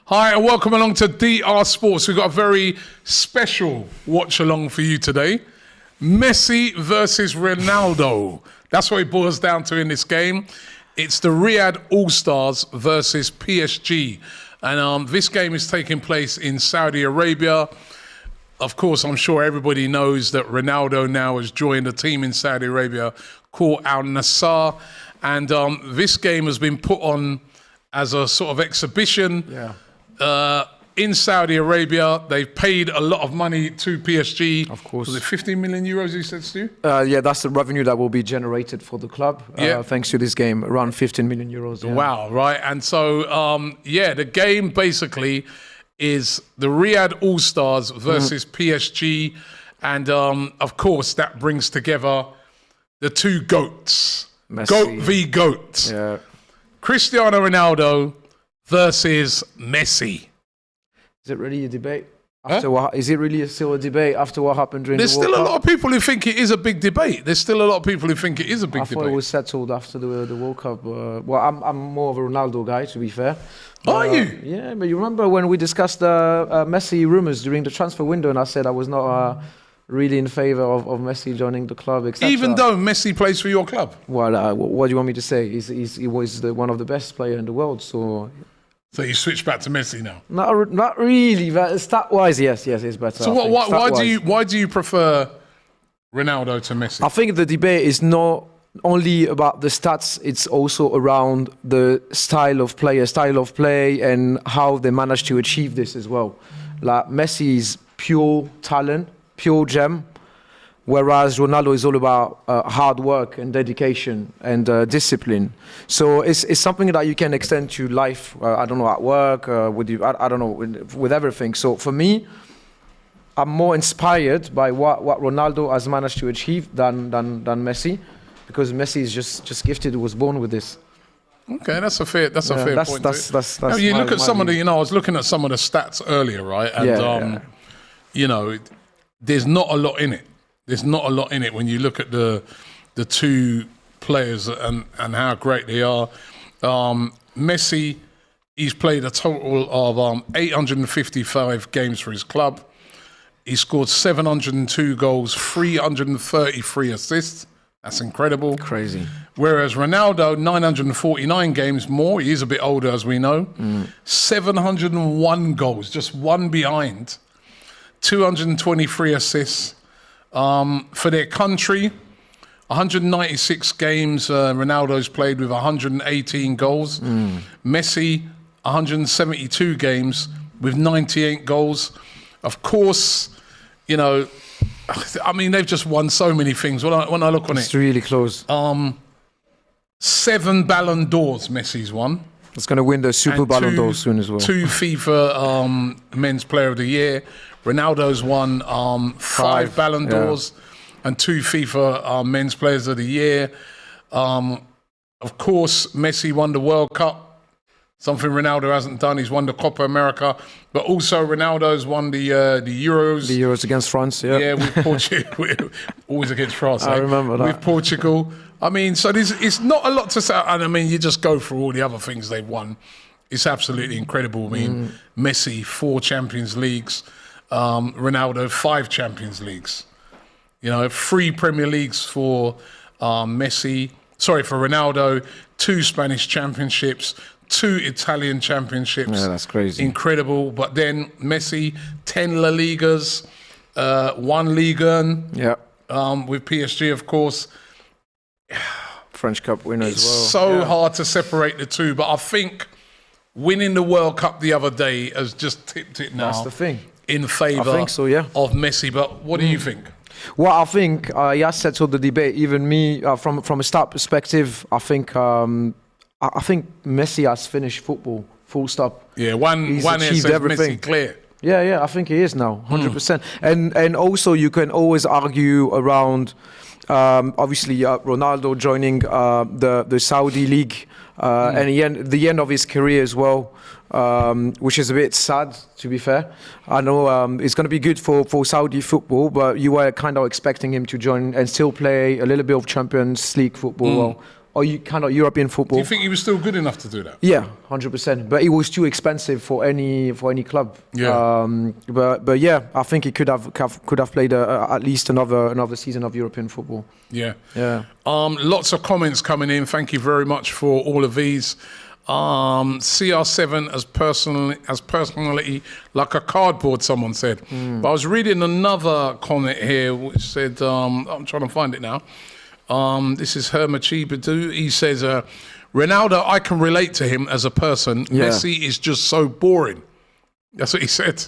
Hi, and welcome along to DR Sports. We've got a very special watch along for you today. Messi versus Ronaldo. That's what it boils down to in this game. It's the Riyadh All-Stars versus PSG. And this game is taking place in Saudi Arabia. Of course, I'm sure everybody knows that Ronaldo now has joined a team in Saudi Arabia called Al Nassr. And this game has been put on as a sort of exhibition. In Saudi Arabia. They've paid a lot of money to PSG. Of course. Was it 15 million euros, you said, Stu? Yeah, that's the revenue that will be generated for the club, thanks to this game, around 15 million euros. Yeah. Wow, right. And so, the game basically is the Riyadh All-Stars versus PSG. And, of course, that brings together the two GOATs. Messi. GOAT v. GOAT. Yeah. Cristiano Ronaldo versus Messi. Is it really a debate? Is it really still a debate after what happened during There's the World still a Cup? lot of people who think it is a big debate. There's still a lot of people who think it is a big I debate. thought it was settled after the World Cup. I'm more of a Ronaldo guy, to be fair. Are you? Yeah, but you remember when we discussed Messi rumours during the transfer window, and I said I was not really in favour of Messi joining the club, etc. Even though Messi plays for your club? Well, what do you want me to say? He was one of the best players in the world, so... So you switch back to Messi now? Not really, but stat-wise, yes, it's better. So why do you prefer Ronaldo to Messi? I think the debate is not only about the stats; it's also around the style of play, and how they managed to achieve this as well. Like Messi is pure talent, pure gem, whereas Ronaldo is all about hard work and dedication and discipline. So it's something that you can extend to life. I don't know, at work, I don't know, with everything. So for me, I'm more inspired by what Ronaldo has managed to achieve than Messi, because Messi is just gifted. He was born with this. Okay, that's a fair point. That's now, you look at some of the, I was looking at some of the stats earlier, right? And there's not a lot in it. There's not a lot in it when you look at the two players and how great they are. Messi, he's played a total of 855 games for his club. He scored 702 goals, 333 assists. That's incredible. Crazy. Whereas Ronaldo, 949 games more. He is a bit older, as we know. 701 goals, just one behind. 223 assists. For their country, 196 games Ronaldo's played with 118 goals. Messi, 172 games with 98 goals. Of course, they've just won so many things. When I look on it's really close. 7 Ballon d'Ors Messi's won. It's going to win the Super Ballon d'Or soon as well. 2 FIFA Men's Player of the Year. Ronaldo's won 5 Ballon d'Ors and 2 FIFA Men's Players of the Year. Of course, Messi won the World Cup, something Ronaldo hasn't done. He's won the Copa America, but also Ronaldo's won the Euros. The Euros against France, yeah. Yeah, with Portugal. Always against France. I remember that. With Portugal. So it's not a lot to say. And you just go through all the other things they've won. It's absolutely incredible. Messi, 4 Champions Leagues. Ronaldo, 5 Champions Leagues. 3 Premier Leagues for Messi. Sorry, for Ronaldo. 2 Spanish championships. 2 Italian championships. Yeah, that's crazy. Incredible. But then Messi, 10 La Ligas, 1 Ligue 1. Yeah. With PSG, of course. French Cup winner as well. It's so hard to separate the two. But I think winning the World Cup the other day has just tipped it now. That's the thing. In favour of Messi. But what do you think? Well, I think he has settled the debate. Even me, from a start perspective, I think Messi has finished football. Full stop. Yeah, one says everything. Messi clear. Yeah, I think he is now, 100%. And also you can always argue around, obviously Ronaldo joining the Saudi league and the end of his career as well. Which is a bit sad, to be fair. I know it's going to be good for Saudi football, but you were kind of expecting him to join and still play a little bit of Champions League football. Well, or kind of European football. Do you think he was still good enough to do that? Yeah, 100%. But it was too expensive for any club. Yeah. But yeah, I think he could have played at least another season of European football. Yeah. Yeah. Lots of comments coming in. Thank you very much for all of these. CR7 as personality like a cardboard, someone said. But I was reading another comment here which said, I'm trying to find it now. This is Hermachi Badu. He says, Ronaldo, I can relate to him as a person. Yeah. Messi is just so boring. That's what he said.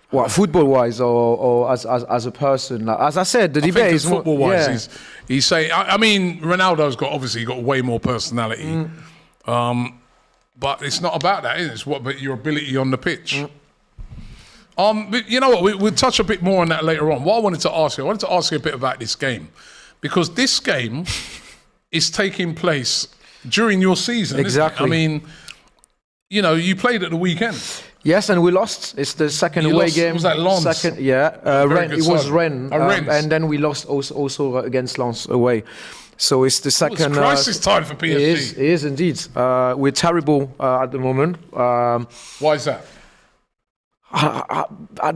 What, football-wise or as a person? Like, as I said, the debate is football-wise. Yeah. He's saying, I mean, Ronaldo's obviously got way more personality. But it's not about that, is it? It's about your ability on the pitch. But you know what? We'll touch a bit more on that later on. What I wanted to ask you a bit about this game. Because this game is taking place during your season. Exactly. Isn't it? I mean, you know, you played at the weekend. Yes, and we lost. It's the second away game. Was that Lens? Second, yeah. Rennes. It was Rennes. Rennes. And then we lost also against Lens away. So it's the second. It's crisis time for PSG. It is indeed. We're terrible at the moment. Why is that?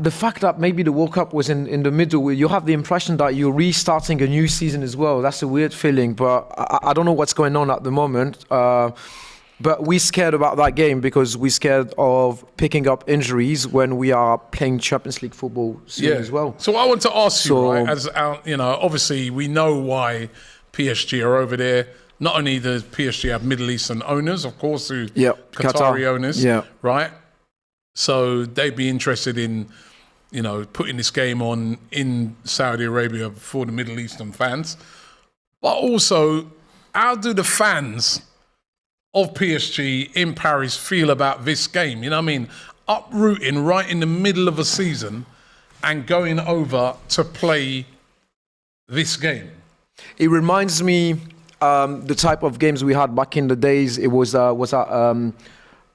The fact that maybe the World Cup was in the middle, you have the impression that you're restarting a new season as well. That's a weird feeling, but I don't know what's going on at the moment. But we're scared about that game because we're scared of picking up injuries when we are playing Champions League football soon as well. So I want to ask you, right, as you know, obviously we know why PSG are over there. Not only does PSG have Middle Eastern owners, of course, who Qatari owners, right? So they'd be interested in, you know, putting this game on in Saudi Arabia for the Middle Eastern fans. But also, how do the fans of PSG in Paris feel about this game? You know what I mean? Uprooting right in the middle of a season and going over to play this game. It reminds me the type of games we had back in the days. It was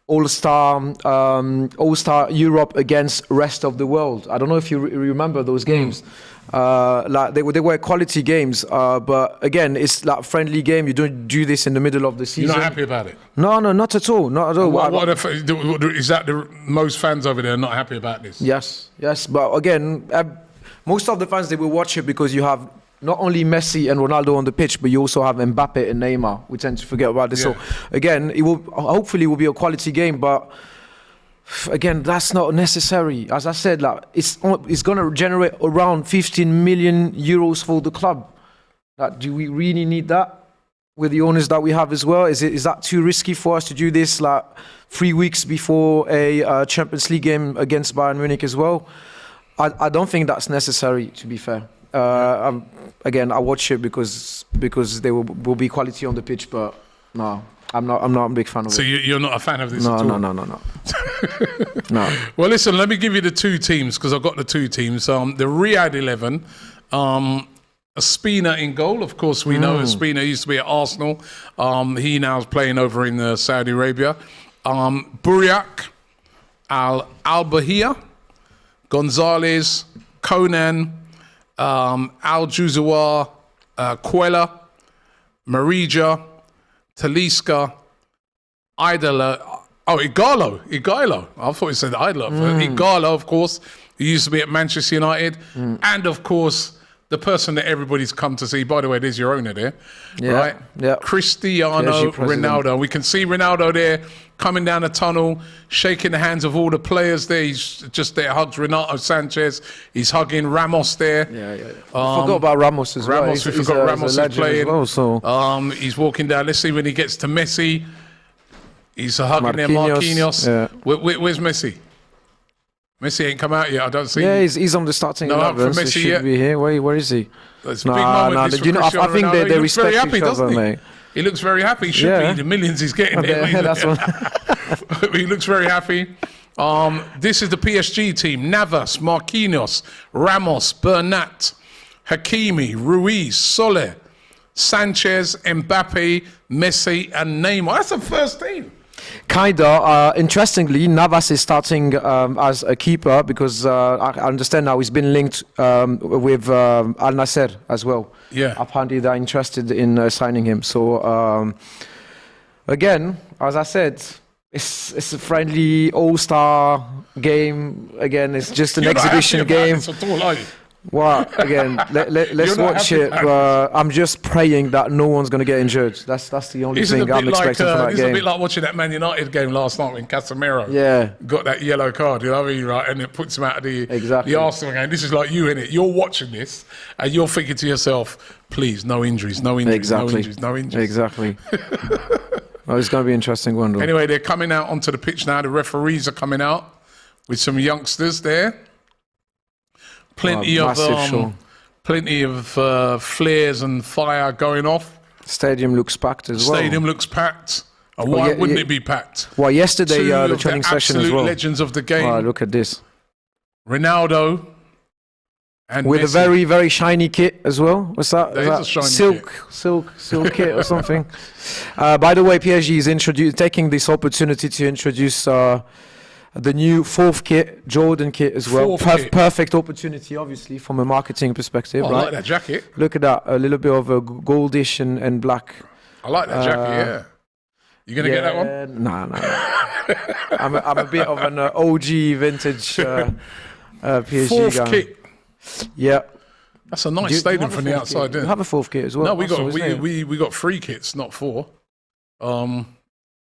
All-Star Europe against rest of the world. I don't know if you remember those games. Like they were quality games, but again, it's like a friendly game. You don't do this in the middle of the season. You're not happy about it? No, not at all. Not at all. Is that the most fans over there not happy about this? Yes. But again, most of the fans, they will watch it because you have not only Messi and Ronaldo on the pitch, but you also have Mbappe and Neymar. We tend to forget about this. Yeah. So again, hopefully it will be a quality game, but again, that's not necessary. As I said, like it's going to generate around 15 million euros for the club. Like, do we really need that with the owners that we have as well? Is that too risky for us to do this like 3 weeks before a Champions League game against Bayern Munich as well? I don't think that's necessary, to be fair. Again, I watch it because there will be quality on the pitch, but no, I'm not a big fan of it. So you're not a fan of this at all? No. No. Well, listen, let me give you the two teams because I've got the two teams. The Riyadh 11, Ospina in goal. Of course, we know Ospina used to be at Arsenal. He now is playing over in Saudi Arabia. Buriak Al-Bahia, Gonzalez, Conan, Al-Juzawar, Quella, Marija, Talisca, Igalo. I thought it said Idler. Igalo, of course, who used to be at Manchester United. And, of course, the person that everybody's come to see. By the way, there's your owner there, right? Yeah. Cristiano Ronaldo. We can see Ronaldo there coming down the tunnel, shaking the hands of all the players there. He's just there, hugs Renato Sanchez. He's hugging Ramos there. Yeah. Forgot about Ramos as well. We forgot Ramos is playing. Well, so. He's walking down. Let's see when he gets to Messi. He's hugging there, Marquinhos. Yeah. Where's Messi? Messi ain't come out yet. I don't see. Yeah, he's on the starting 11. For Messi so should be here. Where is he? It's a big moment. I think they respect each other, mate. He looks very happy. He should be. The millions he's getting there. That's what. He looks very happy. This is the PSG team. Navas, Marquinhos, Ramos, Bernat, Hakimi, Ruiz, Solé, Sanchez, Mbappe, Messi, and Neymar. That's the first team. Kinda. Interestingly, Navas is starting as a keeper because I understand now he's been linked with Al Nasser as well. Yeah. Apparently, they're interested in signing him. So, again, as I said, it's a friendly all-star game. Again, it's just an You're not exhibition happy about game. this at all, are you? Well, again, let's You're not watch happy it. about I'm just praying that no one's going to get injured. That's the only This is a thing I'm bit like expecting from that this is a game. bit like watching that Man United game last night when Casemiro Yeah. got that yellow card. You know what I mean, right? And it puts him out of Exactly. the Arsenal game. This is like you, innit? You're watching this and you're thinking to yourself, "Please, no injuries, no injuries, Exactly. no injuries, no injuries." Exactly. Oh, it's going to be an interesting one, though. Anyway, they're coming out onto the pitch now. The referees are coming out with some youngsters there. Plenty massive show. plenty of flares and fire going off. Stadium looks packed as well. Stadium looks packed. And why yeah, wouldn't yeah. it be packed? Well, yesterday, Two the of training session as absolute well. legends of the game. Wow, look at this. Ronaldo and With Messi. a very, very shiny kit as well. What's that? That is a shiny silk kit or something. By the way, PSG is taking this opportunity to introduce the new fourth kit, Jordan kit as well. Fourth kit. Perfect opportunity, obviously, from a marketing perspective. Oh, I right? like that jacket. Look at that, a little bit of a goldish and black. I like that jacket, yeah. You going to get that one? Nah. I'm a bit of an OG vintage PSG Fourth guy. kit. Yeah. That's a nice Do you stadium have a from the fourth outside, kit? didn't You it? have a fourth kit as well. No, we got also, isn't it? we got 3 kits, not 4.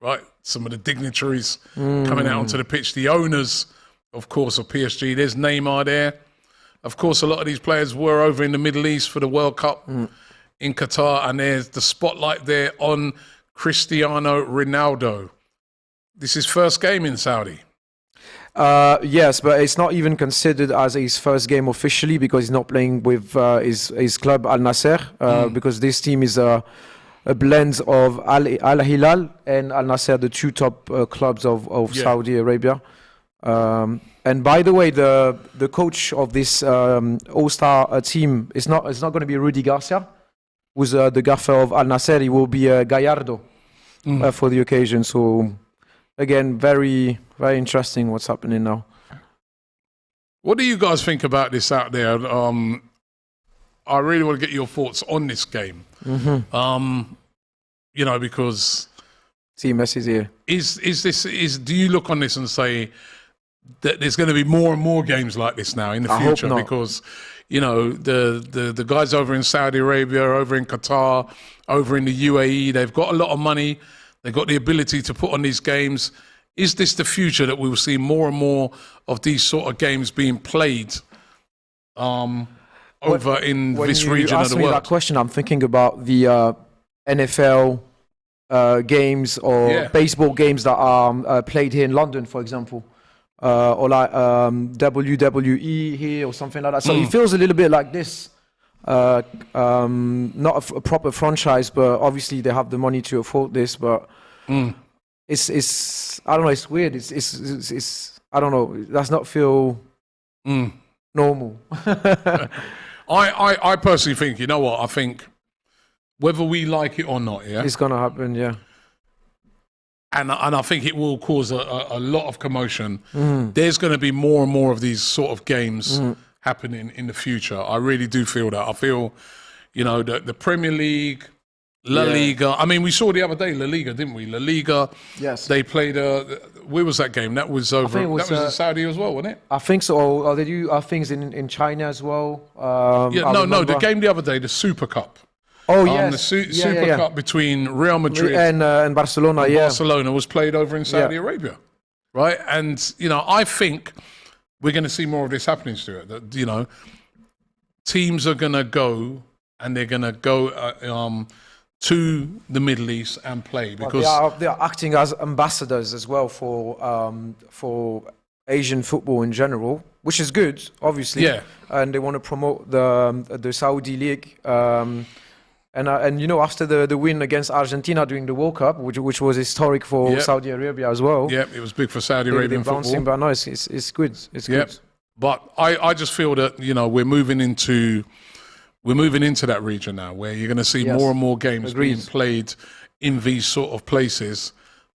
Right, some of the dignitaries coming out onto the pitch. The owners, of course, of PSG. There's Neymar there. Of course, a lot of these players were over in the Middle East for the World Cup in Qatar, and there's the spotlight there on Cristiano Ronaldo. This is first game in Saudi. Yes, but it's not even considered as his first game officially because he's not playing with his club Al Nasser because this team is a blend of Al Hilal and Al Nasser, the 2 top clubs of Saudi Arabia. And by the way, the coach of this all-star team is not going to be Rudy Garcia, who's the gaffer of Al Nasser. He will be Gallardo for the occasion. So again, very, very interesting what's happening now. What do you guys think about this out there? I really want to get your thoughts on this game. You know, because See, Messi's here. do you look on this and say that there's going to be more and more games like this now in the I hope future? not. Because you know the guys over in Saudi Arabia, over in Qatar, over in the UAE, they've got a lot of money. They've got the ability to put on these games. Is this the future that we will see more and more of these sort of games being played over in this region of the When you ask me that world? question, I'm thinking about the NFL games or baseball games that are played here in London, for example, or like WWE here or something like that. So it feels a little bit like this. Not a proper franchise, but obviously they have the money to afford this. But it's I don't know. It's weird. It's I don't know. It does not feel normal. I personally think, you know what? I think whether we like it or not, It's gonna happen. Yeah. and I think it will cause a lot of commotion. There's going to be more and more of these sort of games happening in the future. I really do feel that. I feel, you know, the Premier League, La Liga. I mean, we saw the other day La Liga, didn't we? La Liga. Yes. They played. Where was that game? That was over. think it was, that was in Saudi as well, wasn't it? I think so. Or they do things in China as well. Yeah. I No. The remember. game the other day, the Super Cup. Oh The yes. Super Cup between Real Madrid and Barcelona. Yeah. Barcelona was played over in Saudi Arabia, right? And you know, I think we're going to see more of this happening, Stuart. That, you know, teams are going to go and they're going to go to the Middle East and play because they are acting as ambassadors as well for Asian football in general, which is good, obviously. Yeah. And they want to promote the Saudi League. And you know, after the win against Argentina during the World Cup, which was historic for Saudi Arabia as well. yeah, it was big for Saudi They're Arabian bouncing, football. but no, it's good. It's good. But I just feel that, you know, we're moving into that region now where you're going to see more and more games being played in these sort of places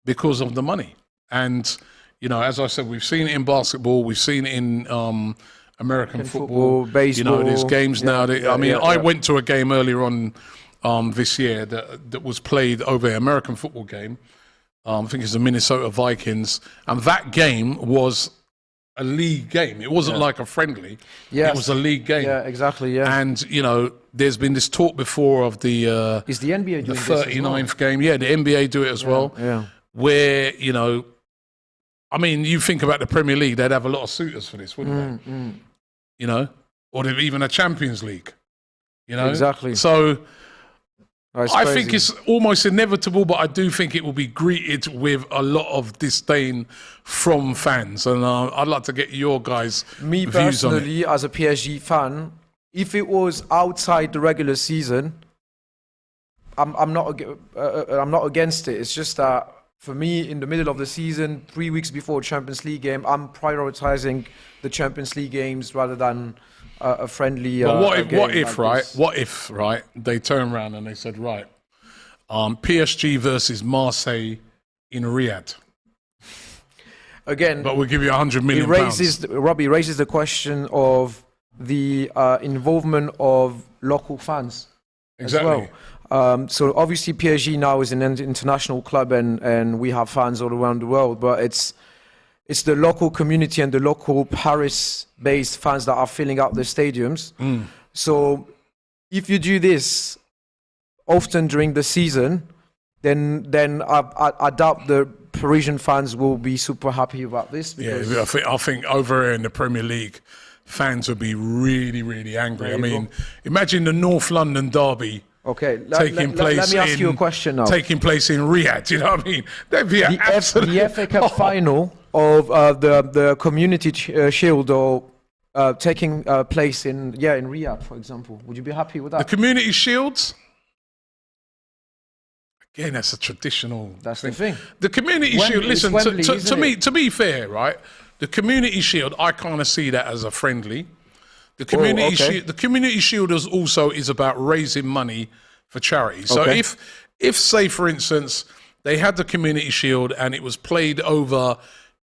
because of the money. And, you know, as I said, we've seen it in basketball, we've seen it in American football, baseball. You know, there's games now. That, I went to a game earlier on this year that was played over an American football game. I think it's the Minnesota Vikings. And that game was a league game. It wasn't like a friendly. Yes. It was a league game. Yeah, exactly, yeah. And, you know, there's been this talk before of the... Is the NBA doing the 39th game. Yeah, the NBA do it as well. Yeah. Where, you know... I mean, you think about the Premier League, they'd have a lot of suitors for this, wouldn't they? You know? Or even a Champions League. You know? Exactly. So... I crazy. think it's almost inevitable, but I do think it will be greeted with a lot of disdain from fans. And I'd like to get your guys' Me views on it. personally, as a PSG fan, if it was outside the regular season, I'm not against it. It's just that for me, in the middle of the season, 3 weeks before Champions League game, I'm prioritizing the Champions League games rather than a friendly. But what if they turn around and they said, right, PSG versus Marseille in Riyadh. Again, but we'll give you 100 million pounds. Robbie raises the question of the involvement of local fans exactly. as well. So obviously PSG now is an international club and we have fans all around the world, but it's the local community and the local Paris-based fans that are filling up the stadiums. So if you do this often during the season, then I doubt the Parisian fans will be super happy about this. Because I think over here in the Premier League, fans would be really, really angry. I mean, imagine the North London derby. Okay, let me ask you a question now. Taking place in Riyadh, you know what I mean? That'd be the FA Cup final of the Community Shield or taking place in Riyadh, for example. Would you be happy with that? The Community Shields? Again, that's a traditional That's thing. the thing. The Community Shield, listen, to be fair, right? The Community Shield, I kind of see that as a friendly. The Community Shield is about raising money for charity. So if say for instance they had the Community Shield and it was played over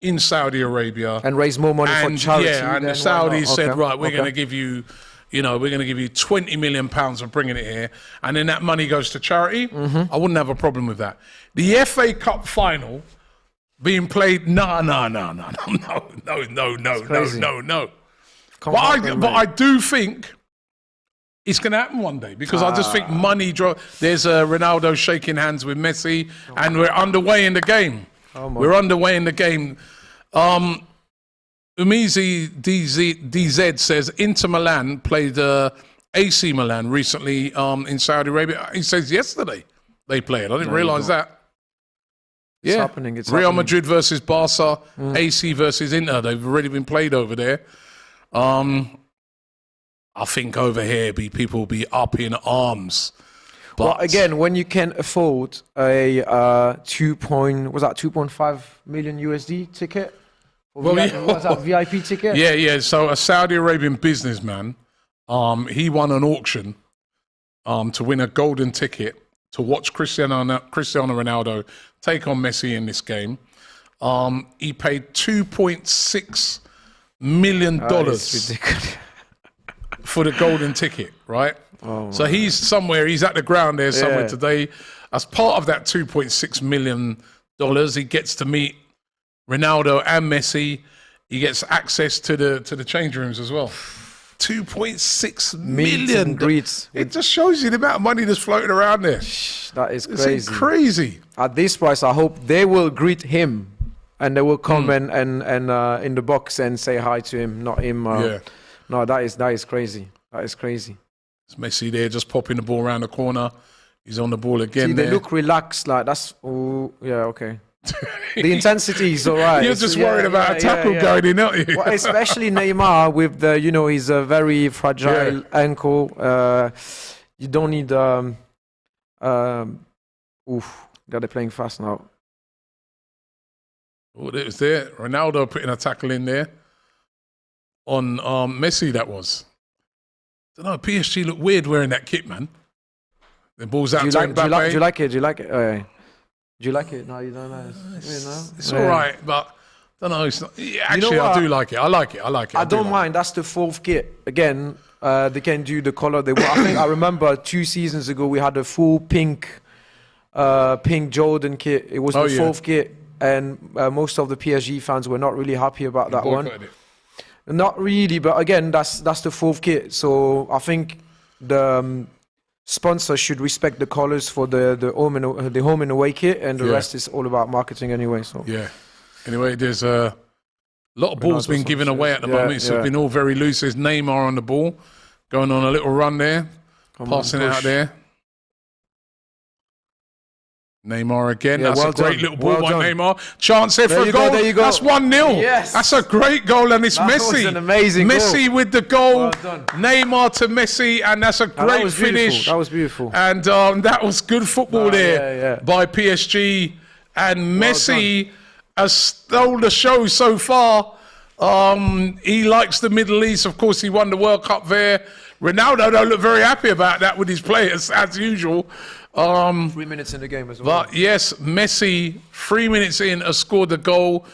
in Saudi Arabia and raise more money for charity, and the Saudis said, right, we're going to give you, we're going to give you 20 million pounds for bringing it here, and then that money goes to charity. I wouldn't have a problem with that. The FA Cup final being played, no. But I do think it's going to happen one day because I just think money. There's Ronaldo shaking hands with Messi, and we're underway in the game. We're underway in the game. Umizi DZ says Inter Milan played AC Milan recently in Saudi Arabia. He says yesterday they played. I didn't realise that. It's happening. It's Real happening. Madrid versus Barca, AC versus Inter. They've already been played over there. I think over here people will be up in arms. But well, again, when you can afford a 2.5 million USD ticket, or was that VIP ticket? Yeah. So a Saudi Arabian businessman, he won an auction to win a golden ticket to watch Cristiano Ronaldo take on Messi in this game. He paid $2.6 million for the golden ticket, right? So he's at the ground there somewhere today. As part of that $2.6 million, he gets to meet Ronaldo and Messi. He gets access to the change rooms as well. 2.6 million. It just shows you the amount of money that's floating around there. That is crazy. It's crazy. At this price, I hope they will greet him and they will come and in the box and say hi to him, not him. No, that is crazy. That is crazy. It's Messi there, just popping the ball around the corner. He's on the ball again. See, they look relaxed. Like that's. Oh, yeah, okay. The intensity is all right. You're just worried about a tackle going in, aren't you? Well, especially Neymar with the, he's a very fragile ankle. You don't need. They're playing fast now. Oh, it was there. Ronaldo putting a tackle in there on Messi. That was. I don't know. PSG look weird wearing that kit, man. The ball's out to Mbappe. Do you like it? Oh, yeah. Do you like it? No, you don't know. It's all right, but I don't know. It's not, yeah, actually, what? I do like it. I like it. I don't mind. That's the fourth kit. Again, they can do the color they want. I think I remember 2 seasons ago we had a full pink Jordan kit. It was the fourth kit, and most of the PSG fans were not really happy about that one. Not really, but again, that's the fourth kit. So I think the sponsor should respect the colors for the home and away kit, and the rest is all about marketing anyway. So anyway, there's a lot of balls being given away at the moment. It's been all very loose. There's Neymar on the ball, going on a little run there, passing it out there. Neymar again. That's a great little ball by Neymar. Chance here for a goal. There you go. That's 1-0. Yes. That's a great goal, and it's Messi. That was an amazing Messi goal. with the goal. Well done. Neymar to Messi, and that's a great finish. That was beautiful. And that was good football there by PSG. And Messi has stole the show so far. He likes the Middle East. Of course, he won the World Cup there. Ronaldo don't look very happy about that with his players, as usual. 3 minutes in the game as well. But yes, Messi, 3 minutes in, has scored the goal.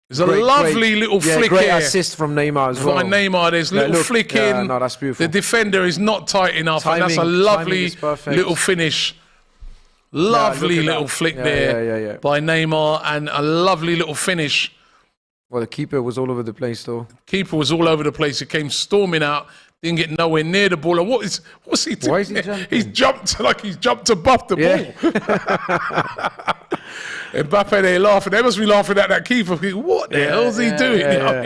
There's a lovely little flick great here. assist from Neymar as well. By Neymar, there's a little flick in. No, that's beautiful. The defender is not tight enough, and that's a lovely little finish. Lovely little flick there by Neymar, and a lovely little finish. Well, the keeper was all over the place, though. Keeper was all over the place. He came storming out. Didn't get nowhere near the ball. And what's he doing? Why is he jumping? He's jumped above the ball. Mbappe, they're laughing. They must be laughing at that keeper. What the hell's he doing? You know what I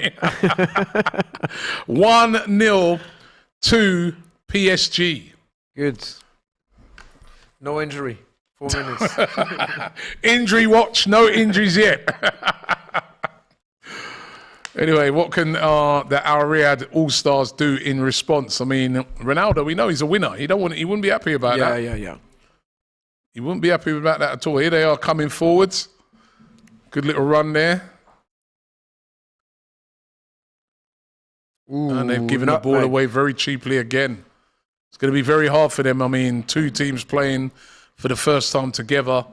mean? 1-0 to PSG. Good. No injury. 4 minutes. Injury watch. No injuries yet. Anyway, what can our Riyadh All-Stars do in response? I mean, Ronaldo, we know he's a winner. He wouldn't be happy about that. Yeah. He wouldn't be happy about that at all. Here they are coming forwards. Good little run there. Ooh, and they've given the ball away very cheaply again. It's going to be very hard for them. I mean, 2 teams playing for the first time together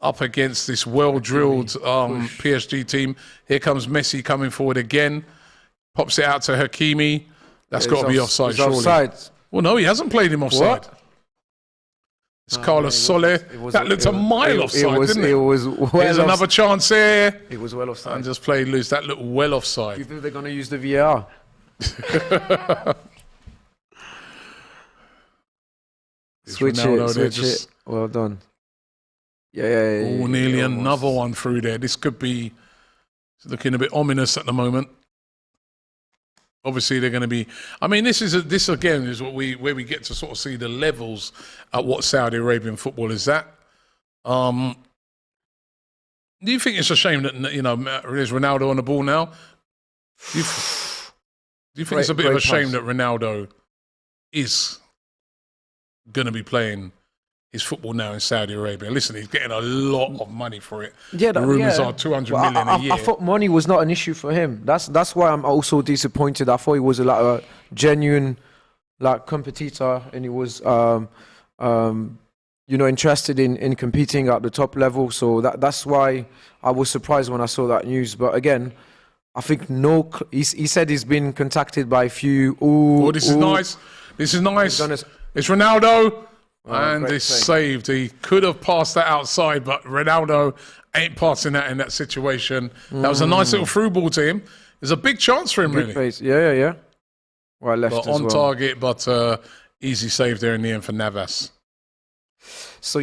up against this well-drilled PSG team. Here comes Messi coming forward again. Pops it out to Hakimi. That's got to be offside, surely. Offside. Well, no, he hasn't played him offside. What? It's Carlos Soler. That looked a mile offside, didn't it? It was well. There's another chance here. It was well offside. And just played loose. That looked well offside. You think they're going to use the VAR? Switch it. Well done. Yeah. Oh, nearly another one through there. This could be looking a bit ominous at the moment. Obviously, they're going to be. I mean, this again is where we get to sort of see the levels at what Saudi Arabian football is at. Do you think it's a shame that there's Ronaldo on the ball now? Do you think it's a bit of a shame that Ronaldo is going to be playing his football now in Saudi Arabia? Listen, he's getting a lot of money for it. Yeah, the rumours are 200 million a year. I thought money was not an issue for him. That's why I'm also disappointed. I thought he was a genuine competitor, and he was interested in competing at the top level. So that's why I was surprised when I saw that news. But again, I think he said he's been contacted by a few. This is nice. This is nice. It's Ronaldo. And it's saved. He could have passed that outside, but Ronaldo ain't passing that in that situation. That was a nice little through ball to him. There's a big chance for him, really. Pace. Yeah. Well, left but on target, but easy save there in the end for Navas. So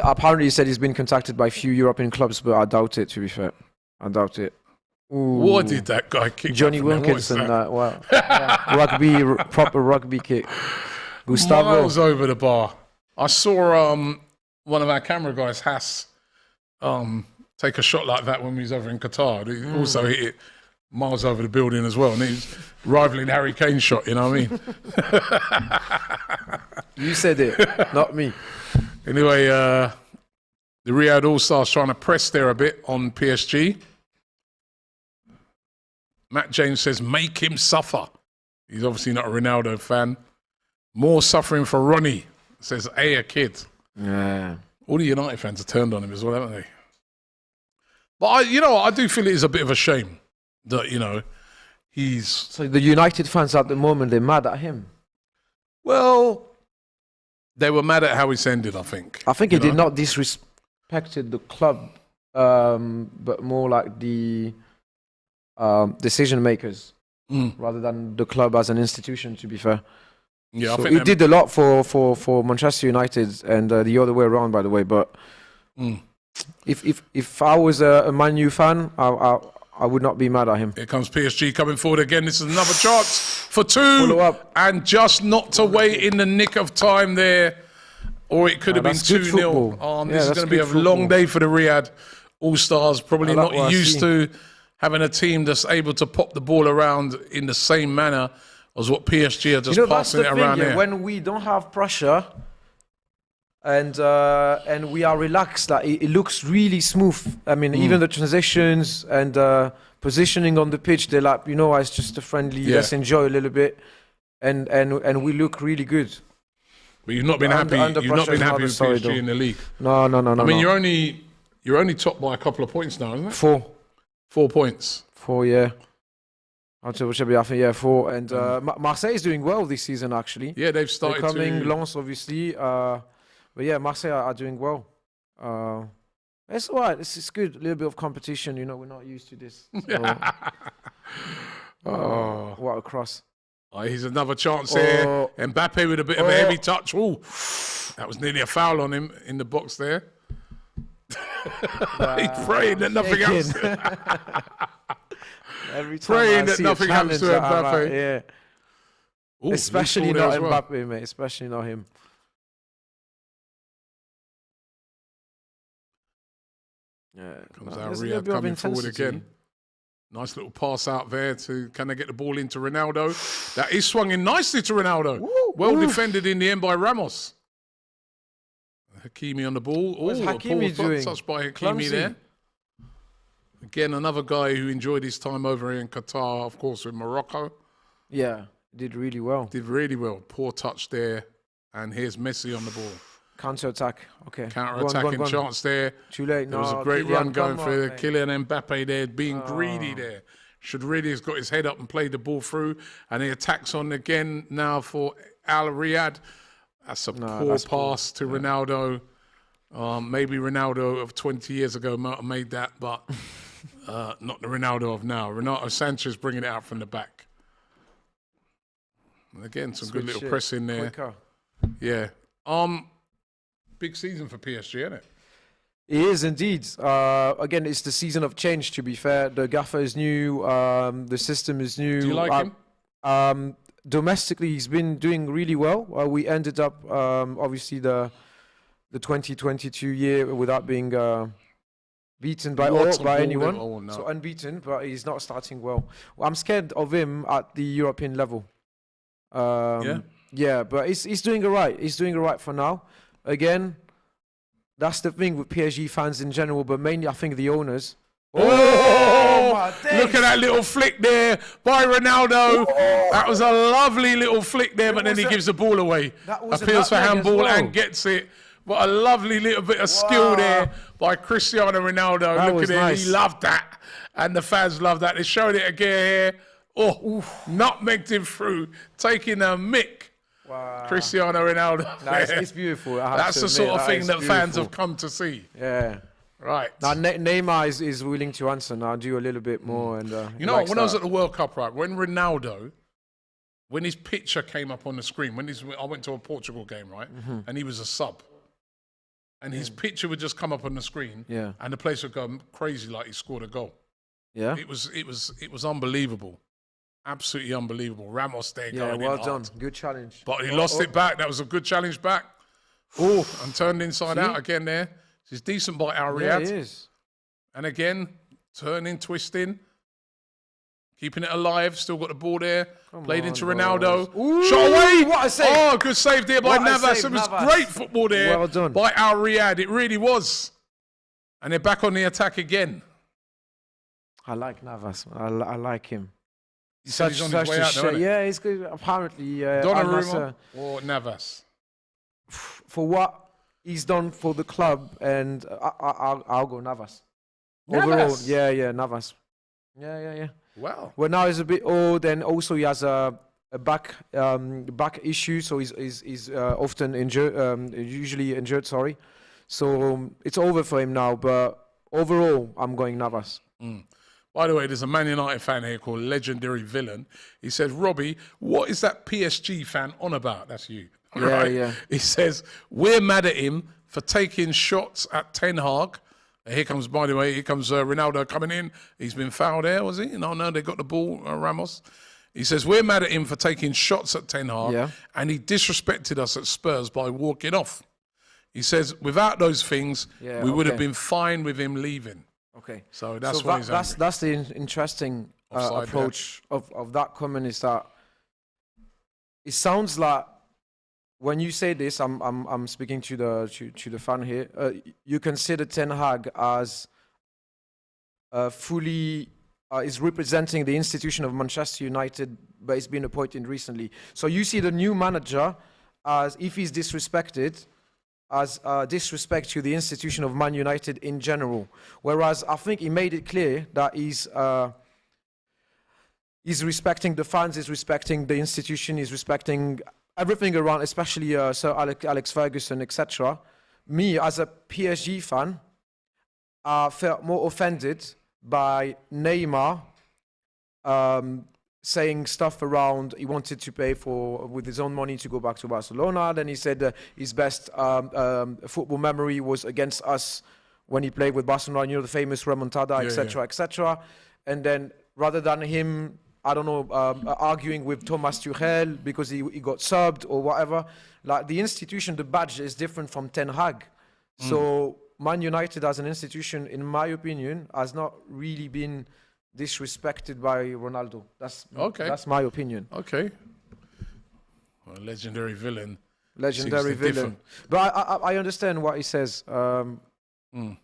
apparently he said he's been contacted by a few European clubs, but I doubt it, to be fair. I doubt it. Ooh. What did that guy kick? Johnny Wilkinson, wow. Proper rugby kick. Gustavo. Miles over the bar. I saw one of our camera guys, Haas, take a shot like that when we was over in Qatar. He also hit it miles over the building as well. And he's rivaling Harry Kane's shot, you know what I mean? You said it, not me. Anyway, the Riyadh All-Stars trying to press there a bit on PSG. Matt James says, make him suffer. He's obviously not a Ronaldo fan. More suffering for Ronnie. Says, a kid. Yeah. All the United fans have turned on him as well, haven't they? But I do feel it is a bit of a shame that, he's... So the United fans at the moment, they're mad at him. Well, they were mad at how it's ended, I think. I think he did not disrespected the club, but more like the decision makers rather than the club as an institution, to be fair. Yeah, So I think he did a lot for Manchester United and the other way around, by the way. But if I was a Man U fan, I would not be mad at him. Here comes PSG coming forward again. This is another chance for 2. Follow up. And just not to wait in the nick of time there. Or it could have been 2-0. This is going to be a long day for the Riyadh All-Stars. Probably not used to having a team that's able to pop the ball around in the same manner as what PSG are just passing it around here. When we don't have pressure and we are relaxed, like it looks really smooth. I mean, even the transitions and positioning on the pitch, they're like, it's just a friendly. Let's enjoy a little bit, and we look really good. But you've not been happy. You've not been happy with PSG in the league. No. I mean, you're only topped by a couple of points now, isn't it? 4. 4 points. 4, yeah. I think 4. And Marseille is doing well this season, actually. Yeah, they've started They're coming. Lens, obviously. But yeah, Marseille are doing well. It's all right. It's good. A little bit of competition. We're not used to this. So, what a cross. Oh, here's another chance here. Mbappe with a bit of a heavy touch. Oh, that was nearly a foul on him in the box there. He's praying that nothing else. Every time praying that nothing happens to Mbappe. Yeah. Ooh, especially not Mbappe, mate. Especially not him. Yeah. Comes out Riyadh coming forward again. Nice little pass out there can they get the ball into Ronaldo? That is swung in nicely to Ronaldo. Well defended in the end by Ramos. Hakimi on the ball. What's Hakimi doing? Touched by Hakimi there. Again, another guy who enjoyed his time over here in Qatar, of course, with Morocco. Yeah, did really well. Did really well. Poor touch there. And here's Messi on the ball. Counter-attack. Okay. Counter-attacking chance there. Too late. There was a great run going for Kylian Mbappe there, being greedy there. Should really have got his head up and played the ball through. And he attacks on again now for Al Riyadh. That's a poor pass to Ronaldo. Maybe Ronaldo of 20 years ago might have made that, but not the Ronaldo of now. Renato Sanchez bringing it out from the back. And again, some good little press in there. Quicker. Yeah. Big season for PSG, isn't it? It is indeed. Again, it's the season of change, to be fair. The gaffer is new. The system is new. Do you like him? Domestically, he's been doing really well. We ended up, obviously, the 2022 year without being beaten by anyone. So unbeaten, but he's not starting well. I'm scared of him at the European level. Yeah, but he's doing all right. He's doing all right for now. Again, that's the thing with PSG fans in general, but mainly I think the owners. Oh, look at that little flick there by Ronaldo. That was a lovely little flick there, but then he gives the ball away. Appeals for handball and gets it. What a lovely little bit of skill there by Cristiano Ronaldo. Look at him. He loved that. And the fans loved that. They showed it again here. Nutmegged him through, taking a mick. Wow. Cristiano Ronaldo. No, it's beautiful. That's the sort of thing that fans have come to see. Yeah. Right. Now, Neymar is willing to answer now, do a little bit more. And when I was at the World Cup, right, when Ronaldo, when his picture came up on the screen, I went to a Portugal game, right, and he was a sub. And his picture would just come up on the screen, and the place would go crazy like he scored a goal. Yeah. It was unbelievable. Absolutely unbelievable. Ramos there going well in done. hard. Good challenge. But he lost it back. That was a good challenge back. And turned inside out again there. It's decent by Al Riyadh. Yeah, it is. And again, turning, twisting. Keeping it alive. Still got the ball there. Played into Ronaldo. Shot away. What a save. Oh, good save there by Navas. It was great football there by Al Riyadh. It really was. And they're back on the attack again. I like Navas. I like him. He's on his way out there, yeah, he's good. Apparently, Donnarumma or Navas? For what he's done for the club, and I'll go Navas. Navas? Overall, yeah, Navas. Yeah. Wow. Well, now he's a bit old, and also he has a back issue, so he's often injured, usually injured. Sorry, so it's over for him now. But overall, I'm going Navas. By the way, there's a Man United fan here called Legendary Villain. He says, Robbie, what is that PSG fan on about? That's you. Yeah. He says, we're mad at him for taking shots at Ten Hag. Here comes, by the way, Ronaldo coming in. He's been fouled there, was he? No, they got the ball, Ramos. He says, we're mad at him for taking shots at Ten Hag, and he disrespected us at Spurs by walking off. He says, without those things, we would have been fine with him leaving. Okay. So that's why he's angry. That's the interesting approach of that comment, is that it sounds like, when you say this, I'm speaking to the fan here. You consider Ten Hag as fully is representing the institution of Manchester United, but he's been appointed recently. So you see the new manager as, if he's disrespected, as disrespect to the institution of Man United in general. Whereas I think he made it clear that he's respecting the fans, he's respecting the institution, he's respecting everything around, especially Sir Alex Ferguson, etc. Me, as a PSG fan, felt more offended by Neymar saying stuff around he wanted to pay with his own money to go back to Barcelona. Then he said his best football memory was against us when he played with Barcelona, the famous remontada, etc., etc. And then, rather than him, I don't know, arguing with Thomas Tuchel because he got subbed or whatever, like, the institution, the badge is different from Ten Hag. So Man United as an institution, in my opinion, has not really been disrespected by Ronaldo. That's my opinion. Okay. Well, legendary villain. Legendary villain. But I understand what he says.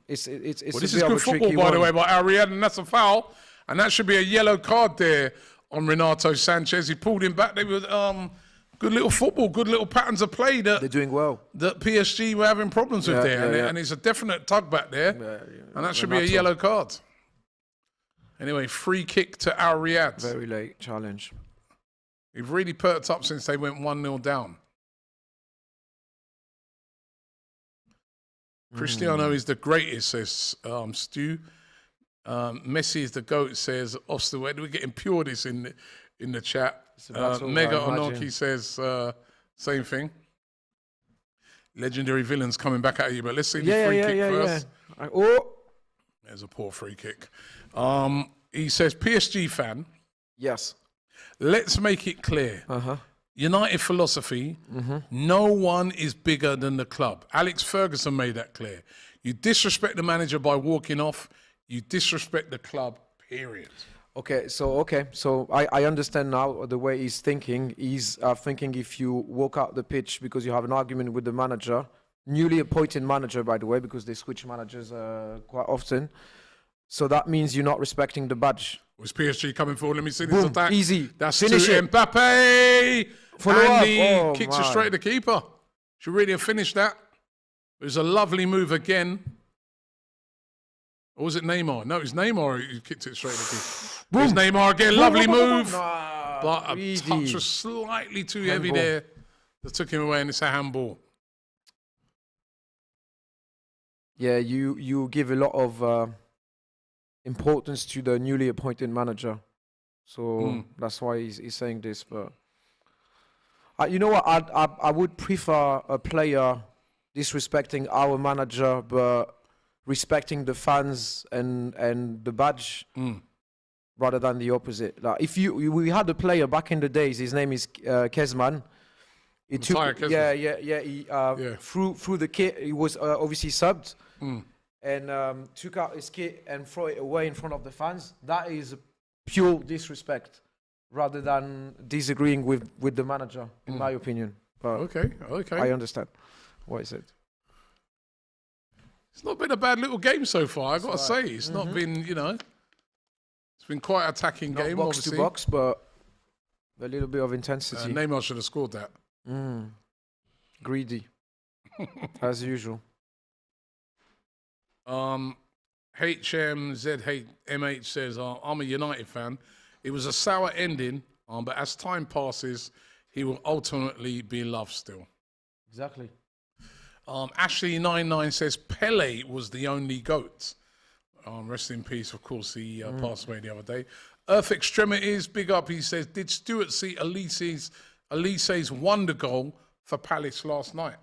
It's this is good football, by the way, by Riyadh, and that's a foul. And that should be a yellow card there on Renato Sanchez. He pulled him back. They were good little football, good little patterns of play that they're doing well. That PSG were having problems with there, and it's a definite tug back there, and that should be a yellow card. Anyway, free kick to Al Riyadh. Very late challenge. We've really perked up since they went 1-0 down. Cristiano is the greatest, says Stu. Messi is the GOAT, says Austin. Where do we get impure this in the chat? Mega Onoki says same thing. Legendary villains coming back at you, but let's see the free kick first. There's a poor free kick. He says, PSG fan. Yes. Let's make it clear. United philosophy, no one is bigger than the club. Alex Ferguson made that clear. You disrespect the manager by walking off. You disrespect the club, period. Okay, so I understand now the way he's thinking. He's thinking if you walk out the pitch because you have an argument with the manager, newly appointed manager, by the way, because they switch managers quite often. So that means you're not respecting the badge. Was PSG coming forward? Let me see this attack. Easy. That's finish it. Mbappe. And he kicks it straight at the keeper. Should really have finished that. It was a lovely move again. Or was it Neymar? No, it was Neymar who kicked it straight at the keeper. It was Neymar again. Lovely move. But a touch was slightly too heavy there. That took him away, and it's a handball. Yeah, you give a lot of importance to the newly appointed manager. So that's why he's saying this. But you know what? I would prefer a player disrespecting our manager, but respecting the fans and the badge, rather than the opposite. Like, if we had a player back in the days, his name is Kezman. He took, he through the kit. He was obviously subbed, and took out his kit and throw it away in front of the fans. That is pure disrespect, rather than disagreeing with the manager, in my opinion. But okay, I understand what he said. It's not been a bad little game so far, I got to say. It's not been, it's been quite an attacking game, box obviously. Box to box, but a little bit of intensity. Neymar should have scored that. Greedy. As usual. HMZMH says, I'm a United fan. It was a sour ending, but as time passes, he will ultimately be loved still. Exactly. Ashley99 says, Pele was the only GOAT. Rest in peace, of course, he passed away the other day. Earth Extremities, big up, he says, did Stuart see Elise's wonder goal for Palace last night?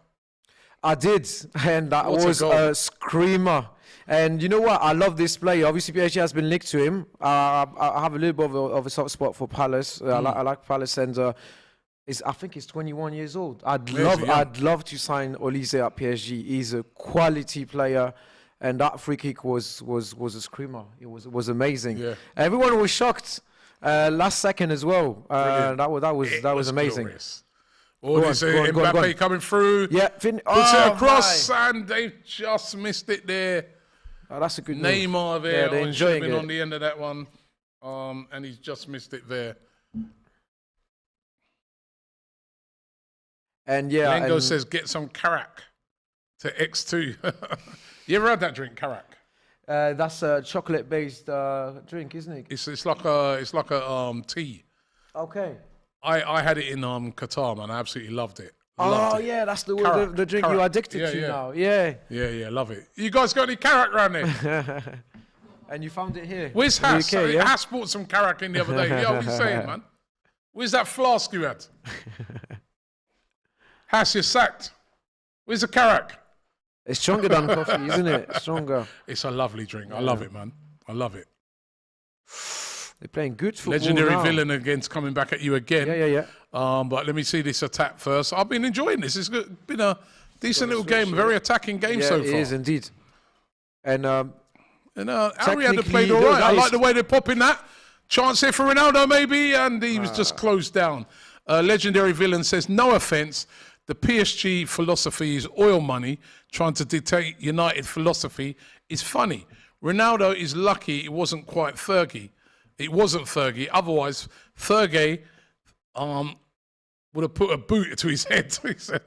I did, and that What a was goal. a screamer. And you know what? I love this player. Obviously, PSG has been linked to him. I have a little bit of a soft spot for Palace. I like Palace, and I think he's 21 years old. I'd love to sign Olise at PSG. He's a quality player, and that free kick was a screamer. It was amazing. Yeah. Everyone was shocked last second as well. That was amazing. Glorious. Or is Mbappe go on. coming through? Yeah, Puts it across, and they've just missed it there. Oh, that's a good move. Neymar there, they're enjoying it. on the end of that one, and he's just missed it there. And yeah, Lengo says, get some Karak to X2. You ever had that drink, Karak? that's a chocolate-based drink, isn't it? It's like a tea. Okay. I had it in Qatar, man. I absolutely loved it. Oh yeah, that's the drink you're addicted to now. Yeah. Yeah, love it. You guys got any Karak around there? And you found it here. Where's in the Hass? UK, yeah? Hass bought some Karak in the other day. Yeah, what are you saying, man? Where's that flask you had? Hass, you're sacked. Where's the Karak? It's stronger than coffee, isn't it? Stronger. It's a lovely drink. I love it, man. I love it. They're playing good football Legendary now. villain against coming back at you again. Yeah. But let me see this attack first. I've been enjoying this. It's been a decent little game, very attacking game so far. It is indeed. And Al Riyadh technically, played all right. I guys- like the way they're popping that. Chance here for Ronaldo maybe, and he was just closed down. Legendary villain says, no offence, the PSG philosophy is oil money. Trying to dictate United philosophy is funny. Ronaldo is lucky it wasn't quite Fergie. It wasn't Fergie. Otherwise, Fergie would have put a boot to his head. He said,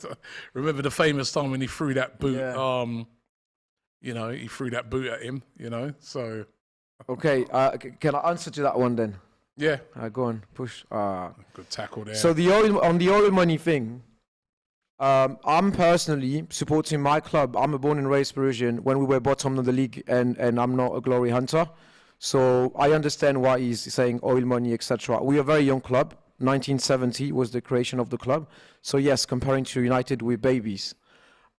remember the famous time when he threw that boot? Yeah. He threw that boot at him. So okay, can I answer to that one then? yeah, Go on, push. good tackle there. So the oil money thing. I'm personally supporting my club. I'm a born and raised Parisian. When we were bottom of the league, and I'm not a glory hunter, so I understand why he's saying oil money, etc. We are a very young club. 1970 was the creation of the club. So yes, comparing to United, we're babies.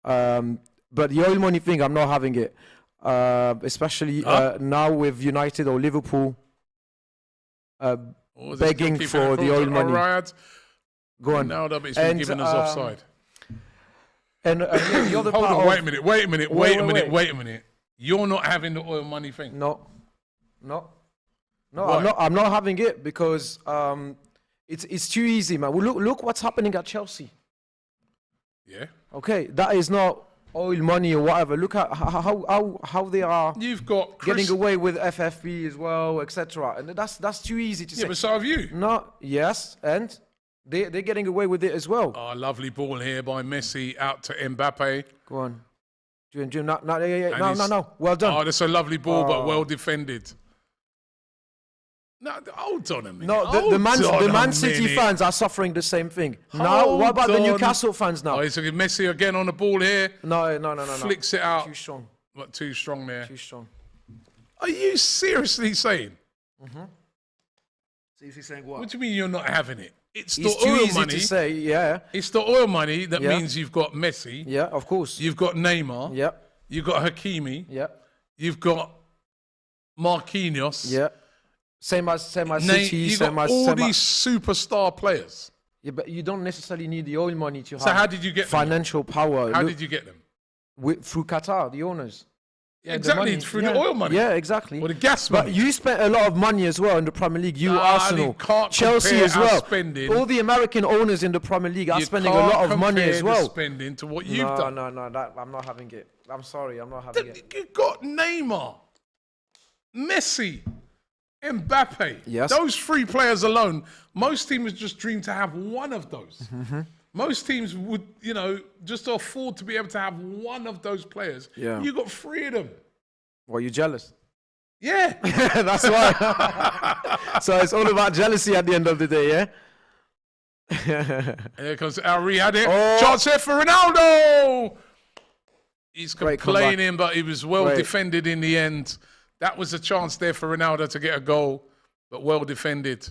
But the oil money thing, I'm not having it, especially now with United or Liverpool begging for the oil money. Riyadh. Go on. Now he's been given us offside. And the other Hold part on, of- wait a minute. You're not having the oil money thing. No. Why? I'm not having it because it's too easy, man. Well, look what's happening at Chelsea. Yeah. Okay, that is not oil money or whatever. Look at how they are You've got getting away with FFP as well, etc. And that's too easy to say. Yeah, but so have you. No, yes, and they're getting away with it as well. Oh, lovely ball here by Messi out to Mbappe. Go on. Jim, no. Well done. Oh, that's a lovely ball, but well defended. No, hold on a minute. No, the Man City fans are suffering the same thing. Now, what about the Newcastle fans now? Oh, he's looking Messi again on the ball here. No. Flicks it out. Too strong. What, too strong there? Too strong. Are you seriously saying? Seriously saying what? What do you mean you're not having it? It's the It's too oil easy money. to say, yeah. It's the oil money that Yeah. means you've got Messi. Yeah, of course. You've got Neymar. Yeah, You've got Hakimi. yeah, You've got Marquinhos. yeah. Same as You've City, got same as... all same these as, superstar players. yeah, but you don't necessarily need the oil money to So have how did you get them? financial power. How Look, did you get them? through Qatar, the owners. Yeah, the Exactly, money. through the oil money. Yeah, exactly. Or the gas But money. you spent a lot of money as well in the Premier League. You, Nah, Arsenal, you can't Chelsea compare as our well. spending. All the American owners in the Premier League are You spending a can't lot of money compare as the well. spending to what you've done. No, I'm not having it. I'm sorry, I'm not having it. You've got Neymar, Messi, Mbappe. Yes. Those three players alone, most teams just dream to have one of those. Most teams would, just to afford to be able to have one of those players. Yeah. You got 3 of them. Well, you jealous? Yeah. That's why. So it's all about jealousy at the end of the day, yeah? And here comes our Riyadh. Oh. Chance here for Ronaldo. He's Great complaining, but he was well Great. defended in the end. That was a chance there for Ronaldo to get a goal, but well defended.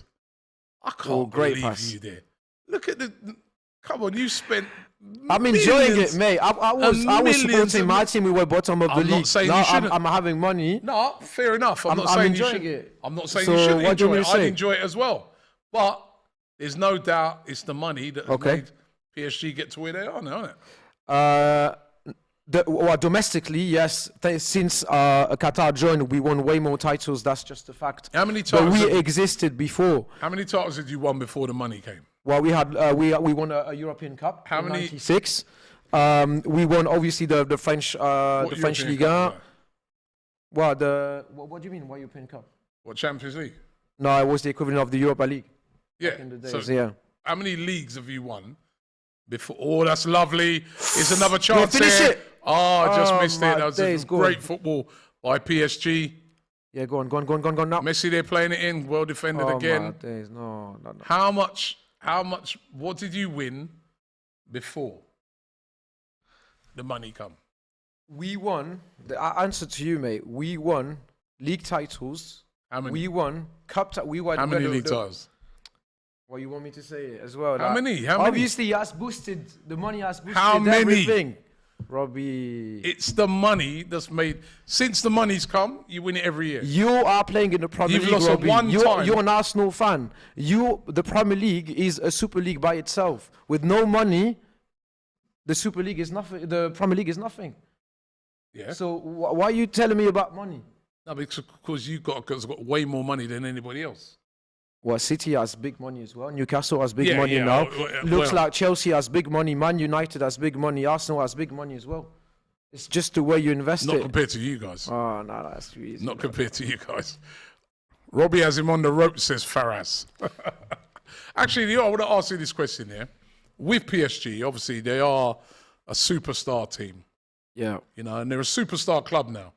I can't great believe pass. you there. Look at the. Come on, you spent. I'm enjoying millions it, mate. I was millions supporting my team. We were bottom of the I'm league. not saying now you shouldn't. I'm having money. No, fair enough. I'm not I'm saying you enjoying should. it. I'm not saying So you should what do you enjoy want me it. to I'd say? enjoy it as well. But there's no doubt it's the money that has made PSG get to where they are now, isn't it? Well, domestically, yes. Since Qatar joined, we won way more titles. That's just a fact. How many But titles? we existed before. How many titles did you won before the money came? Well, we had we won a European Cup. How in many- '96. We won obviously the French What French European Ligue Cup 1. was Well, what do you mean? What European Cup? that? What Champions League? No, it was the equivalent of the Europa League Yeah. in the days. So Yeah. how many leagues have you won before? Oh, that's lovely. It's another chance finish here. it. Oh, I just Oh, missed it. my That was days, go great on. football by PSG. Yeah, go on now. Messi there playing it in, well defended Oh, again. my days. No. How much, what did you win before the money come? We won. The answer to you, mate. We won league titles. How many? We won cup. We won. How many league titles? Well, you want me to say it as well? How many? How many? Obviously, has boosted the money. Has boosted How many? everything. Robbie, It's the money that's made. Since the money's come, you win it every year. you are playing in the Premier You've League. lost at Robbie. one you're, time. you're an Arsenal fan. The Premier League is a Super League by itself. With no money, the Super League is nothing. The Premier League is nothing. Yeah. So why are you telling me about money? No, because you've got way more money than anybody else. Well, City has big money as well. Newcastle has big Yeah, money yeah, now. well, Looks like Chelsea has big money. Man United has big money. Arsenal has big money as well. It's just the way you invest Not it. compared to you guys. Oh, no, that's too easy. Not compared to you guys. Robbie has him on the rope, says Faraz. Actually, I want to ask you this question here. With PSG, obviously, they are a superstar team, Yeah. and they're a superstar club now.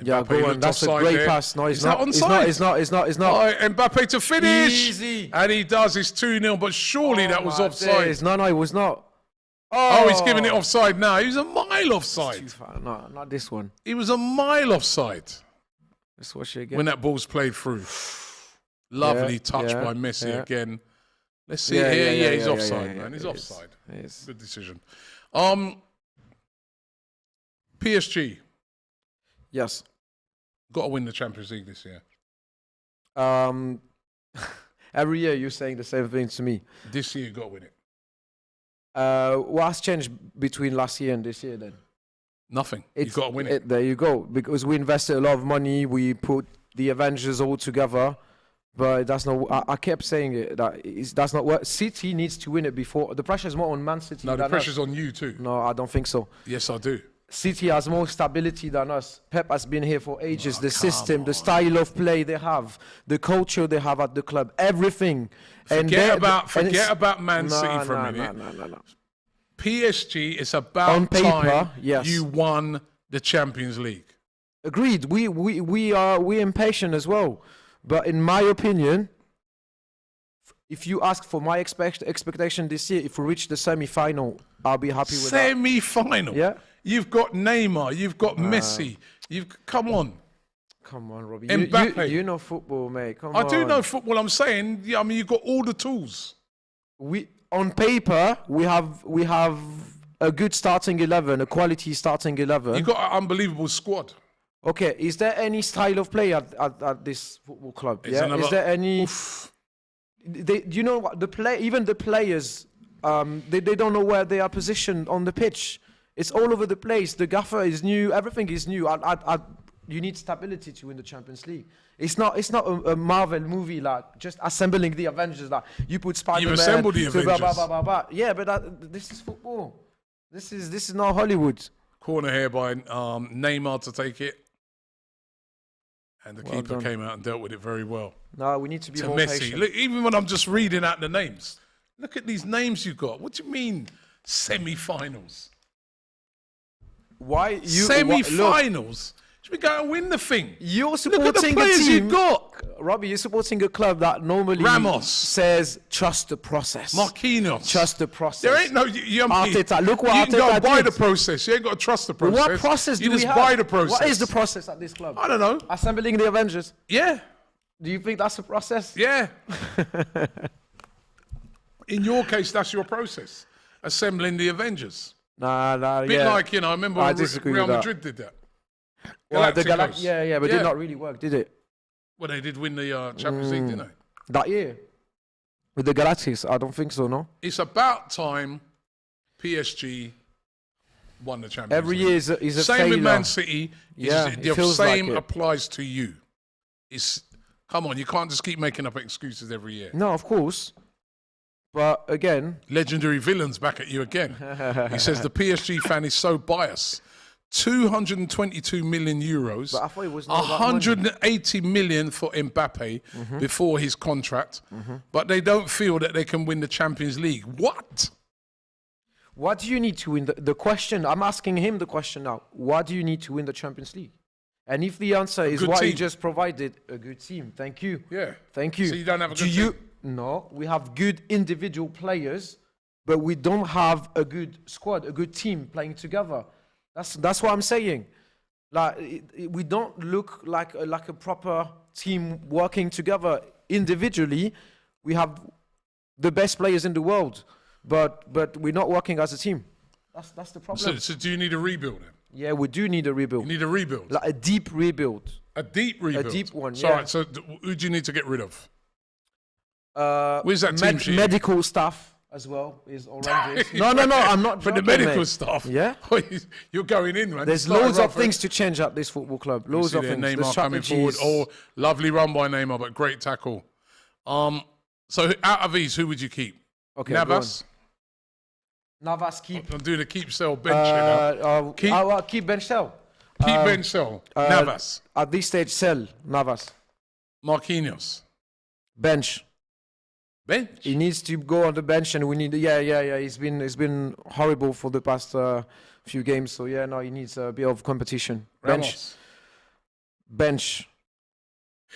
Yeah, Mbappe go on. looked That's a offside great there. pass. No, Is it's that not. onside? It's not. Oh, Mbappe to finish. Easy. And he does. It's 2-0, but surely that was offside. No, it was not. Oh, he's giving it offside now. He was a mile offside. No, not this one. He was a mile offside Let's watch it again. when that ball's played through. Lovely touch yeah, by Messi yeah. again. Let's see Yeah, here. yeah, Yeah, he's yeah, offside, yeah, man. He's it offside. is. Good decision. PSG Yes. got to win the Champions League this year. Every year you're saying the same thing to me. This year, got to win it. What has changed between last year and this year then? Nothing. You've got to win it. There you go. Because we invested a lot of money. We put the Avengers all together. But that's not. I kept saying it. That's not what City needs to win it before. The pressure is more on Man City. No, the than pressure's us. on you too. No, I don't think so. Yes, I do. City has more stability than us. Pep has been here for ages. The system, the style of play they have, the culture they have at the club, everything. Forget about Man City for a minute. No. PSG, it's about On paper, time yes. you won the Champions League. Agreed. We're impatient as well. But in my opinion, if you ask for my expectation this year, if we reach the semi-final, I'll be happy with that. Semi-final. Yeah. You've got Neymar. You've got Messi. Come on. Come on, Robbie. Mbappe. You know football, mate. Come I on. do know football. I'm saying, you've got all the tools. On paper, we have a good starting 11, a quality starting 11. You've got an unbelievable squad. Okay, is there any style of play at this football club? It's Yeah, is there any? Oof. You know what? Even the players, they don't know where they are positioned on the pitch. It's all over the place. The gaffer is new. Everything is new. You need stability to win the Champions League. It's not a Marvel movie like just assembling the Avengers. Like you put Spider-Man. You've assembled the to blah, Avengers. blah, blah, blah, blah. Yeah, but this is football. This is not Hollywood. Corner here by Neymar to take it. And the keeper done. came out and dealt with it very well. No, we need to be To more Messi. patient. Look, even when I'm just reading out the names, Look at these names you got. What do you mean semi-finals? Why you Semi-finals? Should we go and win the thing? You're Look supporting at the players a team. you got. Robbie, you're supporting a club that normally Ramos says trust the process. Marquinhos. Trust the process. There ain't no you Arteta. Look what you can go Arteta buy did. the process. You ain't got to trust the process. What process you do just we have? buy the process. What is the process at this club? I don't know. Assembling the Avengers. Yeah. Do you think that's a process? Yeah. In your case, that's your process. Assembling the Avengers. Nah, Bit like, I remember I when disagree Real with that. Madrid did that. Well, Galacticos. yeah, but it did not really work, did it? Well, they did win the Champions League, didn't they? That year? With the Galacticos? I don't think so, no? It's about time PSG won the Champions Every League. year is a Same failure. with Man City. Yeah, it The feels same like it. applies to you. Come on, you can't just keep making up excuses every year. No, of course. But again... Legendary villains back at you again. He says the PSG fan is so biased. 222 million euros. But I thought it was not that 180 million for Mbappe before his contract. But they don't feel that they can win the Champions League. What? What do you need to win? The question, I'm asking him the question now. What do you need to win the Champions League? And if the answer is good what he team. just provided, a good team. Thank you. Yeah. Thank you. So you don't have a good team? team? No, we have good individual players, but we don't have a good squad, a good team playing together. That's what I'm saying. Like we don't look like a proper team working together individually. We have the best players in the world, but we're not working as a team. That's the problem. So do you need a rebuild then? Yeah, we do need a rebuild. You need a rebuild? Like a deep rebuild. A deep rebuild? A deep one, So, yeah. right, so who do you need to get rid of? Where's that team sheet? Medical staff as well is horrendous. No, I'm not For joking, the medical mate. staff? Yeah. You're going in, man. There's Starting loads of rough, things to change at this football club. Loads See of there, things. Neymar The coming forward. strategies. Oh, lovely run by Neymar, but great tackle. So out of these, who would you keep? Okay, Navas? Navas keep. I'm doing a keep sell bench here now. Keep- Keep bench sell. Keep bench sell. Navas. At this stage, sell Navas. Marquinhos. Bench. Bench. He needs to go on the bench, and we need. Yeah. He's been horrible for the past few games. So yeah, no, he needs a bit of competition. Bench. Ramos. Bench.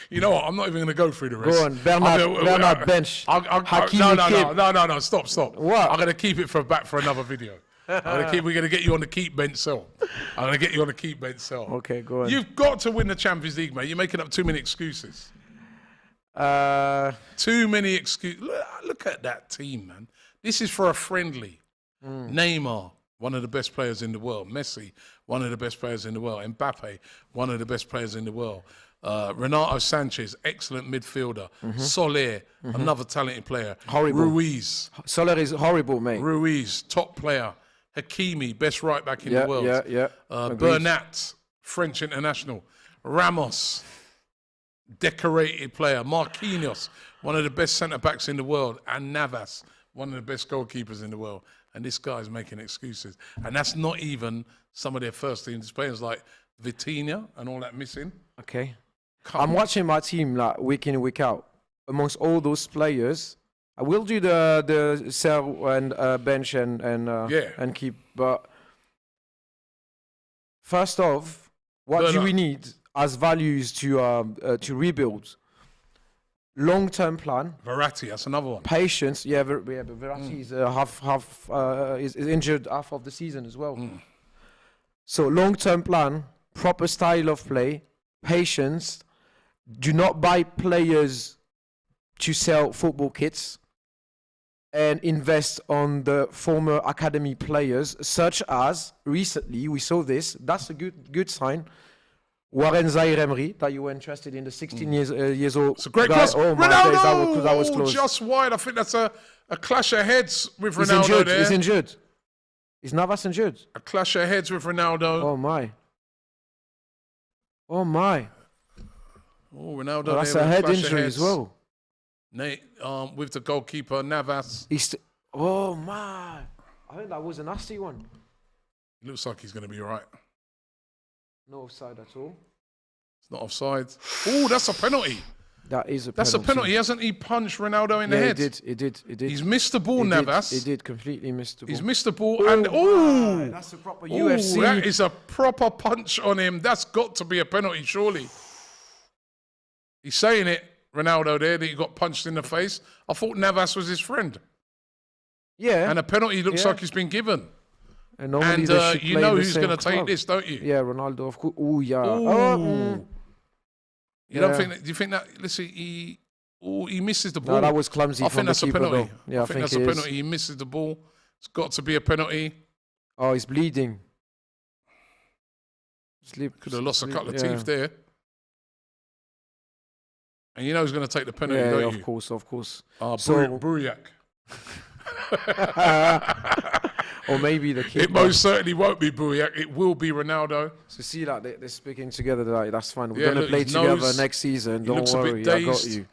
You know what? I'm not even going to go through the rest. Go on, Bernard bench. Hakimi, no, stop. What? I'm going to keep it back for another video. We're going to get you on the keep bench sell. I'm going to get you on the keep bench sell. Okay, go on. You've got to win the Champions League, mate. You're making up too many excuses. Too many excuses. Look at that team, man. This is for a friendly. Neymar, one of the best players in the world. Messi, one of the best players in the world. Mbappe, one of the best players in the world. Renato Sanchez, excellent midfielder. Soler, another talented player. Horrible. Ruiz. Soler is horrible, mate. Ruiz, top player. Hakimi, best right back in the world. Yeah. Bernat, French international. Ramos, decorated player. Marquinhos, one of the best centre backs in the world. And Navas, one of the best goalkeepers in the world. And this guy's making excuses. And that's not even some of their first team players like Vitinha and all that missing. Okay. I'm watching my team like week in, week out. Amongst all those players, I will do the sell and bench and keep. But first off, what do we need as values to rebuild? Long-term plan. Verratti, that's another one. Patience. Yeah, but Verratti is is injured half of the season as well. So long-term plan, proper style of play, patience. Do not buy players to sell football kits, and invest on the former academy players, such as recently we saw this. That's a good sign. Warren Zaïre-Emery, that you were interested in, the 16 years old. It's a great guy. cross. Oh my Ronaldo! days, that was close. Just wide. I think that's a clash of heads with He's Ronaldo injured. there. He's injured. Is Navas injured? A clash of heads with Ronaldo. Oh my. Oh my. Oh, Ronaldo. Well, that's there a with head clash of injury heads. as well. Nate, with the goalkeeper Navas. Oh my. I think that was a nasty one. It looks like he's going to be all right. No offside at all. It's not offside. Oh, that's a penalty. That is a That's penalty. a penalty. Hasn't he punched Ronaldo in the head? He did. He's missed the ball, Navas. He did completely miss the ball. He's missed the ball, and oh, that's a proper UFC. that is a proper punch on him. That's got to be a penalty, surely. He's saying it, Ronaldo, there, that he got punched in the face. I thought Navas was his friend. Yeah. And a penalty looks like he's been given. And normally you know who's going to take this, don't you? Yeah, Ronaldo, of course. Oh, yeah. You don't think that? Do you think that? Let's see. He misses the ball. No, that was clumsy. I think that's a penalty. Yeah, I think that's a penalty. He misses the ball. It's got to be a penalty. Oh, he's bleeding. Could have lost a couple of teeth there. And you know who's going to take the penalty, don't you? Of course. Buriak. Or maybe the keeper. It most certainly won't be Buriak. It will be Ronaldo. So see, like they're speaking together. Like, that's fine. We're going to play together next season. Don't worry. I got you.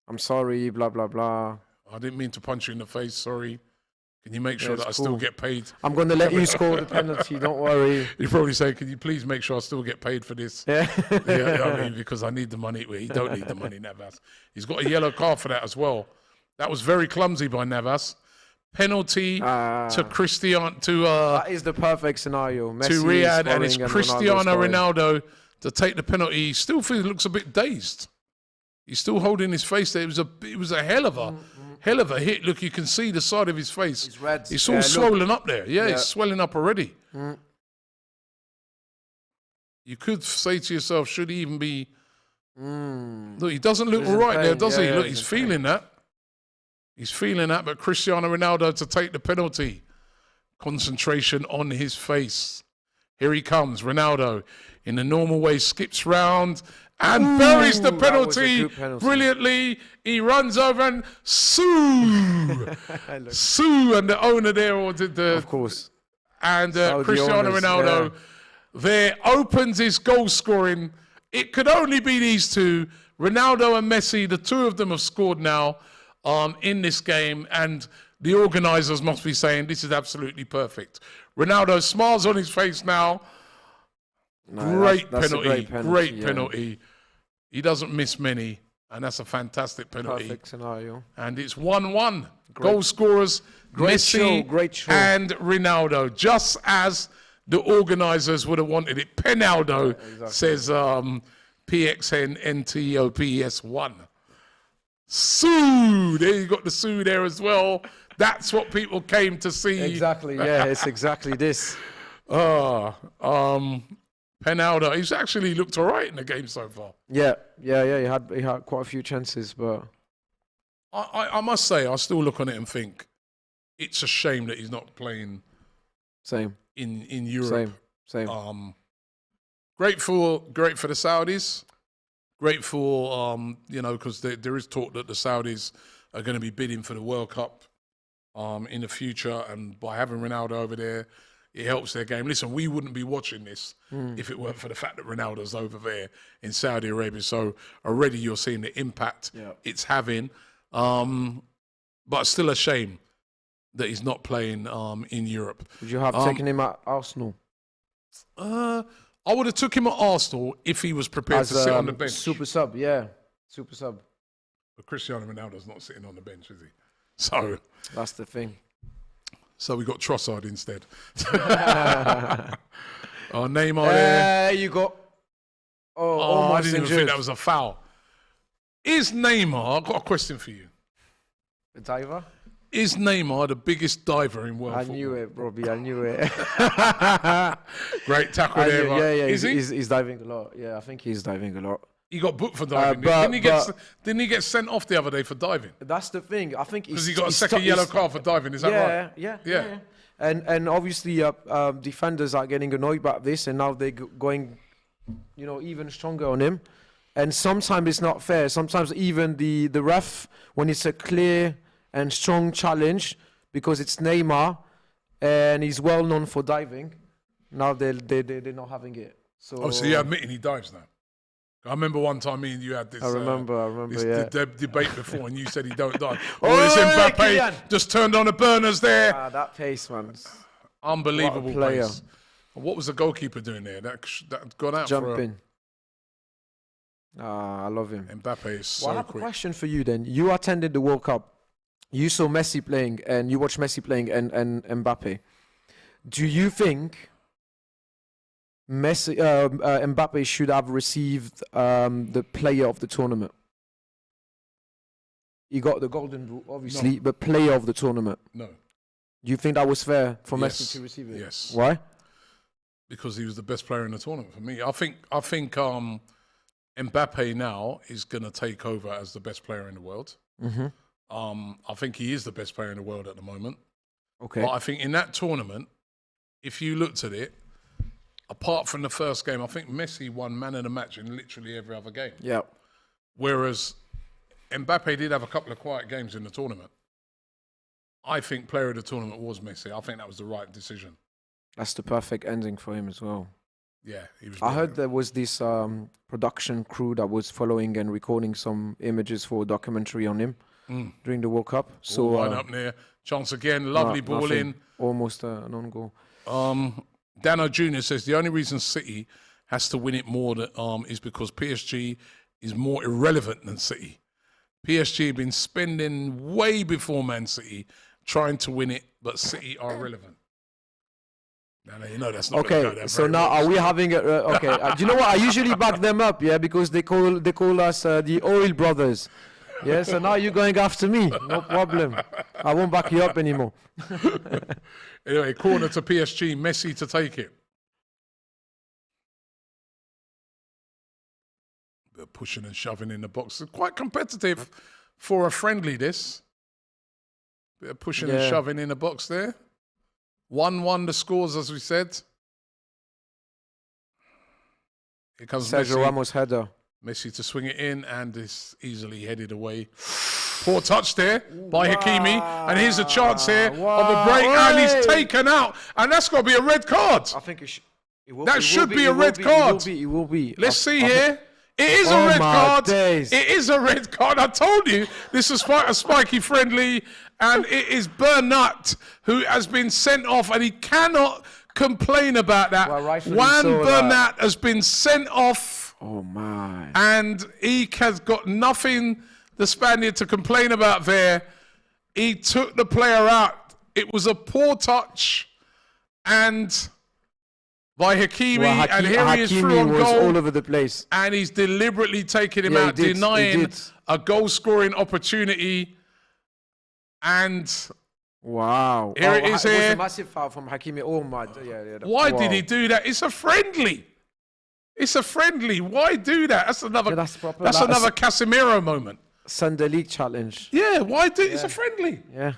I'm sorry. Blah blah blah. I didn't mean to punch you in the face. Sorry. Can you make sure that I still get paid? I'm going to let you score the penalty. Don't worry. You're probably saying, can you please make sure I still get paid for this? Yeah. I mean, because I need the money. Well, he don't need the money, Navas. He's got a yellow card for that as well. That was very clumsy by Navas. Penalty to Cristiano. That is the perfect scenario. Messi to Riyadh, and it's Cristiano Ronaldo Ronaldo to take the penalty. He still looks a bit dazed. He's still holding his face there. It was a hell of a hit. Look, you can see the side of his face. It's red. It's all swollen up there. Yeah, it's swelling up already. You could say to yourself, should he even be... Look, he doesn't look all right there, does he? Look, he's feeling that. He's feeling that, but Cristiano Ronaldo to take the penalty. Concentration on his face. Here he comes, Ronaldo. In the normal way, skips round and buries the penalty brilliantly. He runs over and Sue, and the owner there ordered the... Of course. And Cristiano Ronaldo there opens his goal scoring. It could only be these two, Ronaldo and Messi. The two of them have scored now in this game, and the organisers must be saying this is absolutely perfect. Ronaldo smiles on his face now. Great penalty. He doesn't miss many, and that's a fantastic penalty. Perfect scenario. And it's 1-1. Goal scorers, Messi and Ronaldo, just as the organisers would have wanted it. Penaldo, says PXN NTOPS1. Sue! There you got the Sue there as well. That's what people came to see. Exactly, yeah, it's exactly this. Penaldo, he's actually looked all right in the game so far. Yeah, he had quite a few chances, but... I must say, I still look on it and think, it's a shame that he's not playing in Europe. Same. Great for the Saudis. Great for, because there is talk that the Saudis are going to be bidding for the World Cup in the future. And by having Ronaldo over there, it helps their game. Listen, we wouldn't be watching this if it weren't for the fact that Ronaldo's over there in Saudi Arabia. So already you're seeing the impact it's having. But still a shame that he's not playing in Europe. Would you have taken him at Arsenal? I would have took him at Arsenal if he was prepared to sit on the bench. Super sub, yeah. Super sub. But Cristiano Ronaldo's not sitting on the bench, is he? So that's the thing. So we got Trossard instead. Neymar there. You got... I didn't even think that was a foul. Is Neymar... I've got a question for you. A diver? Is Neymar the biggest diver in world football? I knew it, Robbie. I knew it. Great tackle there. Yeah. Is he? He's diving a lot. Yeah, I think he's diving a lot. He got booked for diving. Didn't he get sent off the other day for diving? That's the thing. I think because he got a second yellow card for diving. Is that right? Yeah. And obviously defenders are getting annoyed about this, and now they're going, even stronger on him. And sometimes it's not fair. Sometimes even the ref, when it's a clear and strong challenge, because it's Neymar and he's well known for diving, now they're not having it. So you're admitting he dives now? I remember one time me and you had this. I remember. This debate before, and you said he don't dive. This Mbappe just turned on the burners there. That pace, man. Unbelievable pace. What was the goalkeeper doing there? That got out jumping. I love him. Mbappe is Well, I so have a quick. question for you then. You attended the World Cup. You saw Messi playing and you watched Messi playing and Mbappe. Do you think Mbappe should have received the player of the tournament? He got the golden boot, obviously, but player of the tournament. No. Do you think that was fair for Yes. Messi to receive it? Yes. Why? Because he was the best player in the tournament for me. I think Mbappe now is going to take over as the best player in the world. Mm-hmm. I think he is the best player in the world at the moment. Okay. But I think in that tournament, if you looked at it, apart from the first game, I think Messi won man of the match in literally every other game. Yeah. Whereas Mbappe did have a couple of quiet games in the tournament. I think player of the tournament was Messi. I think that was the right decision. That's the perfect ending for him as well. Yeah, he was. I heard there was this production crew that was following and recording some images for a documentary on him during the World Cup. So right up near. Chance again, lovely ball nothing. in. Almost an own goal. Dano Jr. says the only reason City has to win it more is because PSG is more irrelevant than City. PSG have been spending way before Man City trying to win it, but City are relevant. Now you know that's not Okay, gonna go that so very now well. are we having a okay? Do you know what? I usually back them up, yeah, because they call us the Oil Brothers. Yeah, so now you're going after me. No problem. I won't back you up anymore. Anyway, corner to PSG, Messi to take it. They're pushing and shoving in the box. It's quite competitive for a friendly, this. Bit of pushing and shoving in the box there. 1-1 the scores, as we said. Here comes Sergio Messi. Ramos header. Messi to swing it in, and it's easily headed away. Poor touch there by Hakimi. And here's a chance here of a break, and he's taken out. And that's got to be a red card. I think That should be a red card. It will be. Let's see here. It is a red card. Days. It is a red card. I told you this is a spiky friendly, and it is Bernat who has been sent off, and he cannot complain about that. Well, rightfully Juan so, Bernat has been sent off, Oh my. and he has got nothing, the Spaniard, to complain about there. He took the player out. It was a poor touch, and by Hakimi, Well, and here he is through on was goal. all over the place. And he's deliberately taking him Yeah, he out, did, he denying did. a goal-scoring opportunity. And Wow. Here it is It was here. a massive foul from Hakimi. Oh my. Yeah. why Wow. did he do that? It's a friendly. It's a friendly. Why do that? That's another. Yeah, that's proper. That's That's another Casemiro moment. Sunday League challenge. Yeah. Why do? It's a friendly. Yeah.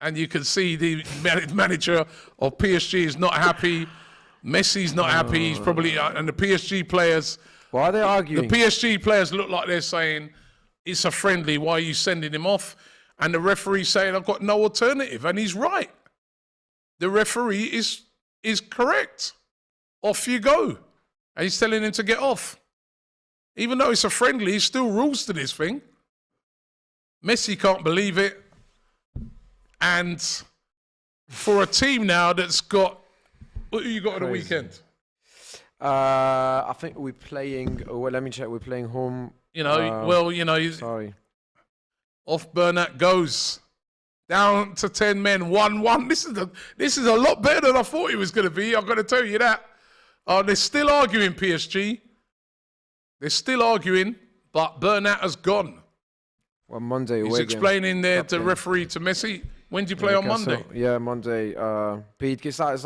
And you can see the manager of PSG is not happy. Messi's not happy. He's probably and the PSG players. Why are they The arguing? PSG players look like they're saying, it's a friendly, why are you sending him off? And the referee's saying, I've got no alternative. And he's right. The referee is correct. Off you go. And he's telling him to get off. Even though it's a friendly, there's still rules to this thing. Messi can't believe it. And for a team now that's got, what have you got on the Crazy. weekend? I think we're playing. Well, let me check. We're playing home. Sorry. Off Bernat goes down to 10 men, 1-1. This is a lot better than I thought it was going to be. I've got to tell you that. They're still arguing, PSG. They're still arguing, but Bernat has gone. Well, Monday. He's away explaining there Cup to game. referee to Messi. When do you play on Monday? Yeah, Monday. Pete, it's like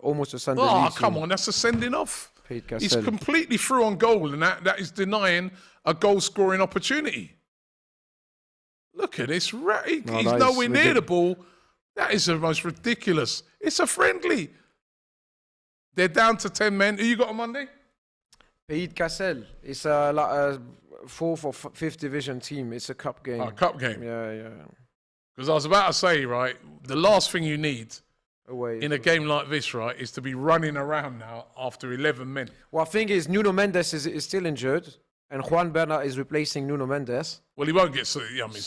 almost a Sunday. Oh, league come team. on. That's a sending off. Pete He's Cassel. completely through on goal, and that is denying a goal-scoring opportunity. Look at this. He's that is nowhere near the ridiculous. ball. That is the most ridiculous. It's a friendly. They're down to 10 men. Who you got on Monday? Pete Cassel. It's like a fourth or fifth division team. It's a cup game. Oh, cup game. Yeah. Because I was about to say, right, the last thing you need Away. in a game like this, right, is to be running around now after 11 men. Well, the thing is, Nuno Mendes is still injured, and Juan Bernat is replacing Nuno Mendes. Well, he won't get. It's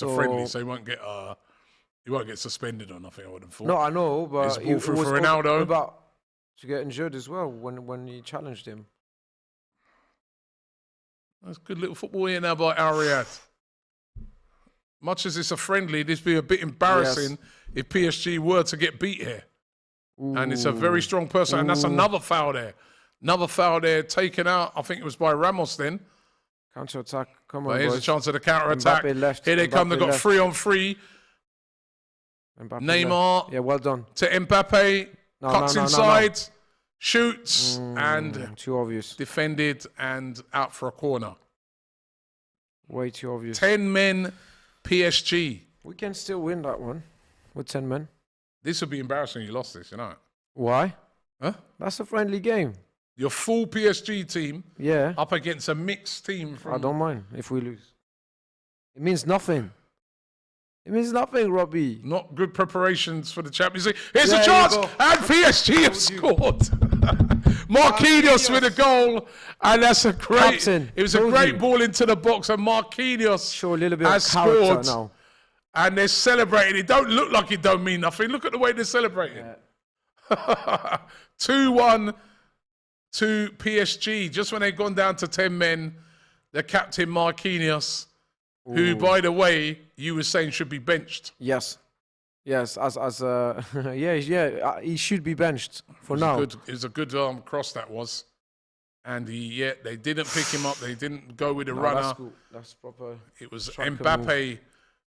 a friendly, so he won't get suspended or nothing. I would have thought. No, I know, but It's ball through was for Ronaldo. about to get injured as well when he challenged him. That's good little football here now by Al Riyadh. Much as it's a friendly, this would be a bit embarrassing if PSG were to get beat here. Ooh. And it's a very strong person. And that's another foul there. Another foul there taken out. I think it was by Ramos then. Counter attack. Come But on, here's boys. a chance of the counter attack. Mbappe left. Here they come. They've got left. 3-on-3. Mbappe Neymar left. Yeah, well done. to Mbappe. Cuts inside. Shoots. And too obvious. defended and out for a corner. Way too obvious. 10 men PSG. We can still win that one with 10 men. This would be embarrassing. You lost this, you know. Why? Huh? That's a friendly game. Your full PSG team Yeah. up against a mixed team from. I don't mind if we lose. It means nothing. It means nothing, Robbie. Not good preparations for the Champions League. Here's There a you chance, go. and PSG have scored. Marquinhos with a goal, and that's a great. Captain, It was a told great you. ball into the box, and Marquinhos Show a little bit has of character scored. now. And they're celebrating. It don't look like it don't mean nothing. Look at the way they're celebrating. 2-1 to PSG. Just when they've gone down to 10 men, the captain Marquinhos, who, by the way, you were saying should be benched. Yes. Yes, he should be benched for now. It was a good cross that was. And they didn't pick him up. They didn't go with the runner. That's cool. That's proper. It was striker Mbappe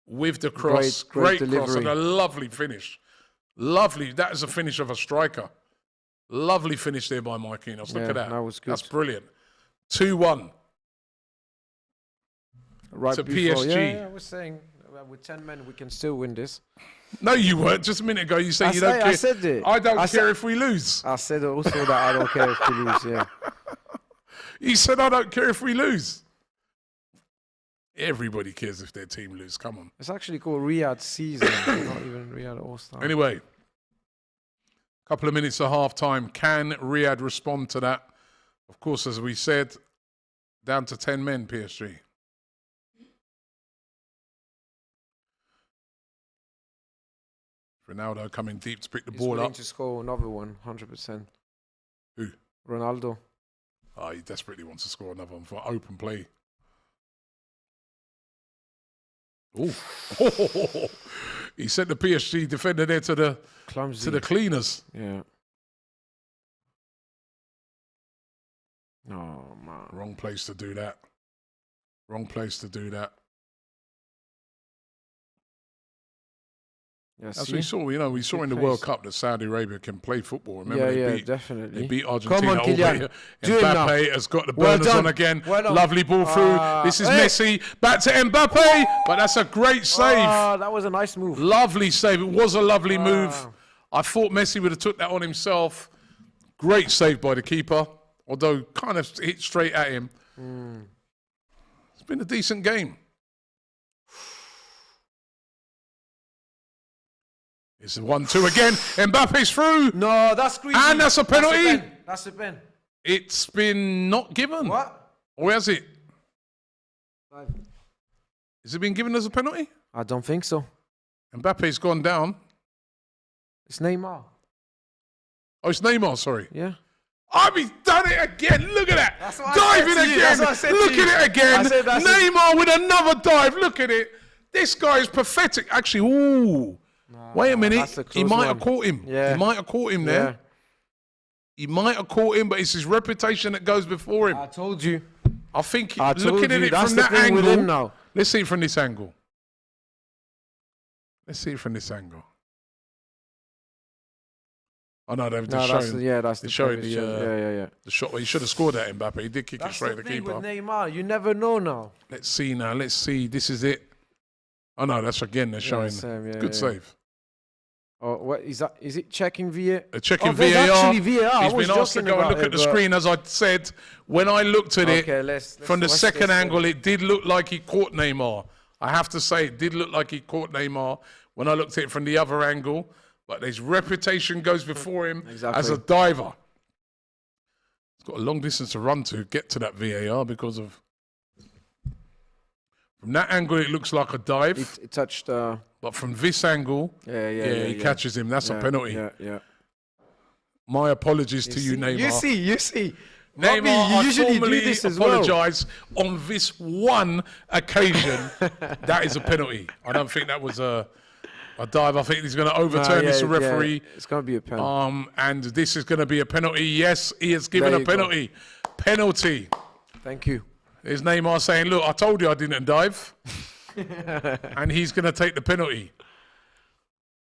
with the cross. Great Great cross delivery. and a lovely finish. Lovely. That is a finish of a striker. Lovely finish there by Marquinhos. Look Yeah, at that. that was good. That's brilliant. 2-1 Right to before. PSG. Yeah, I was saying with 10 men we can still win this. No, you weren't. Just a minute ago you said you don't care. I said it. I don't care if we lose. I said also that I don't care if we lose. Yeah. You said I don't care if we lose. Everybody cares if their team lose. Come on. It's actually called Riyadh season, not even Riyadh All-Star. Anyway, a couple of minutes of half time. Can Riyadh respond to that? Of course, as we said, down to 10 men, PSG. Ronaldo coming deep to pick the He's ball willing up. to score another one, 100%. Who? Ronaldo. Oh, he desperately wants to score another one for open play. Oh, he sent the PSG defender there to the cleaners. Yeah. Oh man. Wrong place to do that. Wrong place to do that. Yeah, As we saw, we saw in the World Cup that Saudi Arabia can play football. Remember, definitely. They beat Argentina. Come on, Kylian. Do it now. Mbappe has got the Well burners done. on again. Well done. Lovely ball through. This is Messi. Back to Mbappe. But that's a great save. That was a nice move. Lovely save. It was a lovely move. I thought Messi would have took that on himself. Great save by the keeper, although kind of hit straight at him. It's been a decent game. It's a 1-2 again. Mbappe's through. No, that's greedy. And that's a penalty. That's a pen. It's been not given. What? Or has it? 5. Has it been given as a penalty? I don't think so. Mbappe's gone down. It's Neymar. Oh, it's Neymar, sorry. Yeah. Oh, he's done it again. Look at that. That's what I Diving said to you. again. That's what I said to Look you. at it again. I said that's Neymar with another dive. Look at it. This guy is pathetic. Actually, ooh. Wait a minute. that's a He close might one. have caught him. Yeah. He might have caught him there. Yeah. He might have caught him, but it's his reputation that goes before him. I told you. I think I told looking at you. it That's from the that thing with him angle. now. Let's see it from this angle. Let's see it from this angle. Oh no, they're No, showing. that's the showing previous the, shot. Yeah. The shot where he should have scored at Mbappe. He did kick it That's straight the at the thing keeper. with Neymar. You never know now. Let's see now. Let's see. This is it. Oh no, that's again. They're showing. same, Good save. Oh, what is that? Is it checking VAR? They're checking there's VAR. actually VAR. He's been asked to go and look at the screen. As I said, when I looked at it from the second angle, it did look like he caught Neymar. I have to say, it did look like he caught Neymar when I looked at it from the other angle. But his reputation goes before him as a diver. He's got a long distance to run to get to that VAR because of... From that angle, it looks like a dive. It touched... But from this angle, he catches him. That's a penalty. Yeah. My apologies to you, Neymar. You see. Neymar, Robbie, you I usually do formally this as well. apologise on this one occasion. That is a penalty. I don't think that was a dive. I think he's going to overturn this referee. Yeah, it's going to be a penalty. And this is going to be a penalty. Yes, he has given a penalty. Penalty. Thank you. There's Neymar saying, look, I told you I didn't dive. And he's going to take the penalty.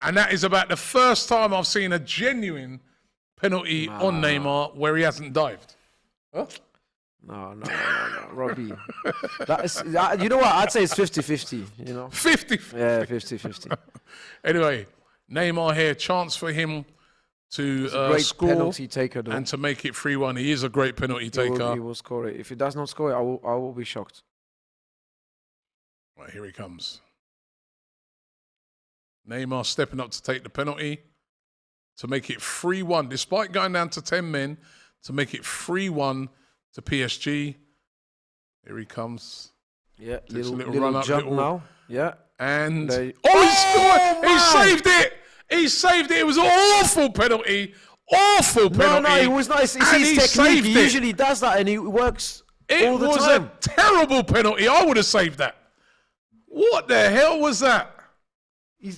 And that is about the first time I've seen a genuine penalty on Neymar where he hasn't dived. Huh? No, Robbie. You know what? I'd say it's 50-50, you know? 50-50. Yeah, 50-50. Anyway, Neymar here, chance for him to great score penalty taker, though. and to make it 3-1. He is a great penalty taker. He will score it. If he does not score it, I will be shocked. Right, here he comes. Neymar stepping up to take the penalty to make it 3-1, despite going down to 10 men, to make it 3-1 to PSG. Here he comes. Yeah, little run up, jump now. Yeah. And he scored! He saved it! He saved it! It was an awful penalty. Awful penalty. No, it was nice. It's his technique. He usually does that and he works all the time. It was a terrible penalty. I would have saved that. What the hell was that?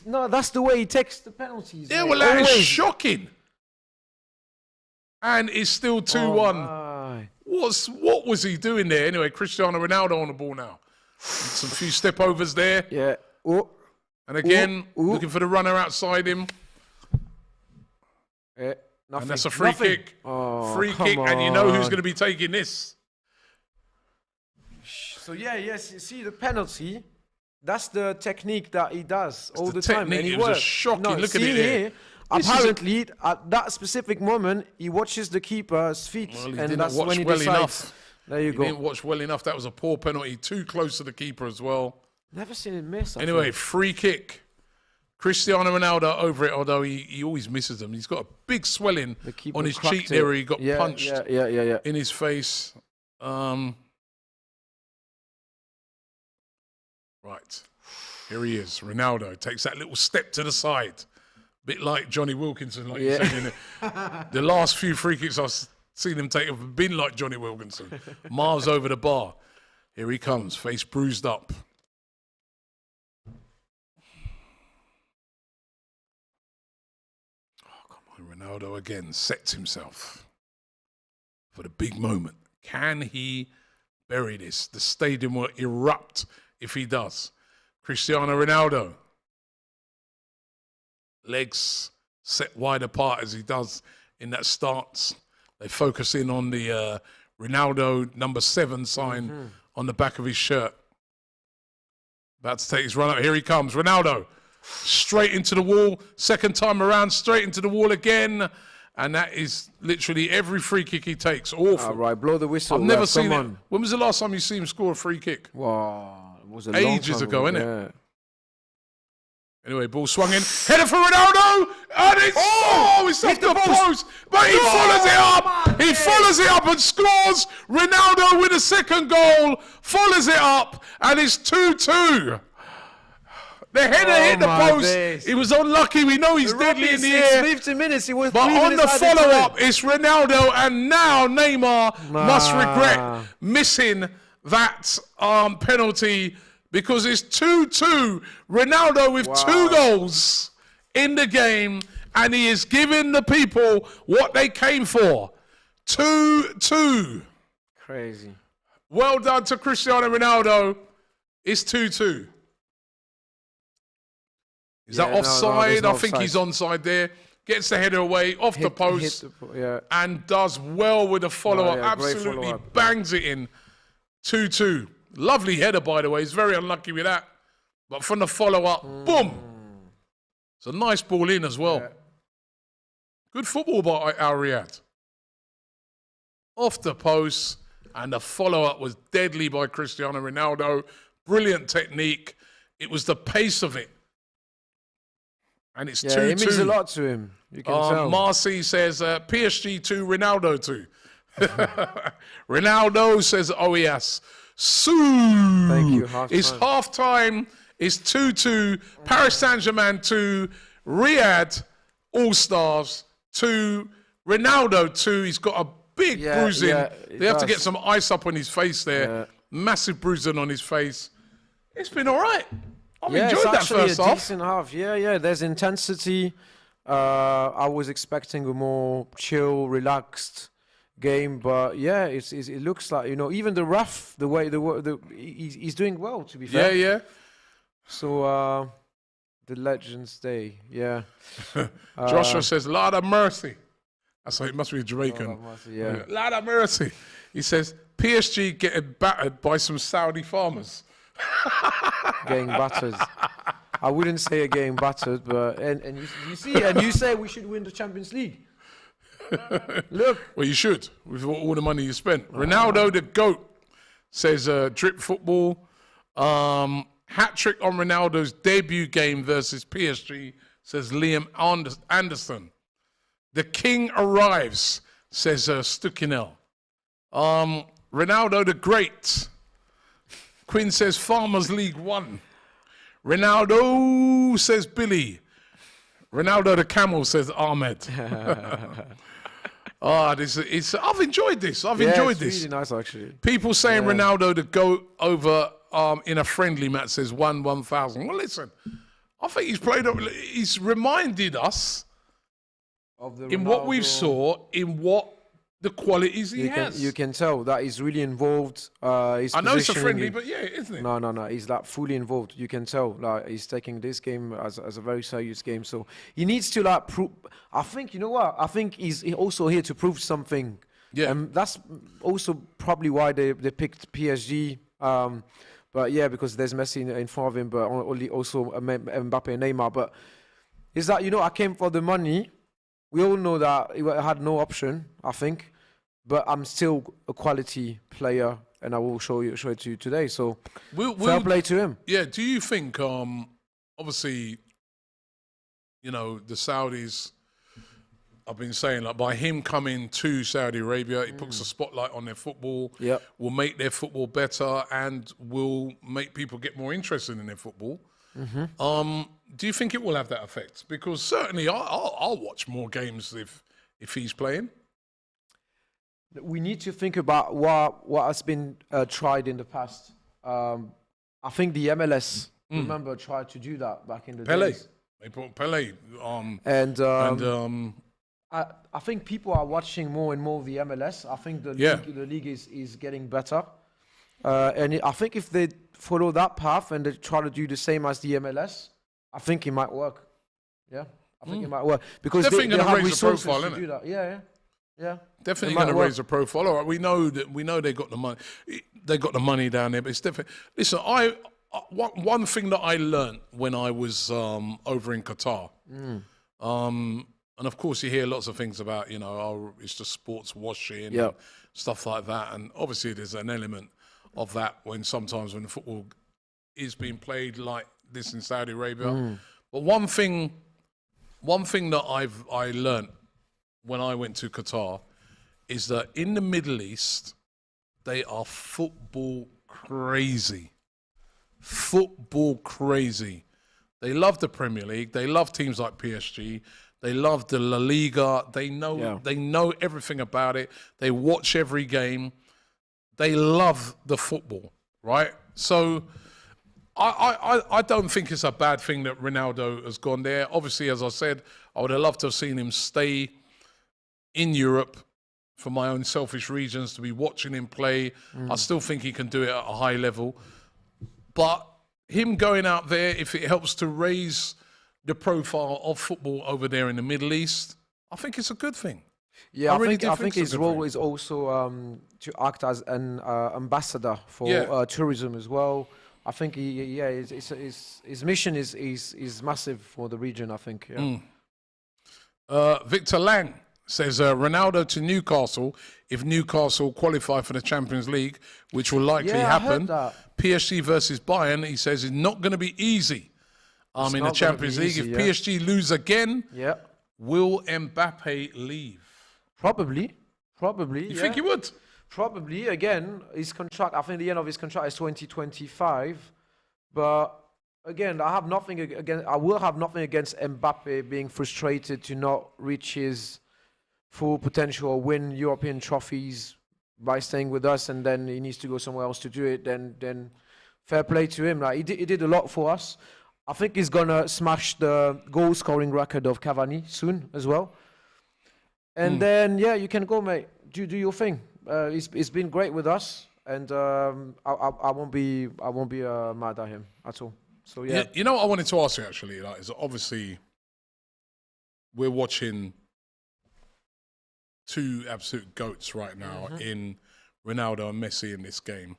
No, that's the way he takes the penalties. Yeah, well, that is shocking. And it's still 2-1. What was he doing there? Anyway, Cristiano Ronaldo on the ball now. Some few step overs there. Yeah. And again, looking for the runner outside him. Yeah, and that's a free kick. Free kick, and you know who's going to be taking this. So, yes, you see the penalty. That's the technique that he does all the time. And it was a shocking. Look at it here. Apparently, at that specific moment, he watches the keeper's feet. Well, and that's when he decides. Enough. There you go. He didn't watch well enough. That was a poor penalty. Too close to the keeper as well. Never seen him miss. Anyway, free kick. Cristiano Ronaldo over it, although he always misses them. He's got a big swelling on his cheek there where he got punched in his face. Right. Here he is. Ronaldo takes that little step to the side. Bit like Johnny Wilkinson, like you said in it. The last few free kicks I've seen him take have been like Johnny Wilkinson. Miles over the bar. Here he comes, face bruised up. Oh, come on. Ronaldo again sets himself for the big moment. Can he bury this? The stadium will erupt if he does. Cristiano Ronaldo. Legs set wide apart as he does in that stance. They focus in on the Ronaldo number 7 sign on the back of his shirt. About to take his run up. Here he comes. Ronaldo straight into the wall. Second time around, straight into the wall again. And that is literally every free kick he takes. Awful. All right, blow the whistle. I've never seen it. When was the last time you see him score a free kick? Wow. It was ages ago, isn't it? Anyway, ball swung in. Header for Ronaldo! And it's it's off the post! But he follows it up! He follows it up and scores! Ronaldo with a second goal, follows it up, and it's 2-2. The header hit the post. Days. He was unlucky. We know he's deadly in the air. 50 minutes. He was but on the follow-up, it's Ronaldo, and now Neymar must regret missing that penalty because it's 2-2. Ronaldo with 2 goals in the game, and he is giving the people what they came for. 2-2. Crazy. Well done to Cristiano Ronaldo. It's 2-2. Is that offside? I think he's onside there. Gets the header away, off the post, and does well with the follow-up. Absolutely follow-up. Bangs it in. 2-2. Lovely header, by the way. He's very unlucky with that. But from the follow-up, boom. It's a nice ball in as well. Good football by Al Riyadh. Off the post, and the follow-up was deadly by Cristiano Ronaldo. Brilliant technique. It was the pace of it. And it's 2-2. It means a lot to him. You can tell. Marcy says, PSG 2, Ronaldo 2. Ronaldo says, oh yes. Thank you. It's half-time. It's 2-2. Paris Saint-Germain 2. Riyadh All-Stars 2. Ronaldo 2. He's got a big bruising. They have to get does. some ice up on his face there. Yeah. Massive bruising on his face. It's been all right. I've Yeah, enjoyed that it's actually first a half. decent half. Yeah. There's intensity. I was expecting a more chill, relaxed game, but yeah, it looks like, you know, even the ref, he's doing well, to be fair. Yeah. So the Legends Day, yeah. Joshua says, Lord of mercy. That's like, it must be a Jamaican. Yeah. Lord of mercy. He says, PSG getting battered by some Saudi farmers. Getting battered. I wouldn't say getting battered, but and you see, and you say we should win the Champions League. Look. Well, you should, with all the money you spent. Ronaldo, the GOAT, says drip football. Hat-trick on Ronaldo's debut game versus PSG, says Liam Anderson. The king arrives, says Stukinel. Ronaldo the Great. Quinn says Farmers League 1. Ronaldo, says Billy. Ronaldo the Camel, says Ahmed. I've enjoyed this. I've enjoyed this. It's really nice, actually. People saying Ronaldo to go over in a friendly match says 1,000. Well, listen, I think he's reminded us Of the in what we've Ronaldo- saw, in what the qualities he has. You can tell that he's really involved. I know it's a positioning friendly, it- but yeah, isn't it? No. He's like fully involved. You can tell like he's taking this game as a very serious game. So he needs to like prove. I think, you know what? I think he's also here to prove something. Yeah. And that's also probably why they picked PSG. But yeah, because there's Messi in front of him, but only also Mbappe and Neymar. But is that, you know, I came for the money. We all know that I had no option, I think. But I'm still a quality player, and I will show it to you today. So fair play to him. Yeah. Do you think, obviously, you know, the Saudis, I've been saying, like, by him coming to Saudi Arabia, it puts a spotlight on their football, Yep. will make their football better, and will make people get more interested in their football. Do you think it will have that effect? Because certainly I'll watch more games if he's playing. We need to think about what has been tried in the past. I think the MLS, remember, tried to do that back in the Pele. days. They put Pele. I think people are watching more and more the MLS. I think the league is getting better. And I think if they follow that path and they try to do the same as the MLS, I think it might work. Yeah, I think it might work. Because Definitely they gonna have raise the resources profile, to innit? do that. Yeah. Definitely It might going to work. raise the profile. All right, we know they got the money. They got the money down there, but it's definitely. Listen, one thing that I learned when I was over in Qatar, and of course you hear lots of things about, you know, oh, it's just sports washing, and stuff like that, and obviously there's an element of that when sometimes when football is being played like this in Saudi Arabia. But one thing that I learned when I went to Qatar is that in the Middle East, they are football crazy. Football crazy. They love the Premier League. They love teams like PSG. They love the La Liga. They know everything about it. They watch every game. They love the football, right? So I don't think it's a bad thing that Ronaldo has gone there. Obviously, as I said, I would have loved to have seen him stay in Europe for my own selfish reasons, to be watching him play. I still think he can do it at a high level. But him going out there, if it helps to raise the profile of football over there in the Middle East, I think it's a good thing. Yeah, I think it's a his good role thing. is also to act as an ambassador for tourism as well. I think his mission is massive for the region, I think. Yeah. Victor Lang says Ronaldo to Newcastle if Newcastle qualify for the Champions League, which will likely Yeah, I happen. heard that. PSG versus Bayern, he says, is not going to be easy in the not gonna Champions be League. easy, If yeah. PSG lose again, Yeah. will Mbappe leave? Probably. You think he would? Probably. Again, his contract, I think the end of his contract is 2025. But again, I will have nothing against Mbappe being frustrated to not reach his full potential or win European trophies by staying with us, and then he needs to go somewhere else to do it, then fair play to him. Like he did a lot for us. I think he's gonna smash the goal scoring record of Cavani soon as well. And then you can go, mate. Do your thing. It's been great with us, and I won't be mad at him at all. So yeah. You know what I wanted to ask you actually, like, is obviously we're watching two absolute goats right now in Ronaldo and Messi in this game.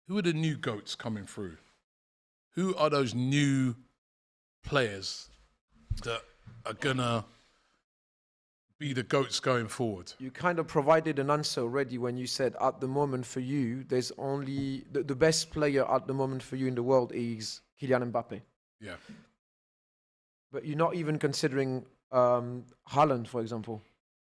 Who are the new goats coming through? Who are those new players that are gonna be the goats going forward? You kind of provided an answer already when you said at the moment for you, there's only the best player at the moment for you in the world is Kylian Mbappe. Yeah. But you're not even considering Haaland, for example.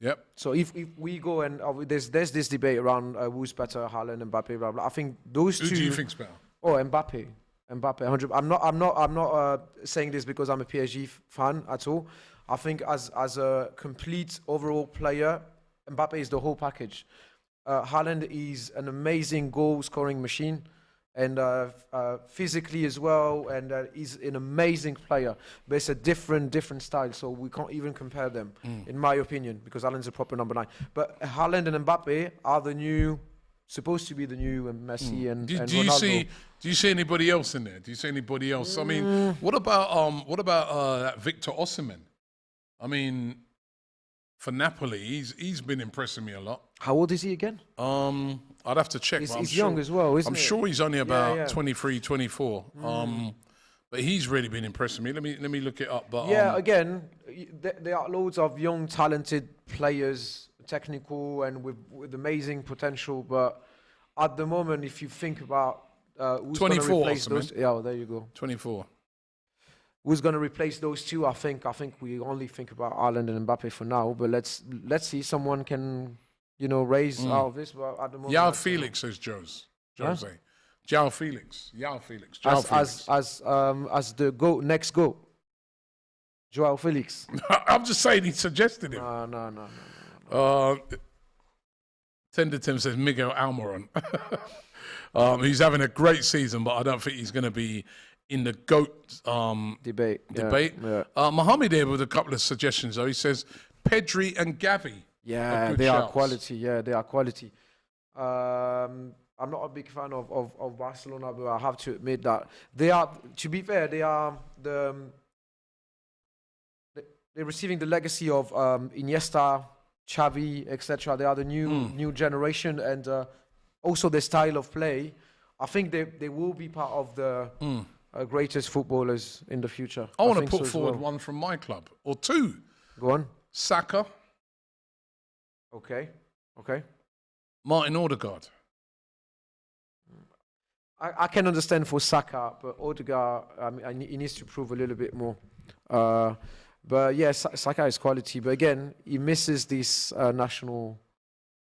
Yep. So if we go and there's this debate around who's better, Haaland, Mbappe, blah blah. I think those two. Who do you think's better? Oh, Mbappe, 100. I'm not saying this because I'm a PSG fan at all. I think as a complete overall player, Mbappe is the whole package. Haaland is an amazing goal scoring machine, and physically as well, and he's an amazing player. But it's a different style, so we can't even compare them, in my opinion, because Haaland's a proper number 9. But Haaland and Mbappe are supposed to be the new Messi and Ronaldo. Do you see anybody else in there? Do you see anybody else? I mean, what about Victor Osimhen? I mean, for Napoli, he's been impressing me a lot. How old is he again? I'd have to check. He's young as well, isn't he? I'm sure he's only about 23, 24. But he's really been impressing me. Let me look it up. But again, there are loads of young, talented players, technical and with amazing potential. But at the moment, if you think about who's going to 24, replace those, there you go. 24. Who's going to replace those two? I think we only think about Haaland and Mbappe for now. But let's see, someone can raise out of this. But at the moment, João Felix says Jose. João Felix. As the next goal. João Felix. I'm just saying he suggested him. No. Tenderton says Miguel Almiron. He's having a great season, but I don't think he's going to be in the GOAT debate. Yeah. Mohammed here with a couple of suggestions, though. He says Pedri and Gavi. Yeah, they are quality. Yeah, they are quality. I'm not a big fan of Barcelona, but I have to admit that they are. To be fair, they're receiving the legacy of Iniesta, Xavi, etc. They are the new generation, and also the style of play. I think they will be part of the greatest footballers in the future. I want to put forward one from my club, or two. Go on. Saka. Okay. Martin Odegaard. I can understand for Saka, but Odegaard, he needs to prove a little bit more. But yeah, Saka is quality. But again, he misses this national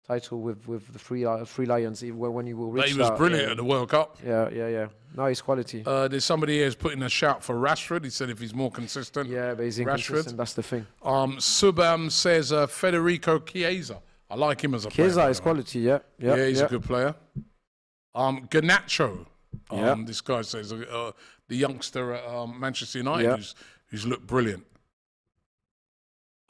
title with the Three Lions when he will reach that. He was brilliant at the World Cup. Yeah. No, he's quality. There's somebody here who's putting a shout for Rashford. He said if he's more consistent. Yeah, but he's inconsistent. That's the thing. Subam says Federico Chiesa. I like him as a player. Chiesa is quality, yeah. He's a good player. Garnacho. This guy says the youngster at Manchester United who's looked brilliant.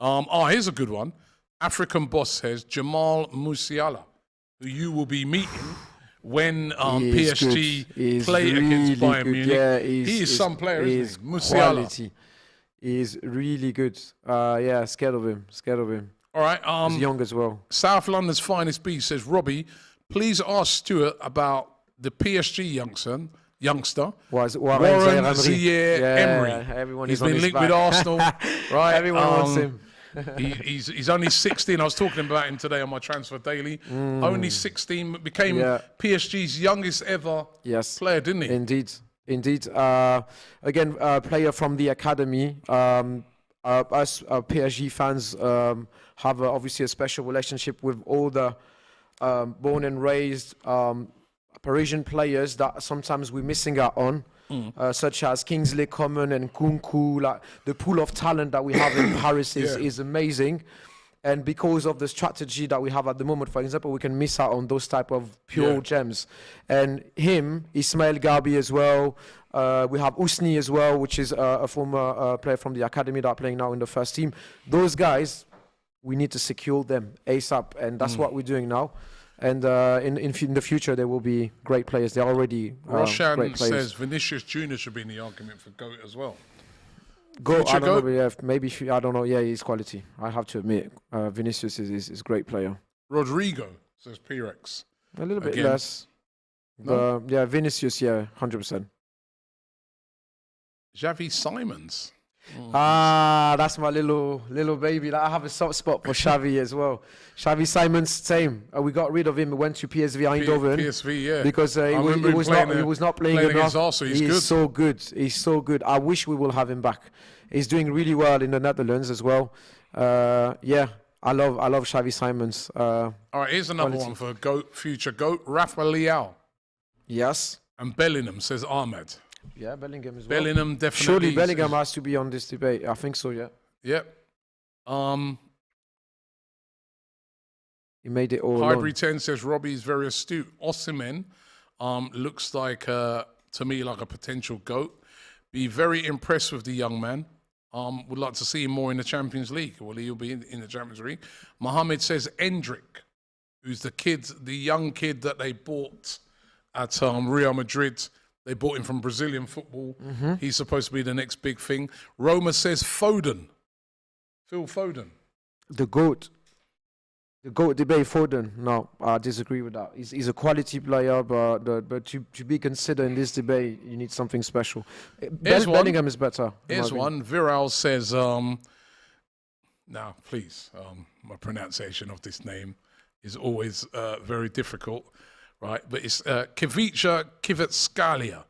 Here's a good one. African Boss says Jamal Musiala, who you will be meeting when PSG play against Bayern Munich. Yeah, he is some player, isn't he? Musiala. Quality. He's really good. Scared of him. All right. He's young as well. South London's Finest Bee says, Robbie, please ask Stuart about the PSG youngster, Warren Zaire-Emery. He's been linked with Arsenal, right? Everyone wants him. He's only 16. I was talking about him today on my Transfer Daily. Only 16, became PSG's youngest ever player, didn't he? Indeed. Again, player from the academy. Us PSG fans have obviously a special relationship with all the born and raised Parisian players that sometimes we're missing out on. Such as Kingsley Coman and Kunku. Like the pool of talent that we have in Paris is amazing, And because of the strategy that we have at the moment, for example, we can miss out on those type of pure gems. And him, Ismail Gabi as well. We have Usni as well, which is a former player from the academy that are playing now in the first team. Those guys, we need to secure them ASAP, and that's what we're doing now. And in the future, there will be great players. They're already Roshan great players. says Vinicius Junior should be in the argument for GOAT as well. Go, Future I don't know, GOAT? but yeah, maybe I don't know. Yeah, he's quality. I have to admit, Vinicius is a great player. Rodrigo says P-Rex. A little bit Again. less. No? Yeah, Vinicius, yeah, 100%. Xavi Simons. That's my little baby. I have a soft spot for Xavi as well. Xavi Simons, same. We got rid of him. We went to PSV Eindhoven. PSV, yeah. Because he was not playing enough. Against Arsenal. He's good. So good. He's so good. I wish we will have him back. He's doing really well in the Netherlands as well. Yeah, I love Xavi Simons. All right, here's another one for GOAT, future GOAT. Rafa Leao. Yes. And Bellingham, says Ahmed. Yeah, Bellingham as well. Bellingham definitely. Surely Bellingham has to be on this debate. I think so, yeah. Yep. He made it all Highbury alone. 10 says Robbie's very astute. Osimhen looks like, to me, like a potential GOAT. Be very impressed with the young man. Would like to see him more in the Champions League. Well, he'll be in the Champions League. Mohammed says Endrick, who's the young kid that they bought at Real Madrid. They bought him from Brazilian football. He's supposed to be the next big thing. Roma says Foden. Phil Foden. The GOAT debate, Foden. No, I disagree with that. He's a quality player, but to be considered in this debate, you need something special. Bellingham is better. Here's one. Viral says, now, please, my pronunciation of this name is always very difficult, right? But it's Kivica Kvaratskhelia.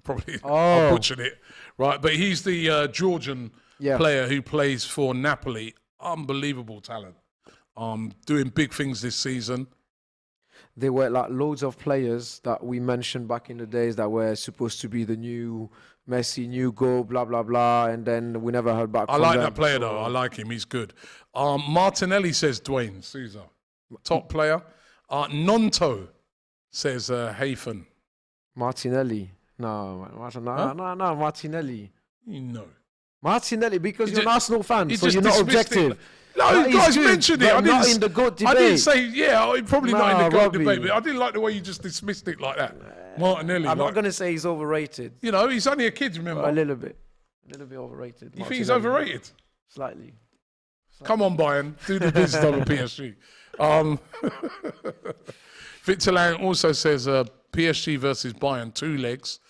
I butchered it, right? But he's the Georgian player who plays for Napoli. Unbelievable talent. Doing big things this season. There were like loads of players that we mentioned back in the days that were supposed to be the new Messi, new goal, blah, blah, blah. And then we never heard back I from like them. that player, though. I like him. He's good. Martinelli says Dwayne Souza. Top player. Nonto says Hafen. Martinelli. No, Martinelli. You know. Martinelli, because you're an Arsenal fan, he so just you're not dismissed it. objective. No, you guys good, mentioned it. but not in the GOAT debate. I didn't say, probably not in the GOAT Robbie. debate, but I didn't like the way you just dismissed it like that. Martinelli. I'm not going to say he's overrated. You know, he's only a kid, remember? A little bit overrated. You think he's overrated? Slightly. Come on, Bayern. Do the business of a PSG. Victor Lang also says PSG versus Bayern, 2 legs.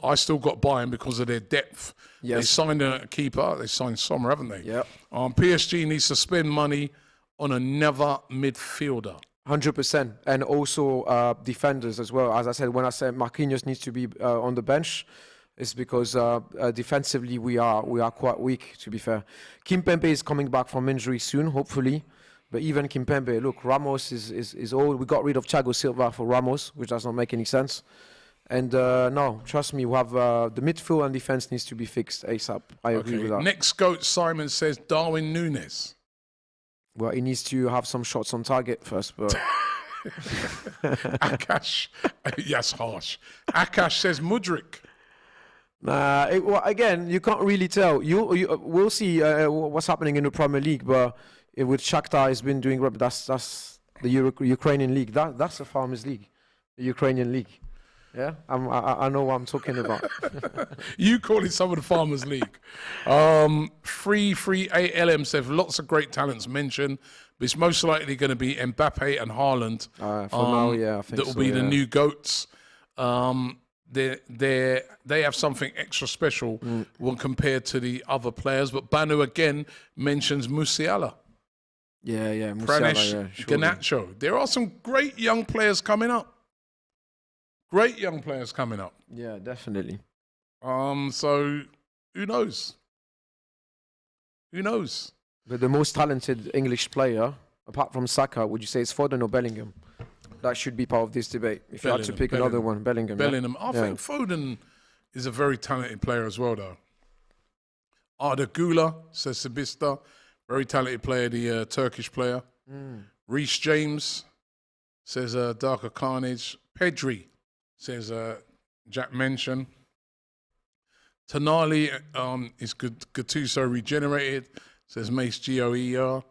I still got Bayern because of their depth. Yes. They signed a keeper. They signed Sommer, haven't they? Yep. PSG needs to spend money on another midfielder. 100%. And also defenders as well. As I said, when I said Marquinhos needs to be on the bench, it's because defensively we are quite weak, to be fair. Kimpembe is coming back from injury soon, hopefully. But even Kimpembe, look, Ramos is old. We got rid of Thiago Silva for Ramos, which does not make any sense. And no, trust me, we have the midfield and defense needs to be fixed ASAP. I agree with that. Next GOAT, Simon says Darwin Núñez. Well, he needs to have some shots on target first, but... Akash, yes, harsh. Akash says Mudryk. Nah, again, you can't really tell. We'll see what's happening in the Premier League, but with Shakhtar, he's been doing. That's the Ukrainian league. That's the Farmers League, the Ukrainian league. Yeah, I know what I'm talking about. You call it some of the Farmers League. 338LM says lots of great talents mentioned, but it's most likely going to be Mbappe and Haaland. For now, yeah, I think that'll be the new GOATs. They have something extra special when compared to the other players. But Banu again mentions Musiala. Yeah, Musiala, Pranesh, Garnacho. There are some great young players coming up. Yeah, definitely. So who knows? But the most talented English player, apart from Saka, would you say it's Foden or Bellingham? That should be part of this debate. If you had to pick another one, Bellingham. Bellingham. I think Foden is a very talented player as well, though. Arda Gula says Sabista. Very talented player, the Turkish player. Reece James says Darker Carnage. Pedri says Jack mentioned. Tonali is Gattuso regenerated, says Mace GOER.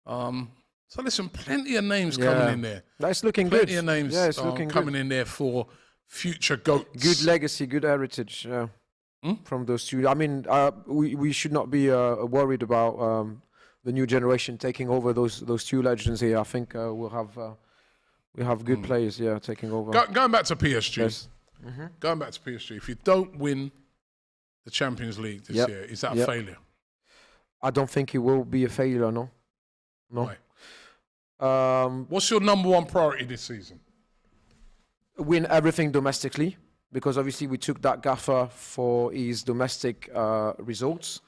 So listen, plenty of names coming in there. That's looking plenty good. of names it's looking coming good. in there for future GOATs. Good legacy, good heritage from those two. I mean, we should not be worried about the new generation taking over those two legends here. I think we have good players, taking over. Going back to PSG. Yes. Going back to PSG. If you don't win the Champions League this year, is that a failure? I don't think it will be a failure. No. Why? What's your number one priority this season? Win everything domestically, because obviously we took that gaffer for his domestic results.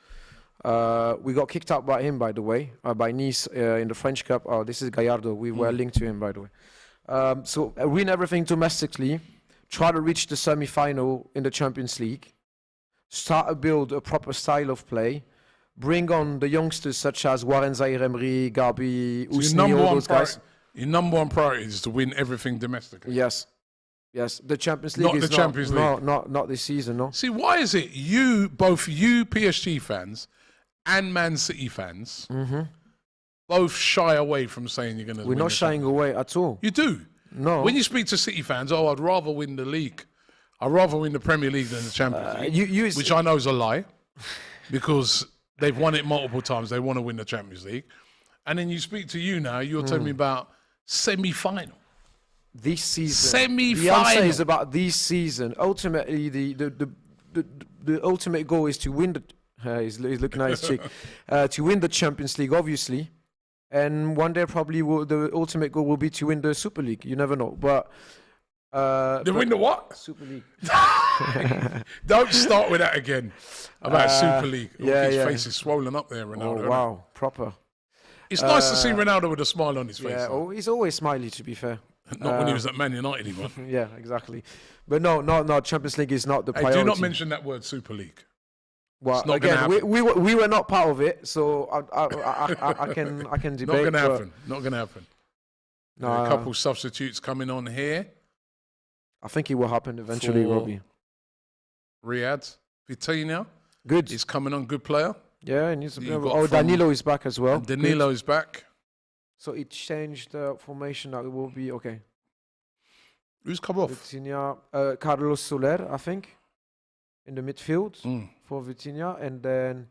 We got kicked out by him, by the way, by Nice in the French Cup. Oh, this is Gallardo. We were linked to him, by the way. So win everything domestically, try to reach the semi-final in the Champions League, start to build a proper style of play, bring on the youngsters such as Warren Zaïre-Emery, Gabi, Ousni, all those guys. Your number one priority is to win everything domestically. Yes. The Champions League not is the Champions League. Not this season, no. See, why is it both you PSG fans and Man City fans both shy away from saying you're going to win? We're not shying away at all. You do? No. When you speak to City fans, I'd rather win the league. I'd rather win the Premier League than the Champions League, which I know is a lie because they've won it multiple times. They want to win the Champions League. And then you speak to you now, you're telling me about semi-final. This season. Semi-final. The answer is about this season. Ultimately, the ultimate goal is to win the... he's looking at his cheek. To win the Champions League, obviously. And one day probably the ultimate goal will be to win the Super League. You never know. But... win the what? Super League. Don't start with that again about Super League. His yeah. face is swollen up there, Ronaldo. Oh, wow. Proper. It's nice to see Ronaldo with a smile on his face. Yeah, he's always smiley, to be fair. Not when he was at Man United, he won. Yeah, exactly. But no, Champions League is not the priority. Do not mention that word Super League. Well, it's not again, we were not part of it, so I can debate. Not going to happen. Not going to happen. No, a couple substitutes coming on here. I think it will happen eventually, Robbie. Riyadh, Vitinha. Good. He's coming on, good player. Yeah, he needs to be. Danilo is back as well. Danilo is back. So it changed the formation. That it will be okay. Who's come off? Vitinha, Carlos Soler, I think, in the midfield for Vitinha, and then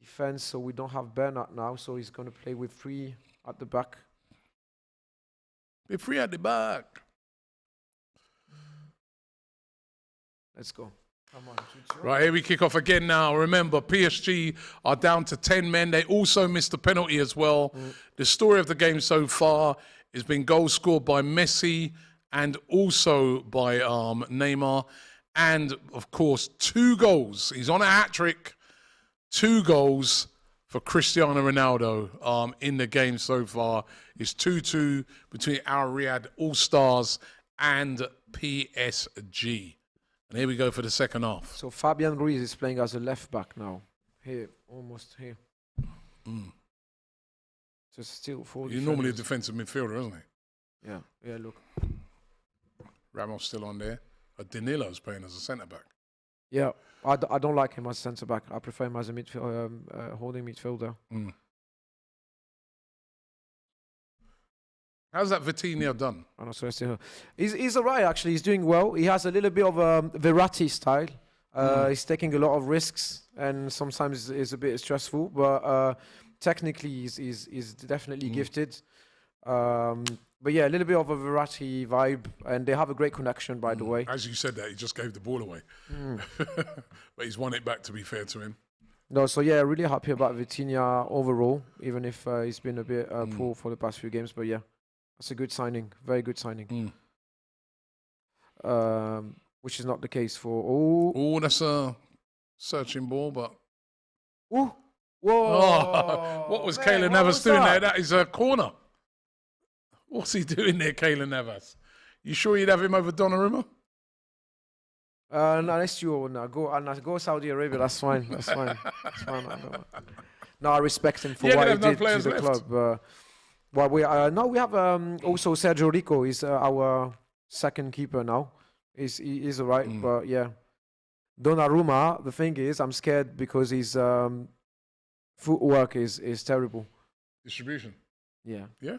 defense. So we don't have Bernat now, so he's going to play with 3 at the back. Be 3 at the back. Let's go. Come on. Right, here we kick off again now. Remember, PSG are down to 10 men. They also missed a penalty as well. The story of the game so far has been goals scored by Messi and also by Neymar. And, of course, 2 goals. He's on a hat-trick. 2 goals for Cristiano Ronaldo in the game so far. It's 2-2 between our Riyadh All-Stars and PSG. And here we go for the second half. So Fabian Ruiz is playing as a left back now. Here, almost here. Just still 4 He's normally a defensive midfielder, isn't he? Yeah, look. Ramos still on there. Danilo's playing as a centre-back. Yeah, I don't like him as centre-back. I prefer him as a holding midfielder. How's that Vitinha done? I know, so he's all right, actually. He's doing well. He has a little bit of a Verratti style. He's taking a lot of risks, and sometimes it's a bit stressful. But technically, he's definitely gifted. But yeah, a little bit of a Verratti vibe, and they have a great connection, by the way. As you said that, he just gave the ball away. But he's won it back, to be fair to him. No, so yeah, really happy about Vitinha overall, even if he's been a bit poor for the past few games. But yeah. That's a good signing, very good signing. Which is not the case for... Oh, that's a searching ball, but... Whoa! Oh, what was Keylor Navas doing there? That is a corner. What's he doing there, Keylor Navas? You sure you'd have him over Donnarumma? No, let's go Saudi Arabia. That's fine. That's fine. No, I respect him for Yeah, what they he have no did to players the left. club. Well, we have also Sergio Rico. He's our second keeper now. He's alright, but yeah, Donnarumma. The thing is, I'm scared because his footwork is terrible. Distribution. Yeah. Yeah.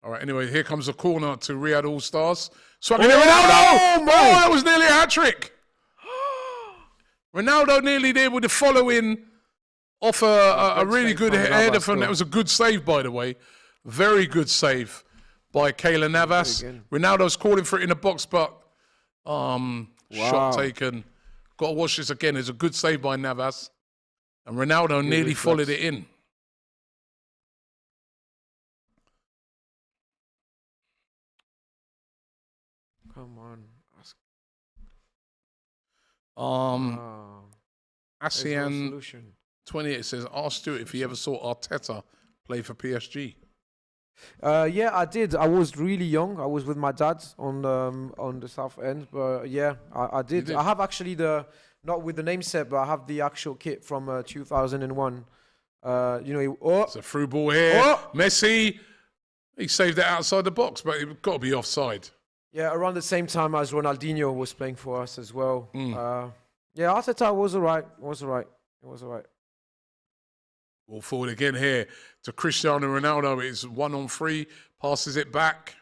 All right. Anyway, here comes a corner to Riyadh All Stars. Swung in Ronaldo. Oh, that was nearly a hat trick. Ronaldo nearly there with the follow-in off a really good header from. That was a good save, by the way. Very good save by Keylor Navas. Ronaldo's calling for it in the box, but shot taken. Got to watch this again. It's a good save by Navas, and Ronaldo nearly followed it in. Come on. ASEAN 28 says, ask Stuart if he ever saw Arteta play for PSG. Yeah, I did. I was really young. I was with my dad on the South End, but yeah, I did. I have actually not with the name set, but I have the actual kit from 2001. It's a through ball here. Messi, he saved it outside the box, but it got to be offside. Yeah, around the same time as Ronaldinho was playing for us as well. Yeah, Arteta was alright. It was alright. Ball forward again here to Cristiano Ronaldo. It's 1-on-3. Passes it back.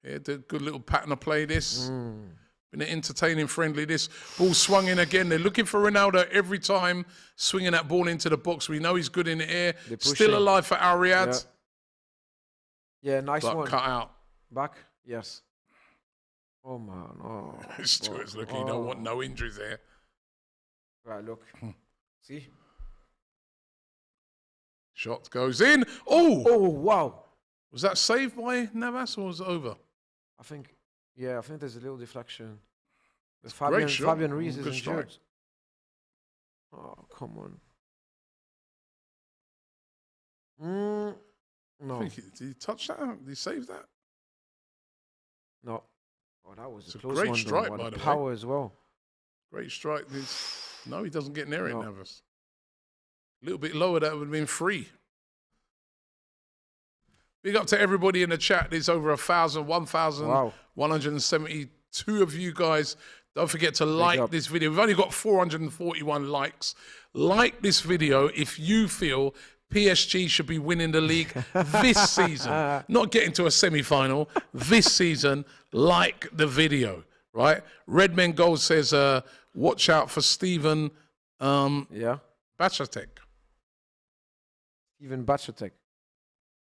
Yeah, did a good little pattern of play this. Been an entertaining, friendly. This ball swung in again. They're looking for Ronaldo every time, swinging that ball into the box. We know he's good in the air. Still alive for Al Riyadh. Yeah, nice one. Cut out. Back? Yes. Oh, man. Oh, Stuart's looking. You don't want no injuries there. Right, look. See? Shot goes in. Oh, wow. Was that saved by Navas or was it over? I think there's a little deflection. Fabian Ruiz is injured. Oh, come on. No. Did he touch that? Did he save that? No. Oh, that was it's a close great one. Strike, by the power way. as well. Great strike. No, he doesn't get near it, Navas. A little bit lower, that would have been free. Big up to everybody in the chat. There's over 1,172 of you guys. Don't forget to like this video. We've only got 441 likes. Like this video if you feel PSG should be winning the league this season. Not getting to a semi-final. This season, like the video, right? Redmen Gold says, watch out for Steven Bachatek. Steven Bachatek.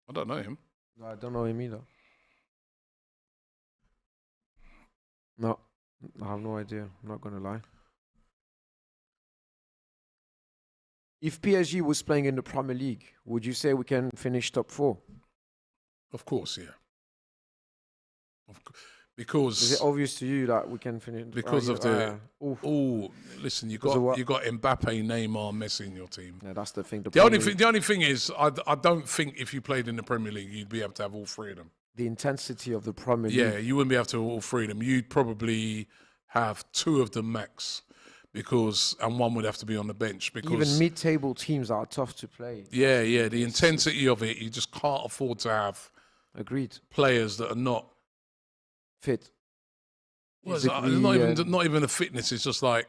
I don't know him. No, I don't know him either. No, I have no idea. I'm not going to lie. If PSG was playing in the Premier League, would you say we can finish top 4? Of course, yeah. Because is it obvious to you that we can finish? Because of the listen, you got Mbappe, Neymar, Messi in your team. Yeah, that's the thing. The only thing is, I don't think if you played in the Premier League, you'd be able to have all three of them. The intensity of the Premier League. Yeah, you wouldn't be able to have all three of them. You'd probably have 2 of them max, and one would have to be on the bench because even mid-table teams are tough to play. Yeah, the intensity of it, you just can't afford to have. Agreed. Players that are not fit. Well, it's not even the fitness. It's just like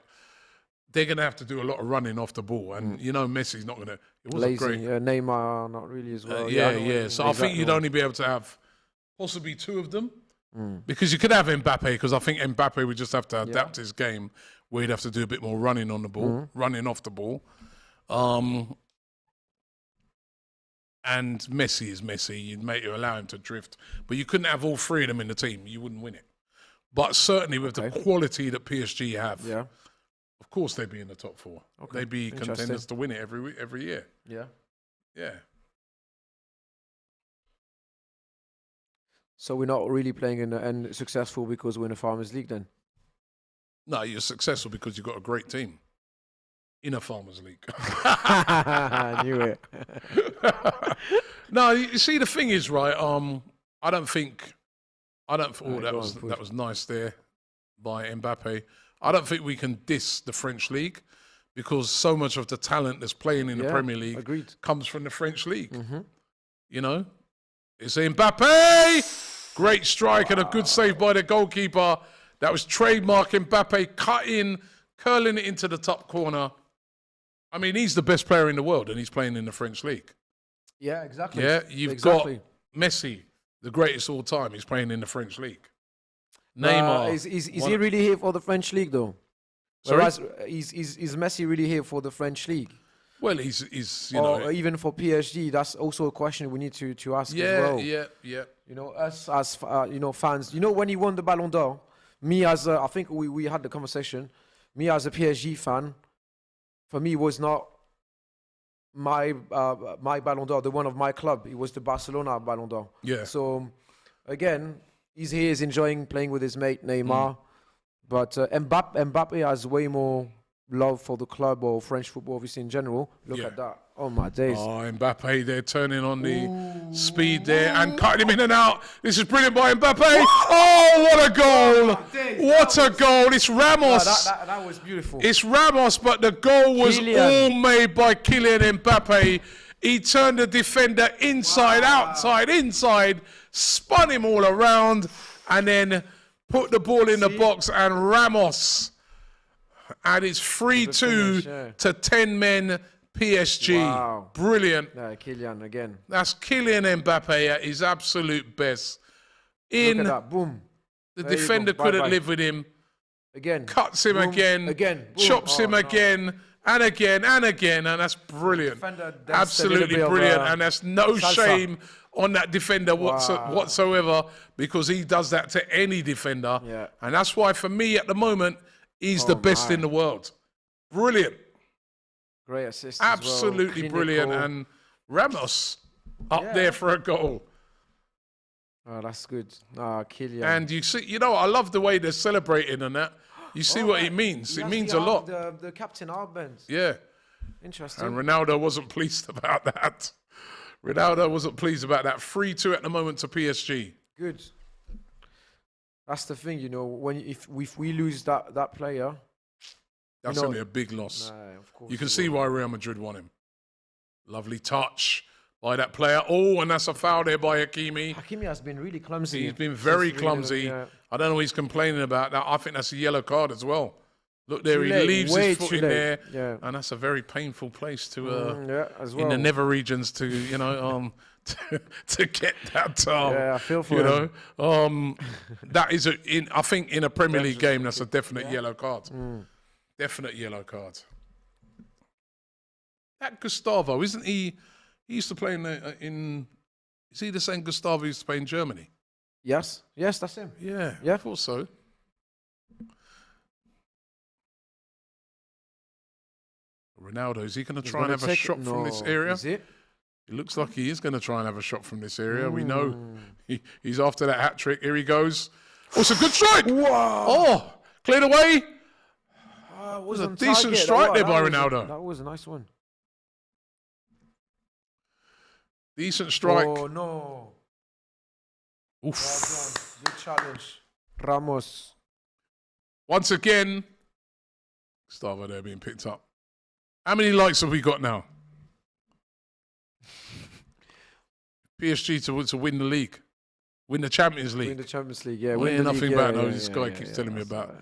they're going to have to do a lot of running off the ball, and Messi's not going to. It wasn't great. Neymar not really as well. So I think you'd only be able to have possibly 2 of them because you could have Mbappe because I think Mbappe would just have to adapt his game where he'd have to do a bit more running on the ball, running off the ball. And Messi is Messi. You'd allow him to drift. But you couldn't have all 3 of them in the team. You wouldn't win it. But certainly with the quality that PSG have, of course they'd be in the top 4. Okay. They'd be contenders to win it every year. Yeah. Yeah. So we're not really playing and successful because we're in the Farmers League then? No, you're successful because you've got a great team. In a Farmers League. I knew it. No, you see, the thing is, right, I don't think that was nice there by Mbappe. I don't think we can diss the French league because so much of the talent that's playing in the Premier League agreed. comes from the French league. You know, it's Mbappe, great strike and a good save by the goalkeeper. That was trademark Mbappe, cutting, curling it into the top corner. I mean, he's the best player in the world, and he's playing in the French league. Yeah, exactly. Yeah, you've got Messi, the greatest all time. He's playing in the French league. Neymar. Is he really here for the French league, though? Sorry? Whereas, is Messi really here for the French league? Well, he's you or know, even for PSG? That's also a question we need to ask as well. Yeah. You know, us as you know, fans. You know, when he won the Ballon d'Or, me as I think we had the conversation. Me as a PSG fan, for me was not my Ballon d'Or, the one of my club. It was the Barcelona Ballon d'Or. Yeah. So again, he's here, he's enjoying playing with his mate Neymar. But Mbappe has way more love for the club or French football, obviously in general. Look at that. Oh my days. Oh, Mbappe, they're turning on the speed there and cutting him in and out. This is brilliant by Mbappe. Oh, what a goal. What a goal. It's Ramos. That was beautiful. It's Ramos, but the goal was all made by Kylian Mbappe. He turned the defender inside, outside, inside, spun him all around, and then put the ball in the box, and Ramos. And it's 3-2 to 10 men PSG. Wow. Brilliant. Yeah, Kylian again. That's Kylian Mbappe at his absolute best. Look at that. Boom. The defender couldn't live with him. Again. Cuts him again. Boom. Chops him again. And again and again. And that's brilliant. Absolutely brilliant. And there's no shame on that defender whatsoever, because he does that to any defender. Yeah. And that's why, for me, at the moment, he's the best in the world. Brilliant. Great assist. Absolutely brilliant. And Ramos up there for a goal. Oh, that's good. Kylian. And you see, you know, I love the way they're celebrating and that. You see what it means. It means a lot. The captain armband. Yeah. Interesting. And Ronaldo wasn't pleased about that. Ronaldo wasn't pleased about that. 3-2 at the moment to PSG. Good. That's the thing, you know, if we lose that player, that's only a big loss. Of course you can see why Real Madrid won him. Lovely touch by that player. Oh, and that's a foul there by Hakimi. Hakimi has been really clumsy. He's been very clumsy. I don't know what he's complaining about. Now, I think that's a yellow card as well. Look there, he leaves his foot in there. Yeah. And that's a very painful place to, as well. in the nether regions to, you know, to get that. I feel for him. You know, that is, I think in a Premier League game, that's a definite yellow card. Definite yellow card. That Gustavo, isn't he? He used to play in. Is he the same Gustavo who used to play in Germany? Yes, that's him. Yeah, I thought so. Ronaldo, is he going to try and have a shot from this area? Is it? It looks like he is going to try and have a shot from this area. We know he's after that hat trick. Here he goes. Oh, it's a good strike. Wow. Oh, cleared away. It was a decent strike there by Ronaldo. That was a nice one. Decent strike. Oh, no. Oof. Well done. Good challenge. Ramos. Once again, Gustavo there being picked up. How many likes have we got now? PSG to win the league. Win the Champions League. Win the Champions League, yeah. Win nothing about this guy keeps telling me about.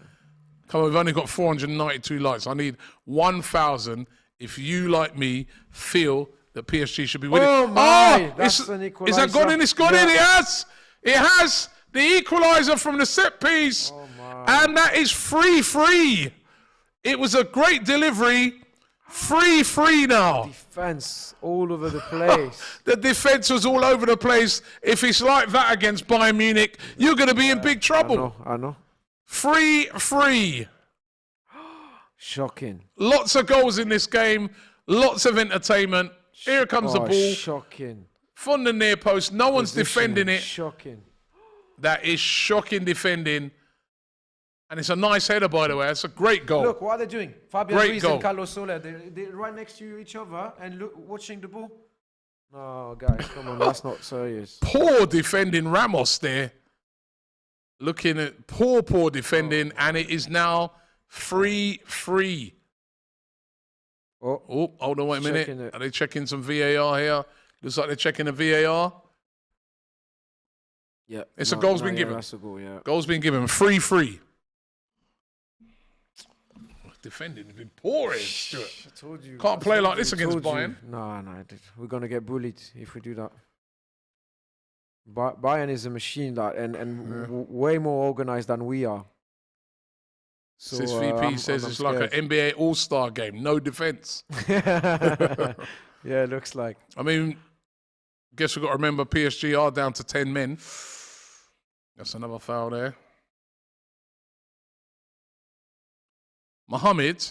Come on, we've only got 492 likes. I need 1,000 if you, like me, feel that PSG should be winning. Oh, my. That's an equaliser. Is that gone in? It's gone in. It has. It has. The equaliser from the set piece. Oh, my. And that is 3-3. It was a great delivery. 3-3 now. Defense all over the place. The defense was all over the place. If it's like that against Bayern Munich, you're going to be in big trouble. I know. 3-3. Shocking. Lots of goals in this game. Lots of entertainment. Here comes the ball. Shocking. From the near post. No one's defending it. Shocking. That is shocking defending. And it's a nice header, by the way. It's a great goal. Look, what are they doing? Fabian Ruiz and Carlos Soler. They're right next to each other and watching the ball. No, guys, come on. That's not serious. Poor defending Ramos there. Looking at poor defending. And it is now 3-3. Oh, hold on, wait a minute. Checking it. Are they checking some VAR here? Looks like they're checking the VAR. Yeah. It's a goal's been given. That's a goal, yeah. Goal's been given. 3-3. Defending has been pouring, Stuart. I told you. Can't play like this against Bayern. No. We're going to get bullied if we do that. Bayern is a machine and way more organized than we are. So, This VP says it's like an NBA All-Star game. No defense. Yeah, it looks like. I mean, guess we've got to remember PSG are down to 10 men. That's another foul there. Mohamed.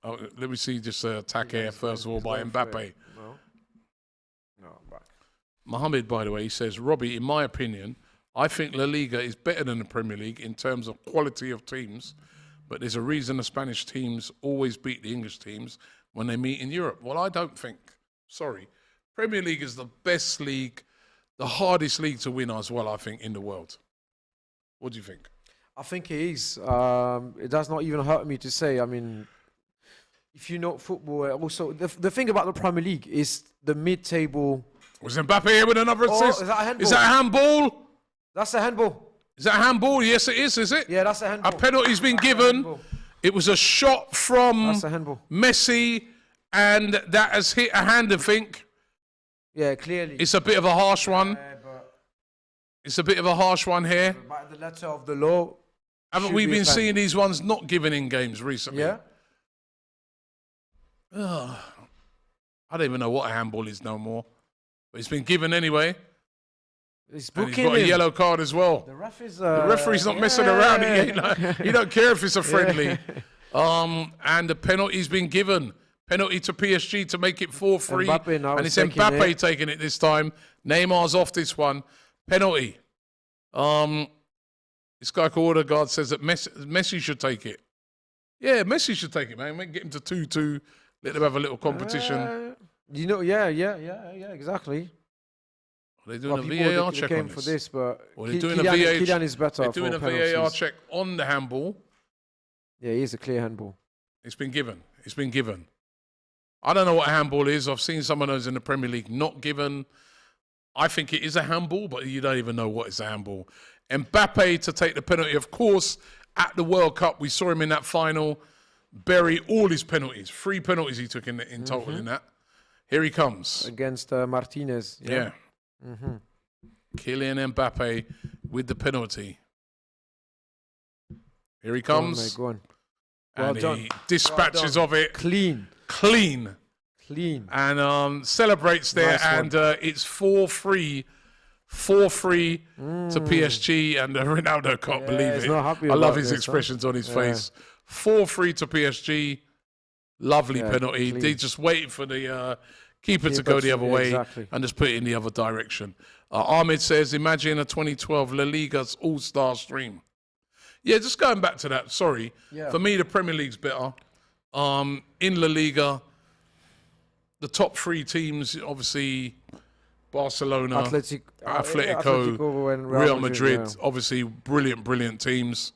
Oh, let me see just attack here first of all by Mbappe. No, back. Mohamed, by the way, he says, Robbie, in my opinion, I think La Liga is better than the Premier League in terms of quality of teams, but there's a reason the Spanish teams always beat the English teams when they meet in Europe. Well, I don't think. Sorry. Premier League is the best league, the hardest league to win as well, I think, in the world. What do you think? I think it is. It does not even hurt me to say. I mean, if you know football, also the thing about the Premier League is the mid-table. Was Mbappe here with another assist? Is that a handball? Is that a handball? That's a handball. Is that a handball? Yes, it is it? Yeah, that's a handball. A penalty's been given. It was a shot from That's a handball. Messi, and that has hit a hand, I think. Yeah, clearly. It's a bit of a harsh one. But It's a bit of a harsh one here. by the letter of the law. Haven't we been seeing these ones not given in games recently? Yeah. I don't even know what a handball is no more. But it's been given anyway. He's And booking he's got a him. yellow card as well. The ref is. The referee's not messing around. He don't care if it's a friendly. And the penalty's been given. Penalty to PSG to make it 4-3. Mbappe now And it's taking Mbappe it. taking it this time. Neymar's off this one. Penalty. This guy called Odegaard says that Messi should take it. Yeah, Messi should take it, man. Get him to 2-2. Let them have a little competition. Yeah, exactly. Are they doing a People VAR they check came on for this? this, but Or they're doing a VAR Kylian is better. They're doing for a VAR penalties. check on the handball. Yeah, he is a clear handball. It's been given. It's been given. I don't know what a handball is. I've seen some of those in the Premier League not given. I think it is a handball, but you don't even know what is a handball. Mbappe to take the penalty. Of course, at the World Cup, we saw him in that final bury all his penalties. 3 penalties he took in total in that. Here he comes. Against Martinez. Yeah. Kylian Mbappe with the penalty. Here he comes. Go on. And Well he done. dispatches Well of it. Clean. And celebrates there. Nice one. And it's 4-3. 4-3 to PSG. And Ronaldo can't believe he's it. not happy I love about his this, expressions on his Yeah. face. 4-3 to PSG. Lovely Yeah, penalty. clean. They just waited for the keeper to go the other way exactly. and just put it in the other direction. Ahmed says, imagine a 2012 La Liga's all-star stream. Yeah, just going back to that, sorry. Yeah. For me, the Premier League's better. In La Liga, the top 3 teams, obviously, Barcelona, Atletico, and Real Madrid, yeah. obviously brilliant teams.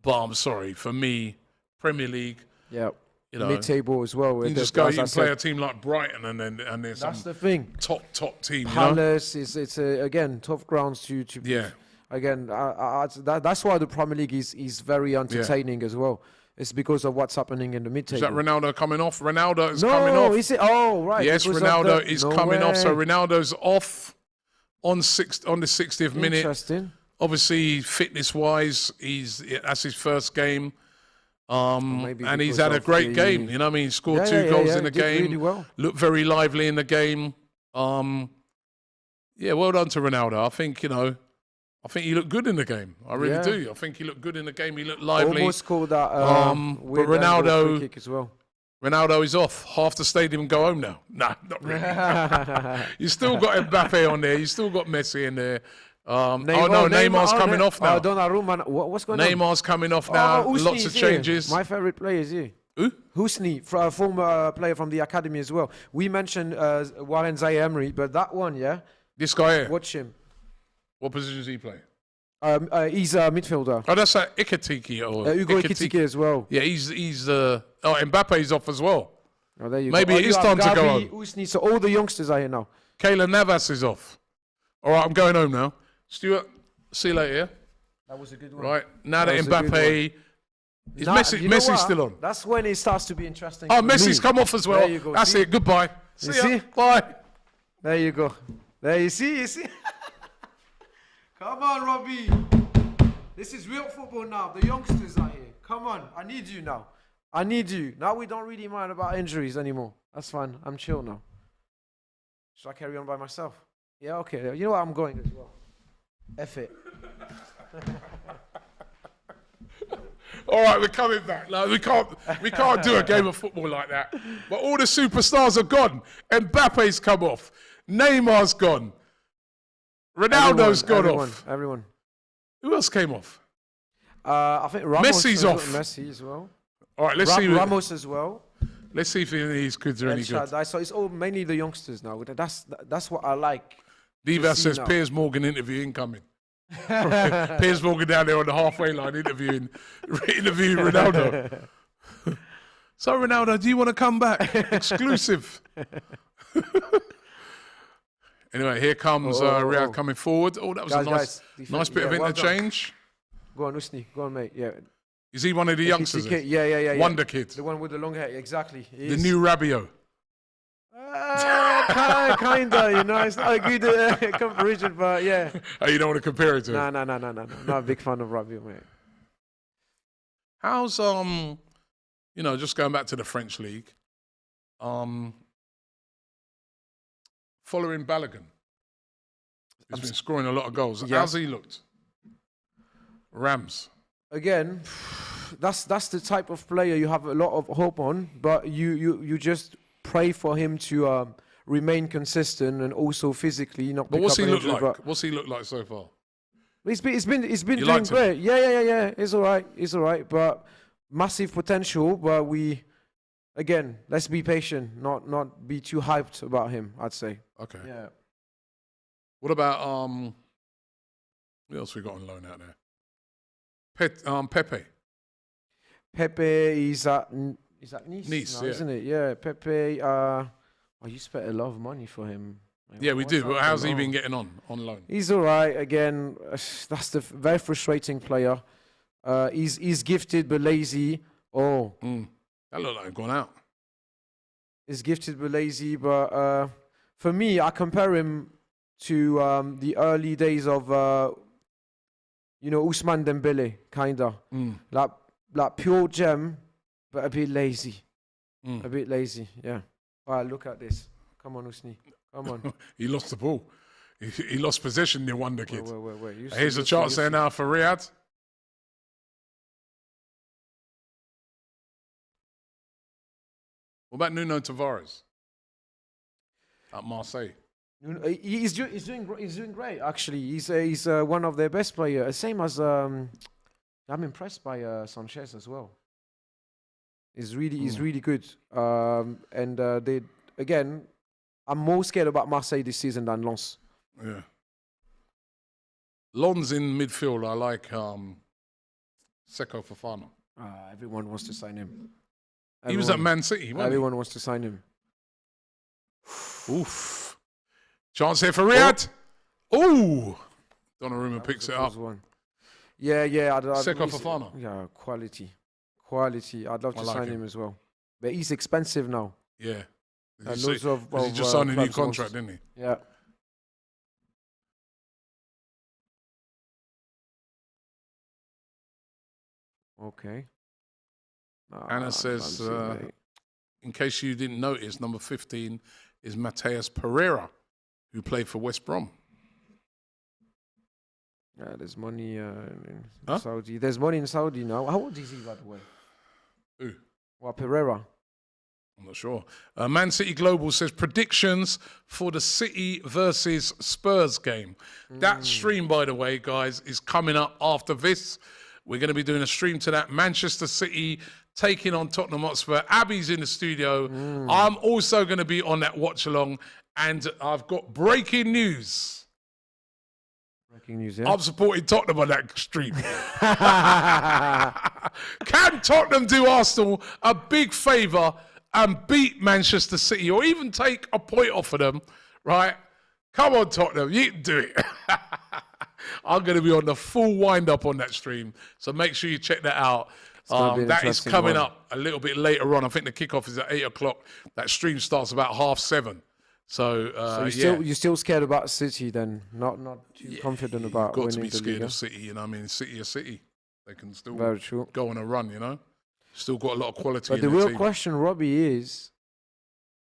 But I'm sorry, for me, Premier League, Yeah. you know, Mid-table as well. you just go, you can play a team like Brighton and there's That's some the thing. top team, you know? Palace it's again tough grounds to Yeah. again that's why the Premier League is very entertaining as well. It's because of what's happening in the mid-table. Is that Ronaldo coming off? Ronaldo is no, coming off. is it? Oh, right. Yes, because of Ronaldo the- is no coming off. So way. Ronaldo's off on the 60th minute. Interesting. Obviously, fitness-wise, that's his first game. Maybe And he's because had a of great the- game. You know what I mean? He scored Yeah, 2 yeah, goals yeah, in the did game. really well. Looked very lively in the game. Yeah, well done to Ronaldo. I think, I think he looked good in the game. I really Yeah. do. I think he looked good in the game. He looked lively. Almost called that but weird Ronaldo- angle free kick as well. Ronaldo is off. Half the stadium go home now. Nah, not really. You still got Mbappe on there. You still got Messi in there. Neymar's coming off now. Donnarumma. What's going on? Neymar's coming off now. Ousni Lots is of here. changes. My favorite player is here. Who? Husni, a former player from the academy as well. We mentioned Warren Zaire-Emery, but that one, yeah, This guy here. watch him. What position does he play? He's a midfielder. Oh, that's Ikatiki. Or Hugo Ekitike as well. Yeah, he's Mbappe's off as well. Oh, there you Maybe go. it is time to go home. Usni, so all the youngsters are here now. Kayla Navas is off. All right, I'm going home now. Stuart, see you later. Yeah? That was a good one. Right, now that was a good Mbappe... Is Messi still on? That's when it starts to be interesting. Oh, for Messi's me. come off as well. There you go. That's See? it. Goodbye. See ya. see? Bye. There you go. There you see. Come on, Robbie. This is real football now. The youngsters are here. Come on. I need you now. I need you. Now we don't really mind about injuries anymore. That's fine. I'm chill now. Should I carry on by myself? Yeah, okay. You know what? I'm going as well. F it. All right, we're coming back. No, we can't do a game of football like that. But all the superstars are gone. Mbappe's come off. Neymar's gone. Ronaldo's gone off. Everyone. Who else came off? I think Ramos. Messi's off. Messi as well. All right, let's see. Ramos as well. Let's see if any of these kids are any good. So it's all mainly the youngsters now. That's what I like. Diva says Piers Morgan interview incoming. Piers Morgan down there on the halfway line interviewing Ronaldo. So Ronaldo, do you want to come back? Exclusive. Anyway, here comes Riyadh coming forward. Oh, that was a nice bit of interchange. Go on, Usni. Go on, mate. Yeah. Is he one of the youngsters? Yeah. Wonder kid. The one with the long hair. Exactly. The new Rabiot. Kinda, you know, it's not a good comparison, but yeah. Oh, you don't want to compare it to him? No. Not a big fan of Rabiot, mate. How's just going back to the French league, following Balogun, he's been scoring a lot of goals. Yeah. How's he looked? Rams. Again, that's the type of player you have a lot of hope on, but you just pray for him to remain consistent and also physically not. But what's he look like? What's he look like so far? He's been doing great. Yeah. It's all right. But massive potential. But let's be patient. Not be too hyped about him. I'd say. Okay. Yeah. What about who else we got on loan out there? Pepe. Pepe is at Nice, yeah. Isn't it? Yeah, Pepe. You spent a lot of money for him. Yeah, we do. But how's he been getting on loan? He's all right. Again, that's the very frustrating player. He's gifted but lazy. Oh, that looked like gone out. He's gifted but lazy. But for me, I compare him to the early days of Ousmane Dembele, kinda like pure gem. But a bit lazy. A bit lazy, yeah. All right, look at this. Come on, Usni. Come on. He lost the ball. He lost possession, the Wonder Kid. Wait. Here's a chance there now for Riyadh. What about Nuno Tavares at Marseille? He's doing great, actually. He's one of their best players. Same as I'm impressed by Sanchez as well. He's really good. I'm more scared about Marseille this season than Lens. Yeah. Lens in midfield, I like Seko Fofana. Everyone wants to sign him. He was at Man City, wasn't Everyone wants to sign him. Oof. Chance here for Riyadh. Ooh. Donnarumma picks it up. Yeah. Seko Fofana. Yeah, quality. I'd love to sign him as well. But he's expensive now. Yeah. He just signed a new contract, didn't he? Yeah. Okay. Anna says, in case you didn't notice, number 15 is Mateus Pereira, who played for West Brom. Yeah, there's money in Saudi. There's money in Saudi now. How old is he, by the way? Who? Well, Pereira. I'm not sure. Man City Global says predictions for the City versus Spurs game. That stream, by the way, guys, is coming up after this. We're going to be doing a stream to that. Manchester City taking on Tottenham Hotspur. Abby's in the studio. I'm also going to be on that watch along. And I've got breaking news. Breaking news, yeah. I'm supporting Tottenham on that stream. Can Tottenham do Arsenal a big favour and beat Manchester City, or even take a point off of them, right? Come on, Tottenham, you can do it. I'm going to be on the full wind-up on that stream, so make sure you check that out. That is coming up a little bit later on. I think the kickoff is at 8 o'clock. That stream starts about 7:30. So you're still scared about City then? Not too confident about winning the league? You've got to be scared of City, you know what I mean? City is City. They can still Very true. go on a run, you know? Still got a lot of quality But in the their real team. question, Robbie, is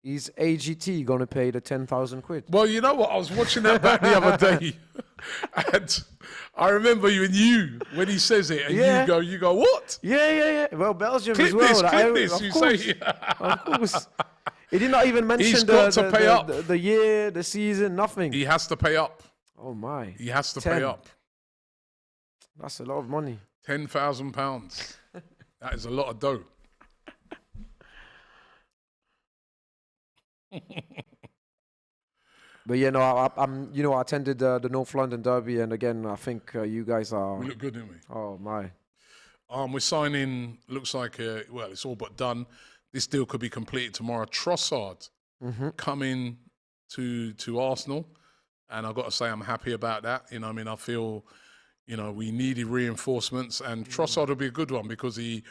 AGT going to pay the 10,000 quid? Well, you know what? I was watching that back the other day, and I remember you when he says it, and you go, what? Yeah. Well, Belgium Clip as well. this. Of You course. say, Of course. He did not even mention He's got to pay up. the year, the season, nothing. He has to pay up. Oh, my. He has to 10. pay up. That's a lot of money. £10,000. That is a lot of dough. But I attended the North London Derby, and again, I think you guys are. We look good, didn't we? Oh my! We're signing. Looks like it's all but done. This deal could be completed tomorrow. Trossard coming to Arsenal, and I've got to say I'm happy about that. You know, I mean, I feel, we needed reinforcements, and Trossard will be a good one because he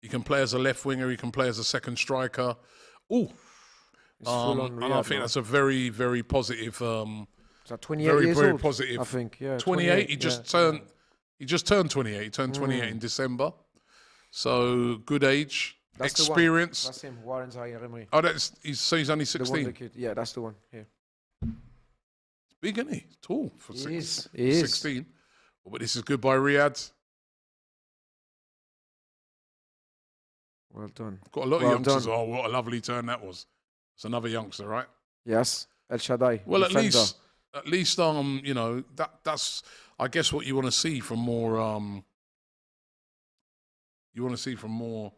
can play as a left winger, he can play as a second striker. Oh. And I think that's a very, very positive. So 28 very, years very old, positive. I think. Yeah, 28. He just turned 28. He turned 28 in December. So good age, that's experience. That's him. Warren Zaire-Emery. Oh, he's only 16. The one kid. Yeah, that's the one. Here. Big, isn't he? Tall for He 16. But this is good by Riyadh. Well done. Got a lot of youngsters. Oh, what a lovely turn that was. It's another youngster, right? Yes, El Shaddai. Well, defender. at least, that's I guess what you want to see from more. You want to see from more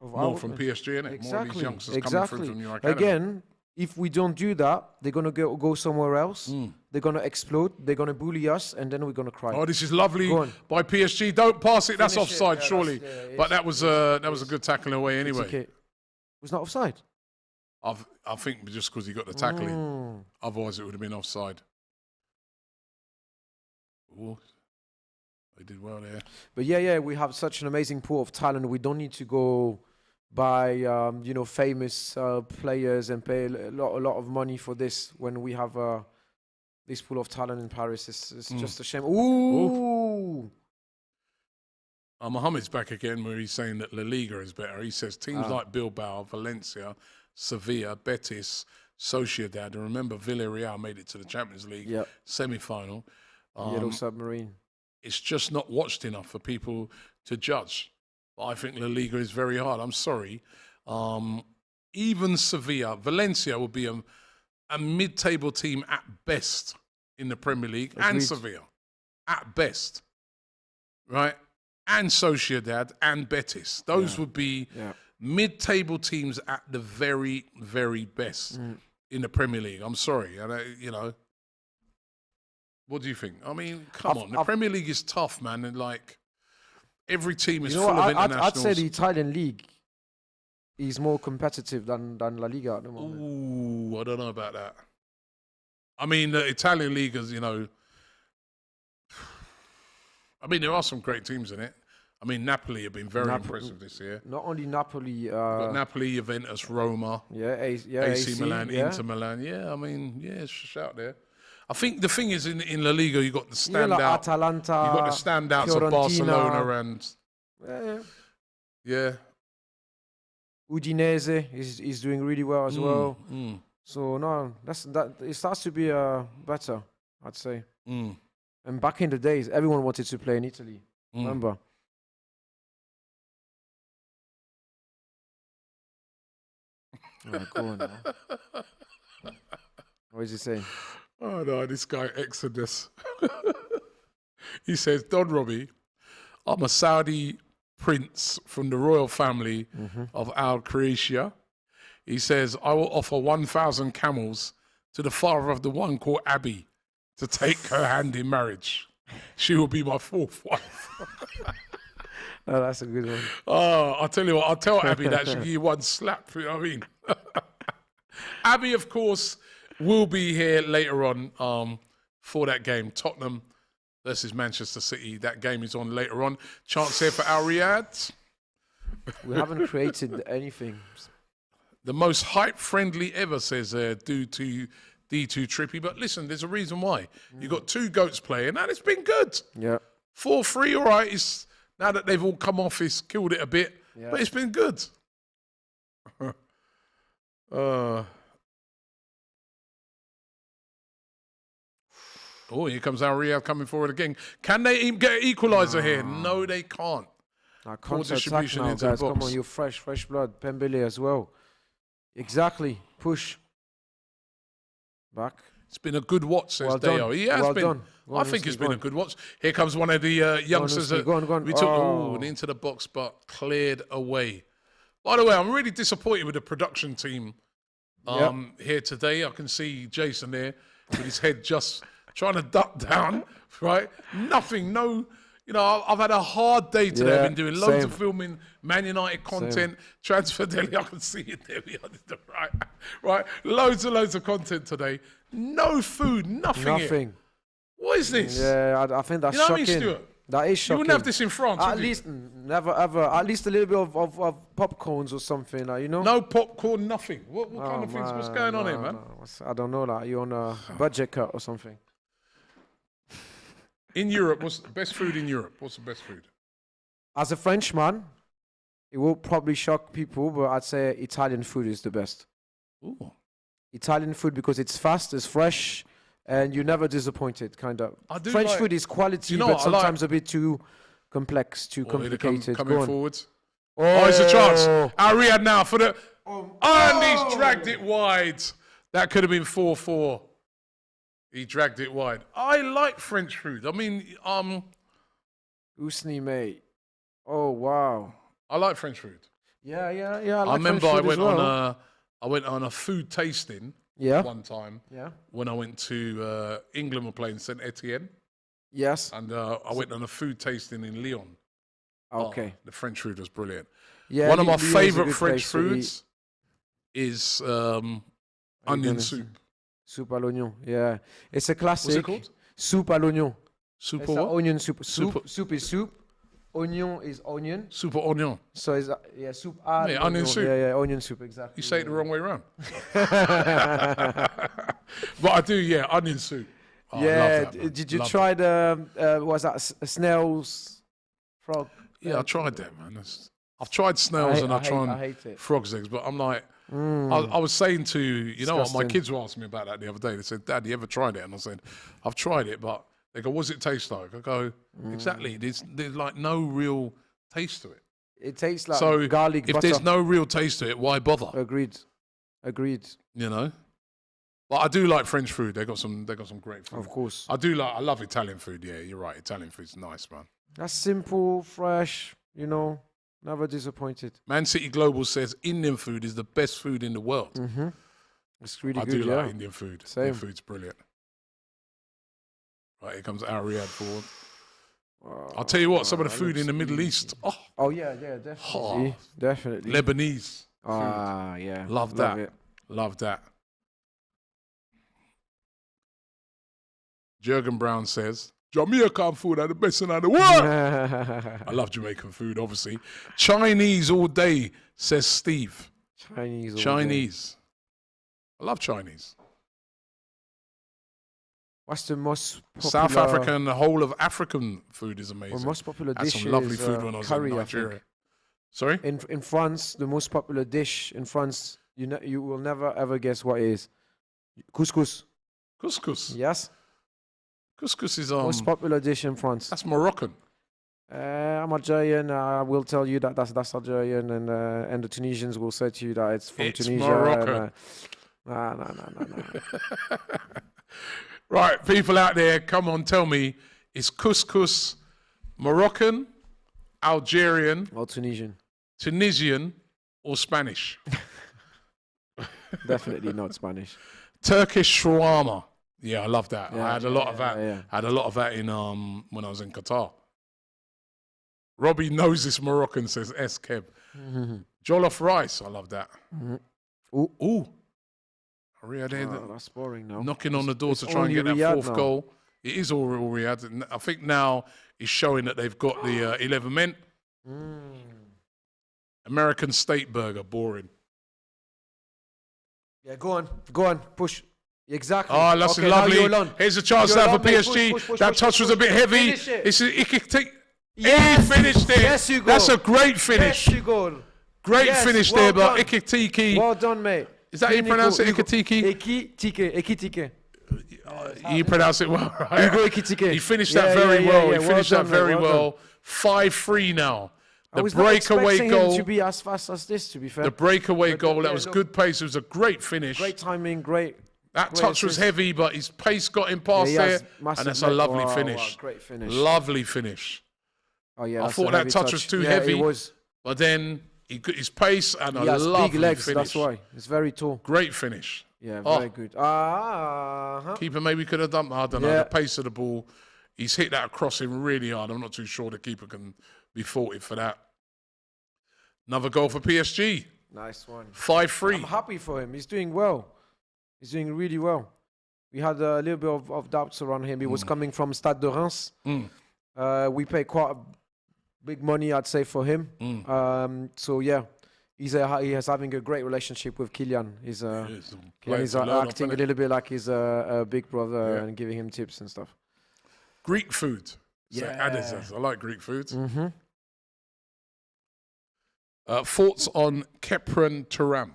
from PSG, innit? Exactly. More of these youngsters coming through from your academy. Again, if we don't do that, they're gonna go somewhere else. They're gonna explode. They're gonna bully us, and then we're gonna cry. Oh, this is lovely by PSG. Don't pass it. That's offside, surely. But that was a good tackling away anyway. Okay. It was not offside. I think just because he got the tackling. Otherwise, it would have been offside. Ooh, they did well there. But we have such an amazing pool of talent. We don't need to go buy, famous players and pay a lot of money for this when we have this pool of talent in Paris. It's just a shame. Ooh. Mohamed's back again where he's saying that La Liga is better. He says teams like Bilbao, Valencia, Sevilla, Betis, Sociedad, and remember Villarreal made it to the Champions League semi-final. Yellow Submarine. It's just not watched enough for people to judge. But I think La Liga is very hard. I'm sorry. Even Sevilla, Valencia will be a mid-table team at best in the Premier League. Agreed. And Sevilla, at best. Right? And Sociedad and Betis. Those would be mid-table teams at the very, very best in the Premier League. I'm sorry. What do you think? I mean, come on. The Premier League is tough, man. And every team is full of internationals. I'd say the Italian league is more competitive than La Liga at the moment. Ooh, I don't know about that. I mean, the Italian league is, there are some great teams in it. I mean, Napoli have been very impressive this year. Not only Napoli. Got Napoli, Juventus, Roma. AC Milan, Inter Milan. Yeah, I mean, it's a shout there. I think the thing is in La Liga, you got the standout. Atalanta. You got the standouts Fiorentina. of Barcelona and. Yeah. Udinese is doing really well as well. So no, it starts to be better, I'd say. And back in the days, everyone wanted to play in Italy. Remember? Go on now. What is he saying? Oh no, this guy Exodus. He says, Don Robbie, I'm a Saudi prince from the royal family of Al Croatia. He says, I will offer 1,000 camels to the father of the one called Abby to take her hand in marriage. She will be my fourth wife. Oh, that's a good one. Oh, I'll tell you what, I'll tell Abby that she give you one slap, you know what I mean? Abby, of course, will be here later on for that game. Tottenham versus Manchester City. That game is on later on. Chance here for Al Riyadh. We haven't created anything. The most hype-friendly ever, says due to D2 Trippy. But listen, there's a reason why. You got two GOATs playing, and it's been good. Yeah. 4-3, all right. It's, now that they've all come off, it's killed it a bit. Yeah. But it's been good. Oh, here comes Al Riyadh coming forward again. Can they get an equaliser here? No, they can't. Poor distribution now, into guys. The box. Come on, you're fresh blood. Pembele as well. Exactly. Push. Back. It's been a good watch, says Deo. He has been. I think it's been a good watch. Here comes one of the youngsters. Go on. We took into the box, but cleared away. By the way, I'm really disappointed with the production team here today. I can see Jason there with his head just trying to duck down, right? Nothing, no. You know, I've had a hard day today. I've been doing loads of filming, Man United content, Transfer Daily. I can see it there. Right. Loads of content today. No food, nothing. Here. What is this? Yeah, I think that's shocking. What I mean, Stuart? That is shocking. You wouldn't have this in France, at least, never ever. At least a little bit of popcorns or something, you know? No popcorn, nothing. What kind of things? What's going on here, man? I don't know. Like, you're on a budget cut or something. In Europe, what's the best food in Europe? What's the best food? As a Frenchman, it will probably shock people, but I'd say Italian food is the best. Ooh. Italian food because it's fast, it's fresh, and you're never disappointed, kind of. French food is quality, but sometimes a bit too complex, too complicated. Coming forwards. Oh, it's a chance. Al Riyadh now for the... and he's dragged it wide. That could have been 4-4. He dragged it wide. I like French food. I mean, Usni, mate. Oh, wow. I like French food. Yeah. I remember I went on a food tasting one time. Yeah. When I went to England, were playing Saint Etienne. Yes. And I went on a food tasting in Lyon. Okay. The French food was brilliant. Yeah. One of my favourite French foods is onion soup. Soup à l'oignon, yeah. It's a classic. What's it called? Soup à l'oignon. Soup or what? Onion soup. Soup is soup. Onion is onion. Soup or onion. So it's soup à onion soup. Yeah, onion soup, exactly. You say it the wrong way around. But I do, onion soup. Oh, yeah. I love that, man. Did you try the was that snails frog? Yeah, I tried that, man. I've tried snails and I tried frog's eggs, but I'm like, I was saying to, you know what, my kids were asking me about that the other day. They said, Dad, you ever tried it? And I said, I've tried it, but they go, what does it taste like? I go, exactly. There's like no real taste to it. It tastes like garlic butter. If there's no real taste to it, why bother? Agreed. You know? But I do like French food. They got some great food. Of course. I love Italian food. Yeah, you're right. Italian food's nice, man. That's simple, fresh, you know. Never disappointed. Man City Global says Indian food is the best food in the world. Mm-hmm. It's really good. I do like Indian food. Same. Indian food's brilliant. Right, here comes Al Riyadh forward. I'll tell you what, some of the food in the Middle East. Oh yeah, definitely. Definitely. Lebanese. Yeah. Love that. Love that. Jurgen Brown says, Jamaican food are the best in the world. I love Jamaican food, obviously. Chinese all day, says Steve. Chinese. I love Chinese. What's the most popular... South African, the whole of African food is amazing. The most popular dish some lovely food when I was curry, in Nigeria. Sorry? In France, the most popular dish in France, you will never ever guess what it is. Couscous. Couscous? Yes. Couscous is most popular dish in France. That's Moroccan. I'm Algerian. I will tell you that's Algerian, and the Tunisians will say to you that it's from Tunisia. Moroccan. No. Right, people out there, come on, tell me, is couscous Moroccan, Algerian, or Tunisian, or Spanish? Definitely not Spanish. Turkish shawarma. Yeah, I love that. Yeah, I had a lot of that. Yeah. I had a lot of that in when I was in Qatar. Robbie knows this Moroccan, says S. Kev. Jollof rice. I love that. Ooh. Riyadh that's boring now. knocking on the door to try and get that fourth goal. It is all Riyadh. And I think now it's showing that they've got the 11 men. American steak burger, boring. Yeah, go on, push. Exactly. Oh, that's lovely. Here's a chance now for PSG. That touch was a bit heavy. He could take. Yes. He finished it. Yes, you go. That's a great finish. Yes, you go. Great finish there, but done. Ikitiki. Well done, mate. Is that how you pronounce it, Ikitiki? Ekitike. You pronounce it well, right? Hugo Ekitike. He finished that very well. He finished that done, very mate, well. 5-3 now. The I was not breakaway expecting goal. him to be as fast as this, to be fair. The breakaway goal. That yeah, was look. good pace. It was a great finish. Great timing, great. That great touch was assist. heavy, but his pace got him past he there. has And massive that's a leg. lovely Wow, finish. great finish. Lovely finish. Oh, yeah, I that's thought a that heavy touch was too yeah, heavy. It was. But then his pace and He a has lovely big legs, finish. that's why. It's very tall. Great finish. Yeah, Oh. very good. Keeper maybe could have done, I don't know, Yeah. the pace of the ball. He's hit that across him really hard. I'm not too sure the keeper can be faulted for that. Another goal for PSG. Nice one. 5-3. I'm happy for him. He's doing well. He's doing really well. We had a little bit of doubts around him. He was coming from Stade de Reims. We paid quite big money, I'd say, for him. So, yeah, he is having a great relationship with Kylian. He's acting a little bit like he's a big brother and giving him tips and stuff. Greek food. Yeah. Says, I like Greek food. Thoughts on Kepren Turam?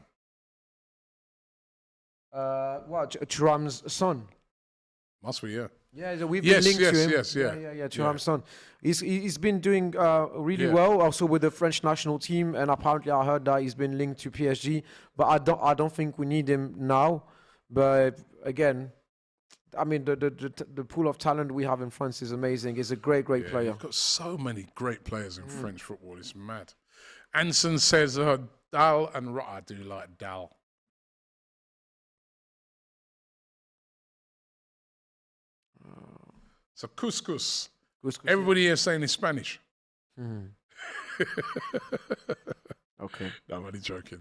Thuram's son. Must be, yeah. Yeah, we've been linked to him. Yeah. Thuram's son. He's been doing really well, also with the French national team, and apparently I heard that he's been linked to PSG. But I don't think we need him now. But again, I mean the pool of talent we have in France is amazing. He's a great player. We've got so many great players in French football. It's mad. Anson says Dal and I do like Dal. So couscous. Everybody here saying it's Spanish. Okay. No, I'm only joking.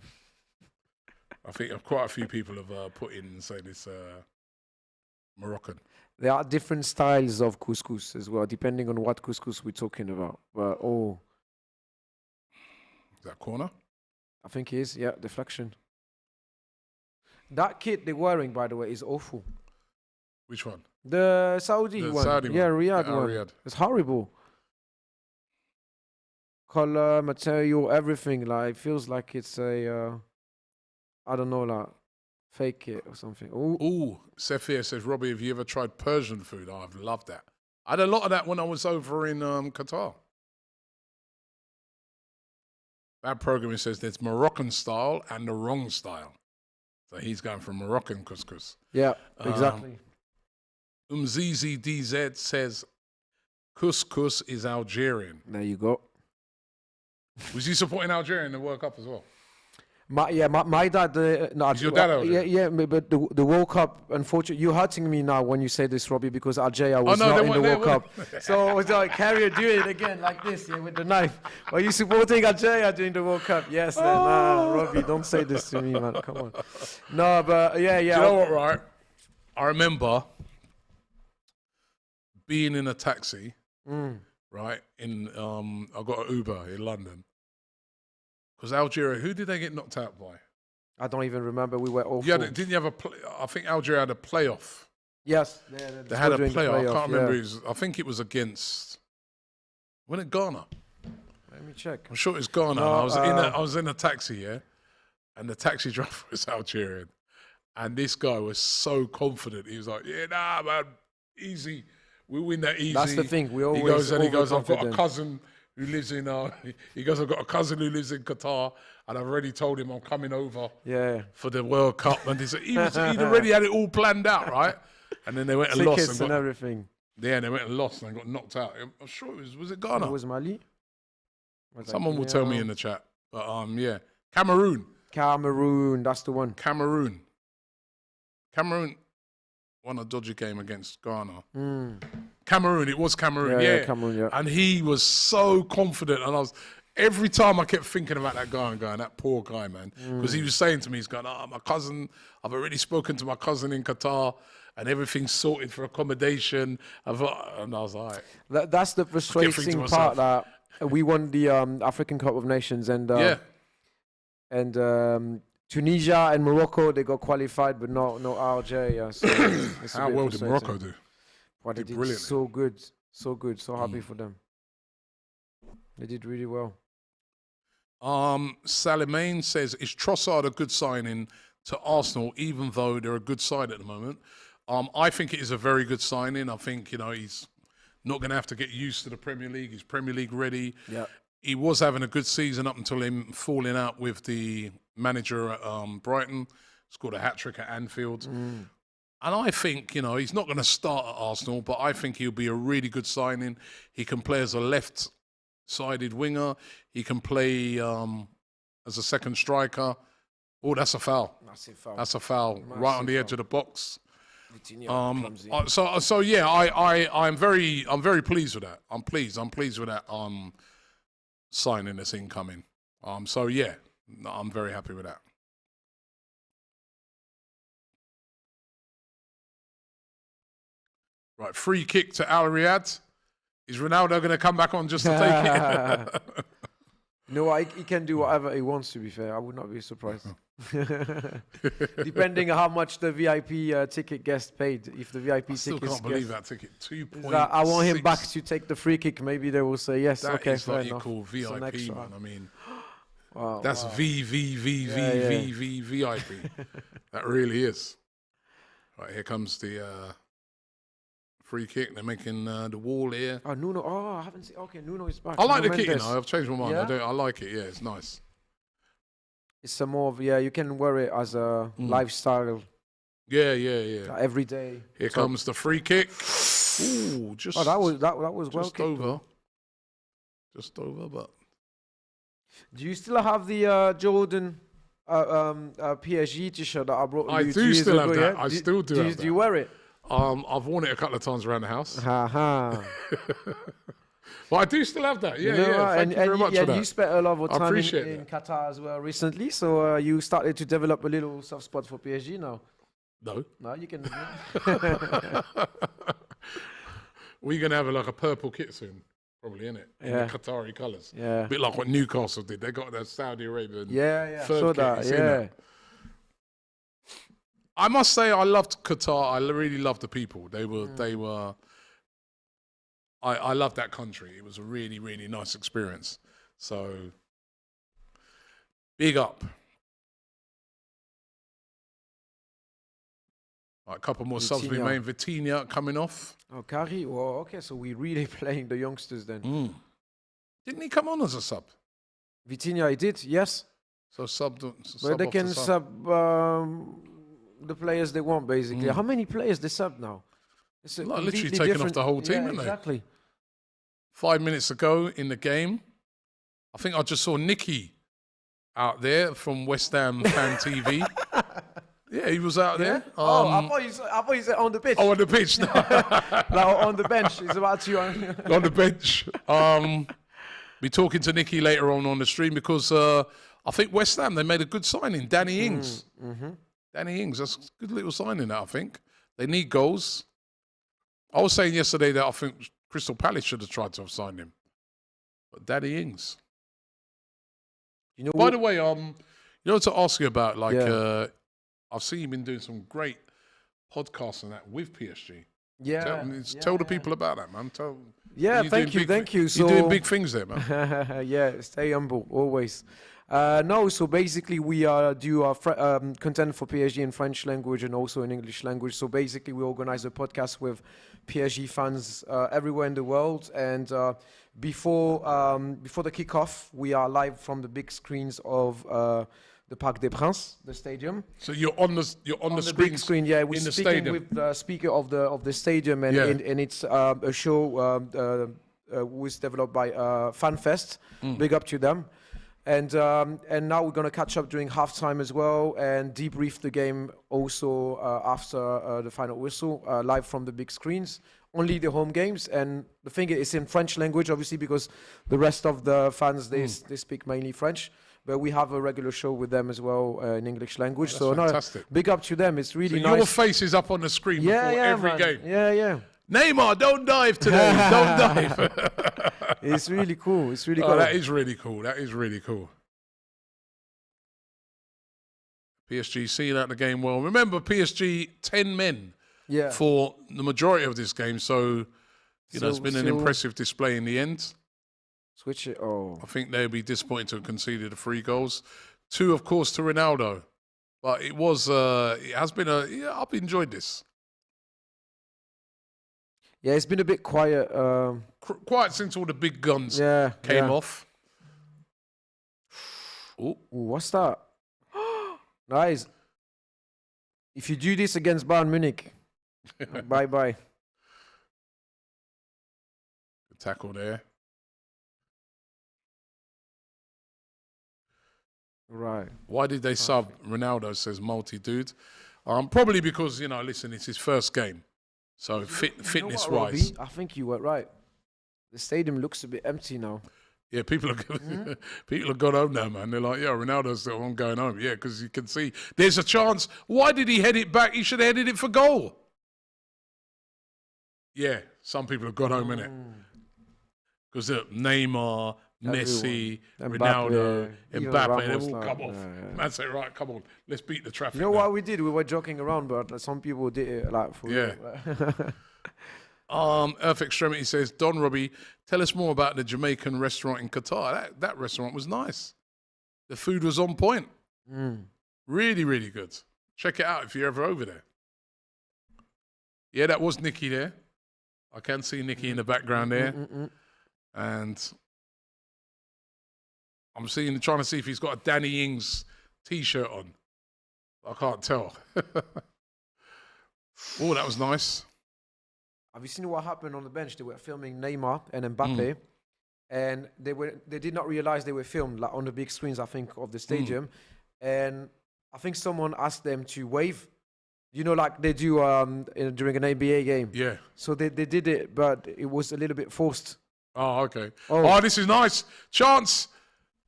I think quite a few people have put in and said it's Moroccan. There are different styles of couscous as well, depending on what couscous we're talking about. But Is that corner? I think it is. Yeah, deflection. That kit they're wearing, by the way, is awful. Which one? The Saudi The one. Saudi yeah, one. Riyadh Yeah, one. Riyadh. It's horrible. Color, material, everything. Like, it feels like it's a, I don't know, like, fake kit or something. Ooh, Sephir says, Robbie, have you ever tried Persian food? Oh, I've loved that. I had a lot of that when I was over in Qatar. That programming says there's Moroccan style and the wrong style. So he's going for Moroccan couscous. Yeah, exactly. Umzizi DZ says couscous is Algerian. There you go. Was you supporting Algeria in the World Cup as well? My dad. No, Is your dad Algerian? Yeah, but the World Cup, unfortunately, you're hurting me now when you say this, Robbie, because Algeria was not in the World Cup. So I was like, Carrier, do it again like this, with the knife. Are you supporting Algeria during the World Cup? Yes, then. Robbie, don't say this to me, man. Come on. No, but yeah. Do you know what, right? I remember being in a taxi, right? I got an Uber in London. Because Algeria, who did they get knocked out by? I don't even remember. We were awful. Yeah, didn't you have I think Algeria had a playoff. Yes. They had a playoff. I can't remember. I think it was against, when it Ghana? Let me check. I'm sure it's Ghana. No, I was in a taxi, yeah? And the taxi driver was Algerian. And this guy was so confident. He was like, yeah, nah, man, easy. We win that easy. That's the thing. We always he goes, I've got a overconfident. cousin who lives in, he goes, I've got a cousin who lives in Qatar, and I've already told him I'm coming over for the World Cup. And he'd already had it all planned out, right? And then they went and lost. Tickets and everything. Yeah, they went and lost and got knocked out. I'm sure was it Ghana? It was Mali. Someone will tell me in the chat. But yeah. Cameroon, that's the one. Cameroon won a dodgy game against Ghana. Cameroon. It was Cameroon. Yeah, Yeah, Cameroon, yeah. And he was so confident, and every time I kept thinking about that guy and going, that poor guy, man, because he was saying to me, he's going, my cousin. I've already spoken to my cousin in Qatar, and everything's sorted for accommodation. And I was like, That's the frustrating part. That we won the African Cup of Nations, and Tunisia and Morocco, they got qualified, but no Algeria. So how well did Morocco do? Well, they did so good, so happy for them. They did really well. Salimane says, is Trossard a good signing to Arsenal, even though they're a good side at the moment? I think it is a very good signing. I think, he's not going to have to get used to the Premier League. He's Premier League ready. Yeah. He was having a good season up until him falling out with the manager at Brighton. Scored a hat-trick at Anfield. And I think, he's not going to start at Arsenal, but I think he'll be a really good signing. He can play as a left-sided winger. He can play as a second striker. Oh, that's a foul. Massive foul. That's a foul. Right on the edge of the box. So yeah, I'm very pleased with that. I'm pleased with that signing that's incoming. So yeah, I'm very happy with that. Right, free kick to Al Riyadh. Is Ronaldo going to come back on just to take it? No, he can do whatever he wants, to be fair. I would not be surprised. Depending on how much the VIP ticket gets paid. If the VIP still ticket can't believe that ticket. 2.6. I want him back to take the free kick. Maybe they will say yes. That okay, is fair like enough. you call VIP, man. I mean, wow, that's VIP. That really is. Right, here comes the free kick. They're making the wall here. Oh, Nuno. Oh, I haven't seen. Okay, Nuno is back. I like the kit, I've changed my mind. Yeah? I like it. Yeah, it's nice. It's some more of, you can wear it as a lifestyle. Yeah. Every day. Here comes the free kick. Ooh, just. Oh, that was well kicked. Just over, but. Do you still have the Jordan PSG t-shirt that I brought you? I do still have that. Yeah? I still do have that. Do you wear it? I've worn it a couple of times around the house. Well, I do still have that. Yeah. Thank you very much for that. You spent a lot of time in that. Qatar as well recently, so you started to develop a little soft spot for PSG now. No, you can. We're going to have a purple kit soon, probably, innit? In the Qatari colours. Yeah. A bit like what Newcastle did. They got their Saudi Arabian so kit. that, I must say I loved Qatar. I really loved the people. They were. I loved that country. It was a really, really nice experience. So, big up. Right, a couple more subs we made. Vitinha coming off. Oh, Kari. Well, okay, so we're really playing the youngsters then. Didn't he come on as a sub? Vitinha, he did, yes. So sub. But they can sub the players they want, basically. How many players they sub now? It's literally taking off the whole team, isn't exactly. 5 minutes ago in the game, I think I just saw Nicky out there from West Ham Fan TV. Yeah, he was out there. I thought you said on the pitch. Oh, on the pitch. No. On the bench. He's about to on the bench. Be talking to Nicky later on the stream because I think West Ham, they made a good signing. Danny Ings. Danny Ings, that's a good little signing, that I think. They need goals. I was saying yesterday that I think Crystal Palace should have tried to have signed him. But Danny Ings. By the way, to ask you about, I've seen you've been doing some great podcasts and that with PSG. Tell the people about that, man. Thank you. So, you're doing big things there, man. Stay humble, always. So basically we do our content for PSG in French language and also in English language. So basically we organize a podcast with PSG fans everywhere in the world. And before the kickoff, we are live from the big screens of the Parc des Princes, the stadium. So you're on the big screen. Yeah, we're speaking stadium with the speaker of the stadium, and it's a show was developed by FanFest. Big up to them. And now we're gonna catch up during halftime as well and debrief the game also after the final whistle, live from the big screens only the home games, and the thing is in French language, obviously, because the rest of the fans they speak mainly French. But we have a regular show with them as well in English language. That's So fantastic. big up to them. It's really So nice. your face is up on the screen before every man. game. Yeah. Neymar, don't dive today. Don't dive. It's really cool. It's really Oh, cool. that is really cool. That is really cool. PSG seeing out the game well. Remember, PSG 10 men for the majority of this game. So, it's been an impressive display in the end. Switch it. Oh, I think they'll be disappointed to have conceded the 3 goals. 2, of course, to Ronaldo. But it has been I've enjoyed this. yeah. It's been a bit quiet. Quiet since all the big guns came off. Ooh, what's that? Nice. If you do this against Bayern Munich, bye. Good tackle there. Right. Why did they sub Ronaldo, says multi-dude? Probably because, listen, it's his first game. So fitness-wise. I think you were right. The stadium looks a bit empty now. Yeah, people have gone home now, man. They're like, yeah, Ronaldo's still on going home. Yeah, because you can see there's a chance. Why did he head it back? He should have headed it for goal. Yeah, some people have gone home, innit? Because Neymar, Messi, Ronaldo, Mbappe, they all come off. Man said, right, come on, let's beat the traffic. You know what we did? We were joking around, but some people did it like for real. Earth Extremity says, Don Robbie, tell us more about the Jamaican restaurant in Qatar. That restaurant was nice. The food was on point. Really, really good. Check it out if you're ever over there. Yeah, that was Nicky there. I can see Nicky in the background there. And I'm trying to see if he's got a Danny Ings t-shirt on. I can't tell. Oh, that was nice. Have you seen what happened on the bench? They were filming Neymar and Mbappe, and they did not realize they were filmed like on the big screens, I think, of the stadium. And I think someone asked them to wave, like they do during an NBA game. Yeah. So they did it, but it was a little bit forced. Oh, okay. Oh, this is nice. Chance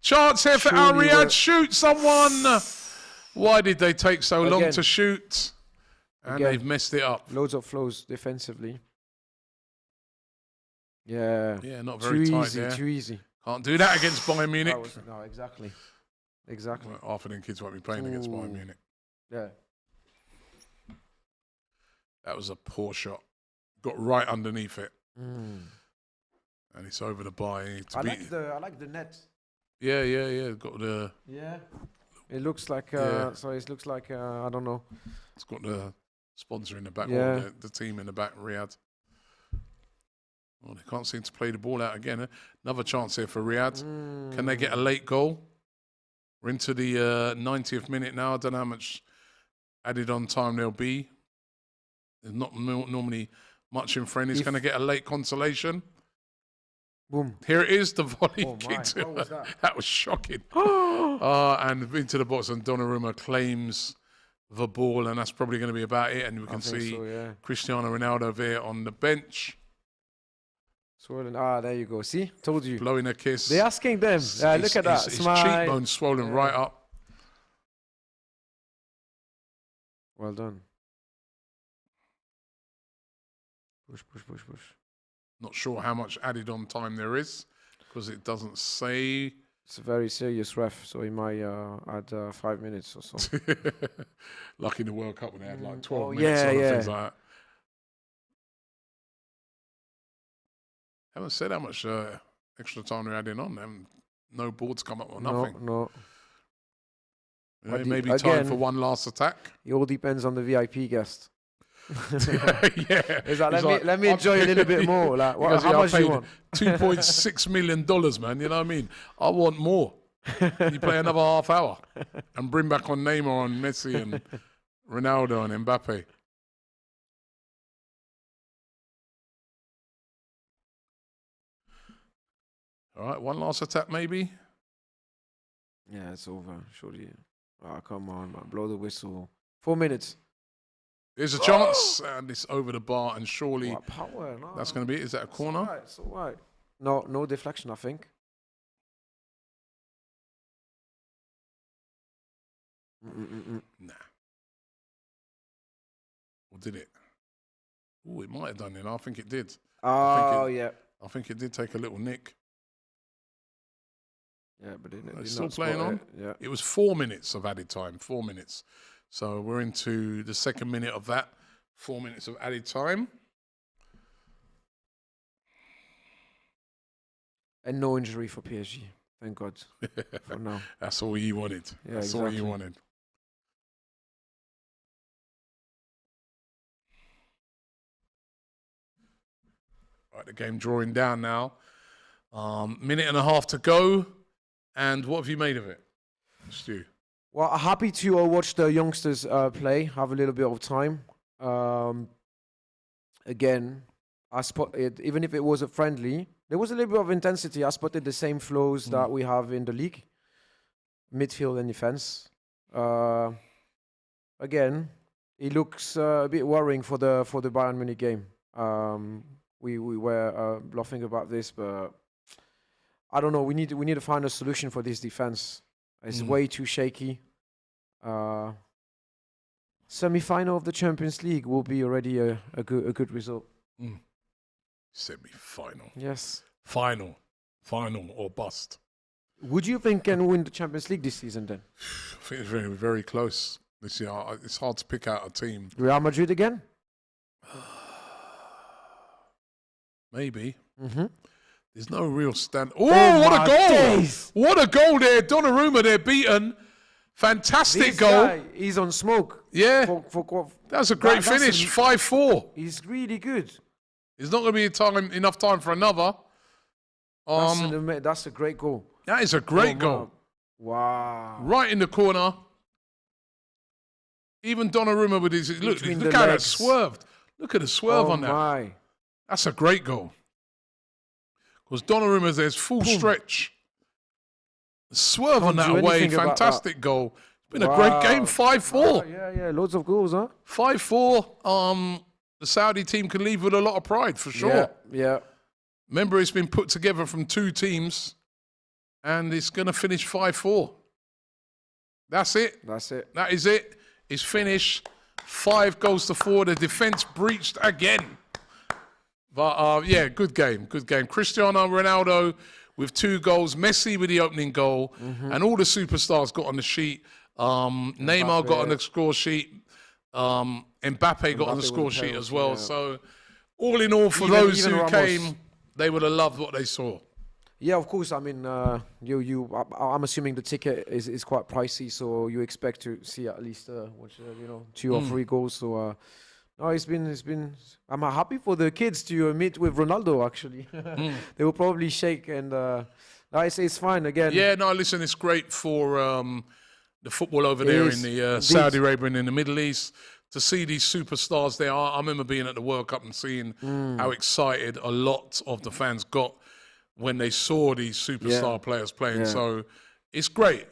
here for Al Surely Riyadh. Shoot someone. Why did they take so long to shoot? And they've messed it up. Loads of flows defensively. Yeah. Yeah, not very tight there. Too easy. Can't do that against Bayern Munich. No, exactly. Well, half of them kids won't be playing against Bayern Munich. Yeah. That was a poor shot. Got right underneath it. And it's over the bar. I like the net. Yeah. Got the. Yeah. It looks like. So it looks like. I don't know. It's got the sponsor in the back. Yeah. Or the team in the back. Riyadh. Oh, they can't seem to play the ball out again. Another chance here for Riyadh. Can they get a late goal? We're into the 90th minute now. I don't know how much added on time there'll be. There's not normally much in friendlies. Can they get a late consolation? Boom. Here it is, the volley kick. What was that? That was shocking. And into the box, and Donnarumma claims the ball, and that's probably going to be about it. And we can see Cristiano Ronaldo there on the bench. Swollen. There you go. See? Told you. Blowing a kiss. They're asking them. Look at that. His cheekbone's swollen right up. Well done. Push. Not sure how much added on time there is, because it doesn't say. It's a very serious ref, so he might add 5 minutes or so. Like in the World Cup when they had like 12 minutes or things like that. Haven't said how much extra time they're adding on. No boards come up or nothing. No. Maybe time for one last attack. It all depends on the VIP guest. Yeah. It's like, let me enjoy a little bit more. Like, how much do you want? $2.6 million, man. You know what I mean? I want more. You play another half hour and bring back on Neymar and Messi and Ronaldo and Mbappe. All right, one last attack maybe. Yeah, it's over. Surely. Oh, come on, man. Blow the whistle. 4 minutes. There's a chance, and it's over the bar, and surely What power? No, that's going to be it. Is that a corner? It's all right. No deflection, I think. Nah. Or did it? Oh, it might have done it. I think it did. Oh, yeah. I think it did take a little nick. Yeah, but It's still playing on? Yeah. It was 4 minutes of added time, 4 minutes. So we're into the second minute of that. 4 minutes of added time. And no injury for PSG. Thank God. For now. That's all you wanted. Yeah, That's all you wanted. Right, the game drawing down now. Minute and a half to go. And what have you made of it, Stu? Well, happy to watch the youngsters play, have a little bit of time. Again, I spotted, even if it was a friendly, there was a little bit of intensity. I spotted the same flows that we have in the league, midfield and defense. Again, it looks a bit worrying for the Bayern Munich game. We were laughing about this, but I don't know. We need to find a solution for this defense. It's way too shaky. Semi-final of the Champions League will be already a good result. Semi-final. Yes. Final or bust. Would you think can win the Champions League this season then? I think it's very, very close this year. It's hard to pick out a team. Real Madrid again? Maybe. Mm-hmm. There's no real stand. Oh, what a goal! Days. What a goal there. Donnarumma, they're beaten. Fantastic This goal. guy, he's on smoke. Yeah. For That's a great finish. 5-4. He's really good. There's not going to be enough time for another. That's a great goal. That is a great goal. Wow. Right in the corner. Even Donnarumma with his... Look how that swerved. Look at the swerve on that. My. That's a great goal. Because Donnarumma's there's full stretch. The swerve on that away, fantastic goal. It's been a great game, 5-4. Yeah, loads of goals, huh? 5-4. The Saudi team can leave with a lot of pride, for sure. Yeah. Remember, it's been put together from two teams, and it's going to finish 5-4. That's it. That is it. It's finished. 5-4. The defense breached again. But, yeah, good game. Cristiano Ronaldo with 2 goals. Messi with the opening goal. And all the superstars got on the sheet. Neymar got on the score sheet. Mbappe got on the score sheet as well. Yeah. So, all in all, for those who came, they would have loved what they saw. Yeah, of course. I mean, I'm assuming the ticket is quite pricey, so you expect to see at least 2 or 3 goals. So, no, it's been. I'm happy for the kids to meet with Ronaldo. Actually, they will probably shake, and it's fine again. Yeah, no, listen, it's great for the football over there in the Saudi Arabia and in the Middle East to see these superstars there. I remember being at the World Cup and seeing how excited a lot of the fans got when they saw these superstar players playing. So it's great.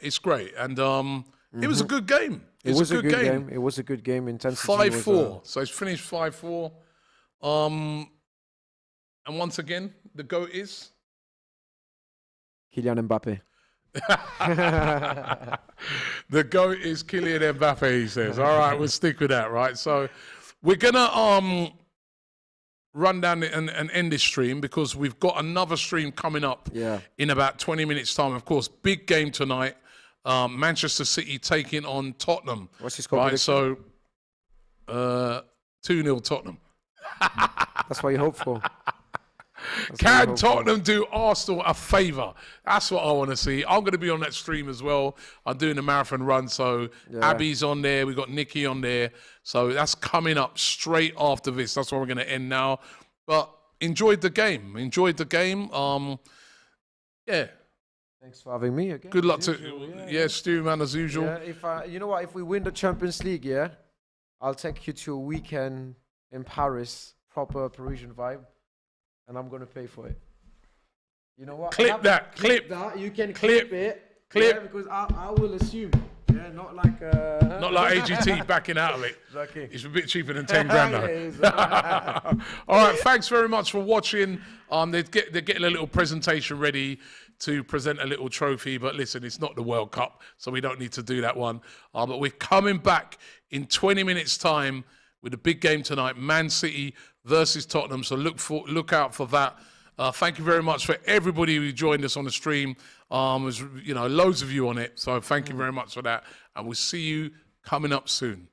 And it was a good game. It was a good game. It was a good game. Intensity 5-4. So it's finished 5-4. And once again, the GOAT is? Kylian Mbappe. The GOAT is Kylian Mbappe, he says. All right, we'll stick with that, right? So we're going to run down and end this stream because we've got another stream coming up in about 20 minutes' time. Of course, big game tonight. Manchester City taking on Tottenham. What's his score? Right, so 2-0 Tottenham. That's what you hope for. Can Tottenham do Arsenal a favour? That's what I want to see. I'm going to be on that stream as well. I'm doing the marathon run, so Abby's on there. We've got Nikki on there. So that's coming up straight after this. That's where we're going to end now. But enjoyed the game. Yeah. Thanks for having me again. Good luck to Stu, man, as usual. Yeah, you know what? If we win the Champions League, I'll take you to a weekend in Paris, proper Parisian vibe. And I'm going to pay for it. You know what? Clip that. You can clip it. Clip. Because I will assume. Yeah, Yeah, not like Not like AGT backing out of it. Exactly. It's a bit cheaper than 10 grand though. All right, thanks very much for watching. They're getting a little presentation ready to present a little trophy, but listen, it's not the World Cup, so we don't need to do that one. But we're coming back in 20 minutes' time with a big game tonight, Man City versus Tottenham. So look out for that. Thank you very much for everybody who joined us on the stream. There's loads of you on it, so thank you very much for that. And we'll see you coming up soon.